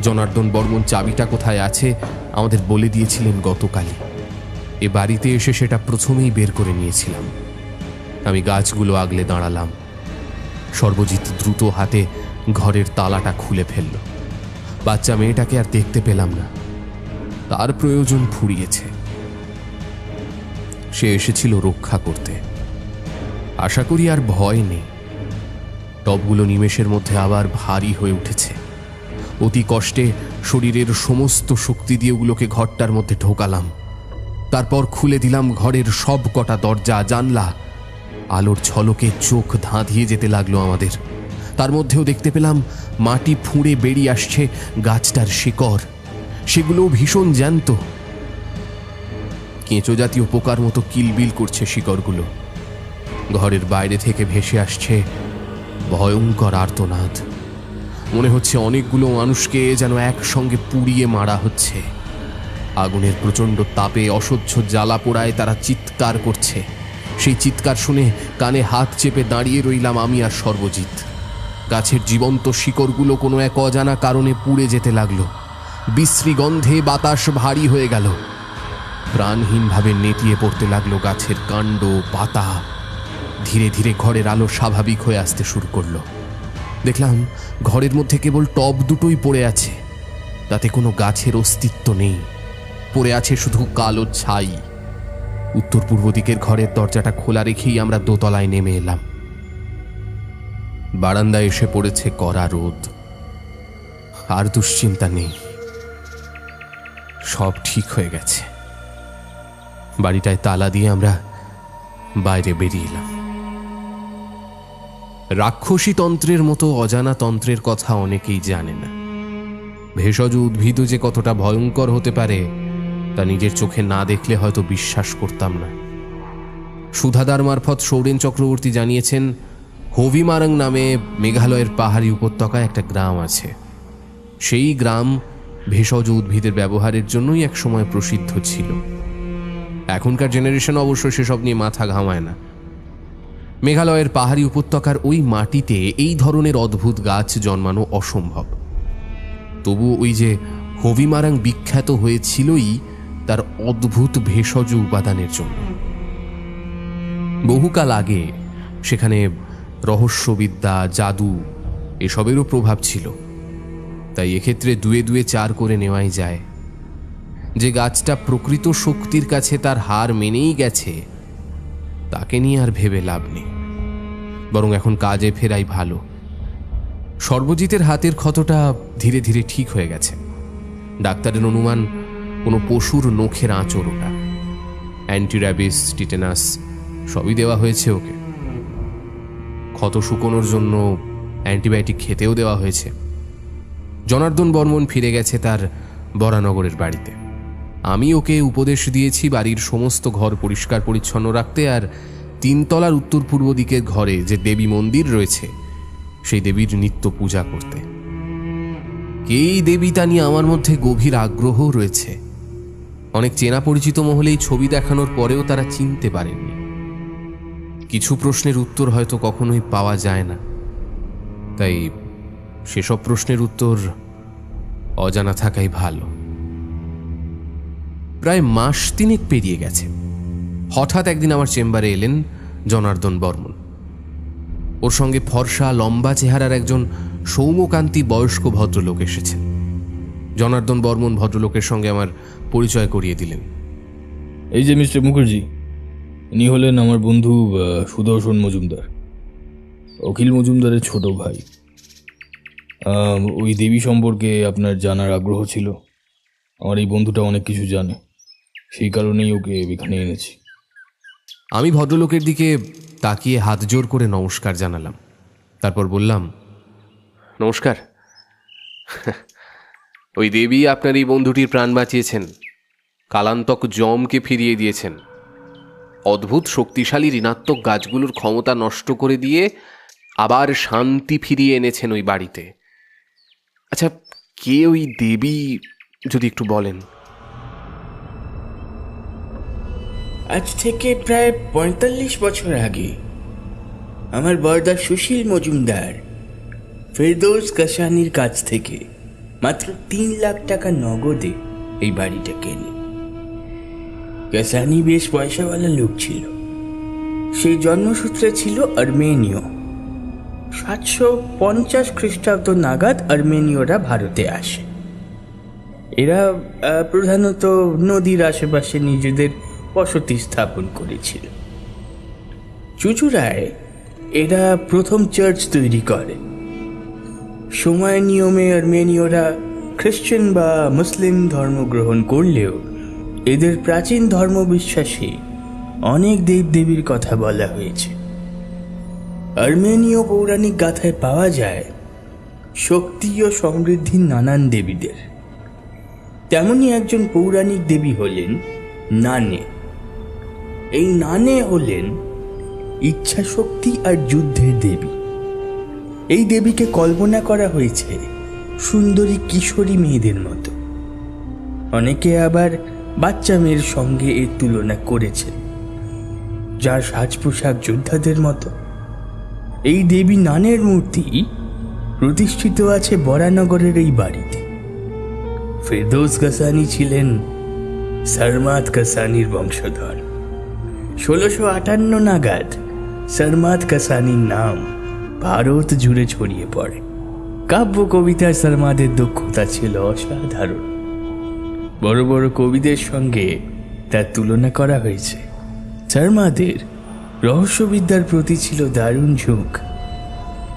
জনার্দন বর্মন চাবিটা কোথায় আছে আমাদের বলে দিয়েছিলেন গতকালই। এ বাড়িতে এসে সেটা প্রথমেই বের করে নিয়েছিলাম। আমি গাছগুলো আগলে দাঁড়ালাম। সর্বজিৎ দ্রুত হাতে ঘরের তালাটা খুলে ফেলল। বাচ্চা মেয়েটাকে আর দেখতে পেলাম না। তার প্রয়োজন ফুরিয়েছে। সে এসেছিল রক্ষা করতে। আশা করি আর ভয় নেই। টবগুলো নিমেষের মধ্যে আবার ভারী হয়ে উঠেছে। অতি কষ্টে শরীরের সমস্ত শক্তি দিয়ে ওগুলোকে ঘরটার মধ্যে ঢোকালাম। তারপর খুলে দিলাম ঘরের সব কটা দরজা জানলা। আলোর ঝলকে চোখ ধাঁধিয়ে যেতে লাগলো আমাদের। তার মধ্যেও দেখতে পেলাম মাটি ফুঁড়ে বেরিয়ে আসছে গাছটার শিকড়। সেগুলোও ভীষণ জ্যান্ত, কেঁচো জাতীয় পোকার মতো কিলবিল করছে শিকড়গুলো। ঘরের বাইরে থেকে ভেসে আসছে ভয়ঙ্কর আর্তনাদ। মনে হচ্ছে অনেকগুলো মানুষকে যেন একসঙ্গে পুড়িয়ে মারা হচ্ছে। আগুনের প্রচণ্ড তাপে অসহ্য জ্বালা পোড়ায় তারা চিৎকার করছে। সেই চিৎকার শুনে কানে হাত চেপে দাঁড়িয়ে রইলাম আমি আর সর্বজিৎ। গাছের জীবন্ত শিকড়গুলো কোনো এক অজানা কারণে পুড়ে যেতে লাগলো। বিশ্রী গন্ধে বাতাস ভারী হয়ে গেল। প্রাণহীনভাবে নেতিয়ে পড়তে লাগলো গাছের কাণ্ড পাতা। ধীরে ধীরে ঘরের আলো স্বাভাবিক হয়ে আসতে শুরু করলো। দেখলাম ঘরের মধ্যে কেবল টব দুটোই পড়ে আছে, তাতে কোনো গাছের অস্তিত্ব নেই। পড়ে আছে শুধু কালো ছাই। উত্তর পূর্ব দিকের ঘরের দরজাটা খোলা রেখেই আমরা দোতলায় নেমে এলাম। বারান্দায় এসে পড়েছে কড়া রোদ। আর দুশ্চিন্তা নেই, সব ঠিক হয়ে গেছে। বাড়িটায় তালা দিয়ে আমরা বাইরে বেরিয়ে এলাম। রাক্ষসী তন্ত্রের মতো অজানা তন্ত্রের কথা অনেকেই জানে না। ভেষজ উদ্ভিদ যে কতটা ভয়ঙ্কর হতে পারে তা নিজের চোখে না দেখলে হয়তো বিশ্বাস করতাম না। সুধাদার মারফত সৌরেন চক্রবর্তী জানিয়েছেন, হবিমারাং নামে মেঘালয়ের পাহাড়ি উপত্যকায় একটা গ্রাম আছে। সেই গ্রাম ভেষজ উদ্ভিদের ব্যবহারের জন্যই একসময় প্রসিদ্ধ ছিল। এখনকার জেনারেশন অবশ্য সেসব নিয়ে মাথা ঘামায় না। মেঘালয়ের পাহাড়ি উপত্যকার ওই মাটিতে এই ধরনের অদ্ভুত গাছ জন্মানো অসম্ভব। তবু ওই যে হবিমারাং বিখ্যাত হয়েছিলই তার অদ্ভুত ভেষজ উপাদানের জন্য। বহুকাল আগে সেখানে রহস্যবিদ্যা, জাদু এসবেরও প্রভাব ছিল। তাই এক্ষেত্রে দুয়ে দুয়ে চার করে নেওয়াই যায়। যে গাছটা প্রকৃত শক্তির কাছে তার হার মেনেই গেছে, তাকে নিয়ে আর ভেবে লাভ নেই, বরং এখন কাজে ফেরাই ভালো। সর্বজিতের হাতের ক্ষতটা ধীরে ধীরে ঠিক হয়ে গেছে। ডাক্তারের অনুমান কোনো পশুর নখের আঁচড় ওটা। অ্যান্টির্যাবিস, টিটেনাস সবই দেওয়া হয়েছে ওকে। ক্ষত শুকোনোর জন্য অ্যান্টিবায়োটিক খেতেও দেওয়া হয়েছে। জনার্দন বর্মন ফিরে গেছে তার বরানগরের বাড়িতে। আমি ওকে উপদেশ দিয়েছি বাড়ির সমস্ত ঘর পরিষ্কার পরিচ্ছন্ন রাখতে, আর 3 তলার উত্তর পূর্ব দিকের ঘরে যে দেবী মন্দির রয়েছে সেই দেবীর নিত্য পূজা করতে। এই দেবী তা নিয়ে আমার মধ্যে গভীর আগ্রহ রয়েছে। অনেক চেনা পরিচিত মহলেই ছবি দেখানোর পরেও তারা চিনতে পারেননি। কিছু প্রশ্নের উত্তর হয়তো কখনোই পাওয়া যায় না, তাই সেসব প্রশ্নের উত্তর অজানা থাকাই ভালো। প্রায় মাস 3 পেরিয়ে গেছে। হঠাৎ একদিন আমার চেম্বারে এলেন জনার্দন বর্মন। ওর সঙ্গে ফর্সা লম্বা চেহারার একজন সৌম্যকান্তি বয়স্ক ভদ্রলোক এসেছেন। জনার্দন বর্মন ভদ্রলোকের সঙ্গে আমার পরিচয় করিয়ে দিলেন। এই যে মিস্টার মুখার্জি, ইনি হলেন আমার বন্ধু সুদর্শন মজুমদার, অখিল মজুমদারের ছোট ভাই। ওই দেবী সম্পর্কে আপনার জানার আগ্রহ ছিল। আমার এই বন্ধুটা অনেক কিছু জানে, সেই কারণেই ওকে এখানে এনেছি। আমি ভদ্রলোকের দিকে তাকিয়ে হাত জোর করে নমস্কার জানালাম। তারপর বললাম, নমস্কার। ওই দেবী আপনার এই বন্ধুটির প্রাণ বাঁচিয়েছেন, কালান্তক যমকে ফিরিয়ে দিয়েছেন, অদ্ভুত শক্তিশালী ঋণাত্মক গাছগুলোর ক্ষমতা নষ্ট করে দিয়ে আবার শান্তি ফিরিয়ে এনেছেন ওই বাড়িতে। আচ্ছা, কে ওই দেবী যদি একটু বলেন? আজ থেকে প্রায় 45 বছর আগে আমার বড়দা সুশীল মজুমদার ফেরদৌস কাশানির কাছ থেকে মাত্র 3 লাখ টাকা নগদে এই বাড়িটা কেনে। কাশানি বেশ পয়সাওয়ালা লোক ছিল। সেই জন্মসূত্রে ছিল আর্মেনীয়। 750 খ্রিস্টাব্দ নাগাদ আর্মেনীয়রা ভারতে আসে। এরা প্রধানত নদীর আশেপাশে নিজেদের বসতি স্থাপন করেছিল। চুচুড়ায় এরা প্রথম চার্চ তৈরি করে। সময়ের নিয়মে আর্মেনীয়রা খ্রিস্টান বা মুসলিম ধর্ম গ্রহণ করলেও এদের প্রাচীন ধর্মবিশ্বাসে অনেক দেবদেবীর কথা বলা হয়েছে। আর্মেনীয় পৌরাণিক গাথায় পাওয়া যায় শক্তি ও সমৃদ্ধির নানান দেবীদের। তেমনি একজন পৌরাণিক দেবী হলেন নানে। এই নানে হলেন ইচ্ছা শক্তি আর যুদ্ধের দেবী। এই দেবীকে কল্পনা করা হয়েছে সুন্দরী কিশোরী মেয়েদের মতো। অনেকে আবার বাচ্চা মেয়ের সঙ্গে এর তুলনা করেছেন, যার সাজ পোশাক যোদ্ধাদের মতো। এই দেবী নানের মূর্তি প্রতিষ্ঠিত আছে বরানগরের এই বাড়িতে। ফেরদৌস গাসানি ছিলেন সরমাদ গাসানির বংশধর। 1658 নাগাদ সরমাদ গাসানির নাম ভারত জুড়ে ছড়িয়ে পড়ে। কাব্য কবিতার সরমাদের দক্ষতা ছিল অসাধারণ। বড় বড় কবিদের সঙ্গে তার তুলনা করা হয়েছে। সরমাদের রহস্যবিদ্যার প্রতি ছিল দারুণ ঝোঁক।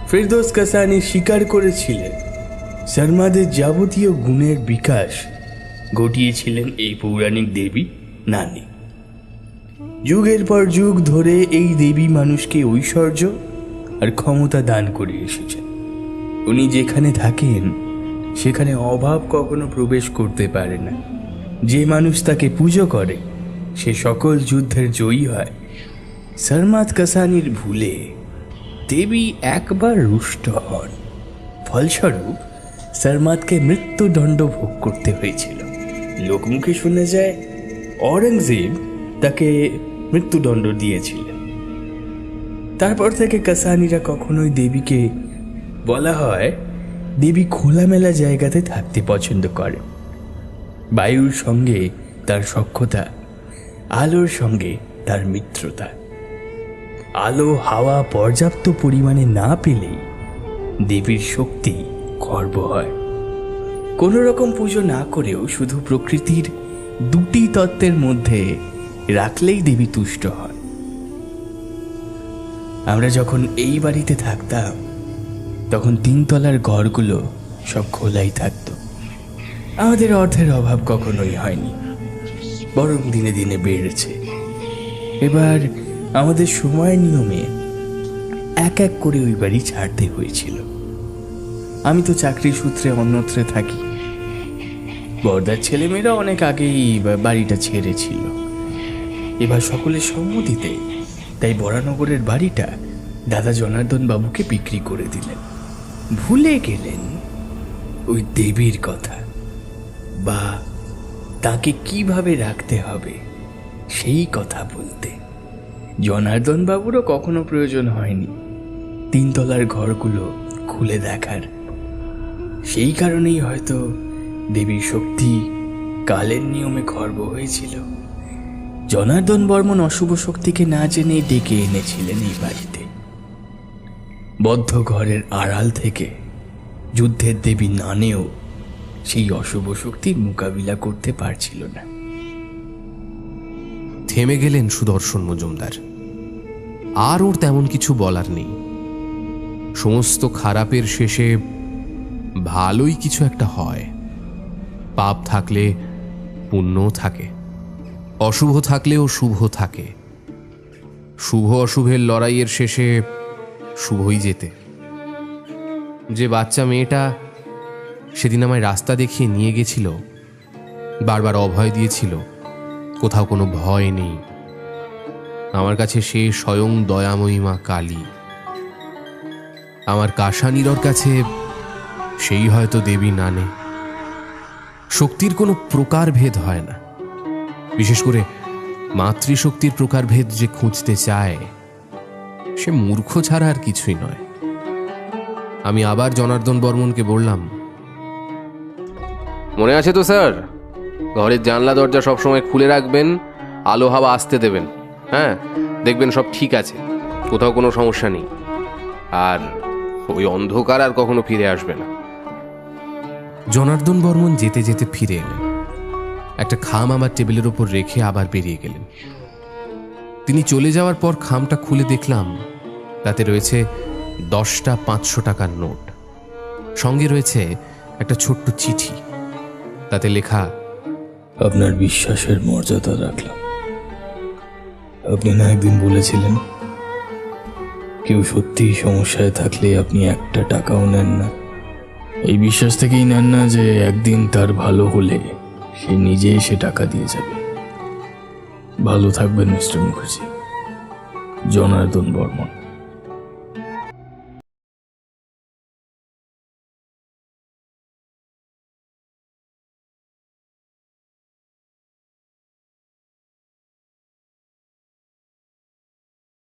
ফেরদৌস গাসানি স্বীকার করেছিলেন সরমাদের যাবতীয় গুণের বিকাশ ঘটিয়েছিলেন এই পৌরাণিক দেবী নানি। যুগের পর যুগ ধরে এই দেবী মানুষকে ঐশ্বর্য আর ক্ষমতা দান করে এসেছেন। উনি যেখানে থাকেন সেখানে অভাব কখনো প্রবেশ করতে পারে না। যে মানুষ তাকে পুজো করে সে সকল যুদ্ধের জয়ী হয়। সরমাদ গাসানির ভুলে দেবী একবার রুষ্ট হন। ফলস্বরূপ সরমাদকে মৃত্যুদণ্ড ভোগ করতে হয়েছিল। লোকমুখে শুনে যায় অরঙ্গজেব তাকে মৃত্যুদণ্ড দিয়েছিলেন। তারপর থেকে কাসানিরা কখনোই দেবীকে, বলা হয় দেবী খোলামেলা জায়গাতে থাকতে পছন্দ করে। বায়ুর সঙ্গে তার সখ্যতা, আলোর সঙ্গে তার মিত্রতা। আলো হাওয়া পর্যাপ্ত পরিমাণে না পেলেই দেবীর শক্তি খর্ব হয়। কোনো রকম পুজো না করেও শুধু প্রকৃতির দুটি তত্ত্বের মধ্যে রাখলেই দেবী তুষ্ট হন। আমরা যখন এই বাড়িতে থাকতাম তখন 3 তলার ঘরগুলো সব খোলাই থাকতো। আমাদের অর্থের অভাব কখনোই হয়নি, বরং দিনে দিনে বেড়েছে। এবার আমাদের সময়ের নিয়মে এক এক করে ওই বাড়ি ছাড়তে হয়েছিল। আমি তো চাকরি সূত্রে অন্যত্রে থাকি। বর্দার ছেলেমেয়েরা অনেক আগেই বাড়িটা ছেড়েছিল। এবার সকলের সম্মতিতে তাই বরানগরের বাড়িটা দাদা জনার্দন বাবুকে বিক্রি করে দিলেন। ভুলে গেলেন ওই দেবীর কথা, বা তাকে কিভাবে রাখতে হবে সেই কথা বলতে। জনার্দন বাবুরও কখনো প্রয়োজন হয়নি 3 তলার ঘরগুলো খুলে দেখার। সেই কারণেই হয়তো দেবীর শক্তি কালের নিয়মে খর্ব হয়েছিল। জনার্দন বর্মন অশুভ শক্তিকে না জেনে ডেকে এনেছিলেন এই বাড়িতে। বদ্ধ ঘরের আড়াল থেকে যুদ্ধের দেবী নানেও সেই অশুভ শক্তির মোকাবিলা করতে পারছিল না। থেমে গেলেন সুদর্শন মজুমদার। আর ওর তেমন কিছু বলার নেই। সমস্ত খারাপের শেষে ভালোই কিছু একটা হয়। পাপ থাকলে পুণ্যও থাকে, অশুভ থাকলেও শুভ থাকে। শুভ অশুভের লড়াইয়ের শেষে শুভই যেতে। যে বাচ্চা মেয়েটা সেদিন আমায় রাস্তা দেখিয়ে নিয়ে গেছিল, বারবার অভয় দিয়েছিল, কোথাও কোনো ভয় নেই, আমার কাছে সে স্বয়ং দয়াময়ী মা কালী। আমার কাশানিরর কাছে সেই হয়তো দেবী নানে। শক্তির কোনো প্রকারভেদ হয় না, বিশেষ করে মাতৃশক্তির প্রকারভেদ যে খুঁজতে চায় সে মূর্খ ছাড়া আর কিছুই নয়। আমি আবার জনার্দন বর্মনকে বললাম, মনে আছে তো স্যার, ঘরের জানলা দরজা সবসময় খুলে রাখবেন, আলো হাওয়া আসতে দেবেন। হ্যাঁ, দেখবেন সব ঠিক আছে, কোথাও কোনো সমস্যা নেই। আর ওই অন্ধকার আর কখনো ফিরে আসবে না। জনার্দন বর্মন যেতে যেতে ফিরে এলেন। একটা খাম আমার টেবিলের ওপর রেখে আবার বেরিয়ে গেলেন। তিনি চলে যাওয়ার পর খামটা খুলে দেখলাম তাতে রয়েছে 10টা 500 টাকার নোট, সঙ্গে রয়েছে একটা ছোট্ট চিঠি। তাতে লেখা, আপনার বিশ্বাসের মর্যাদা রাখলাম। আপনি না একদিন বলেছিলেন কেউ সত্যিই সমস্যায় থাকলে আপনি একটা টাকাও নেন না। এই বিশ্বাস থেকেই নেন না যে একদিন তার ভালো হলে সে নিজে এসে টাকা দিয়ে যাবে। ভালো থাকবেন মিস্টার মুখার্জি। জনার্দন বর্মন।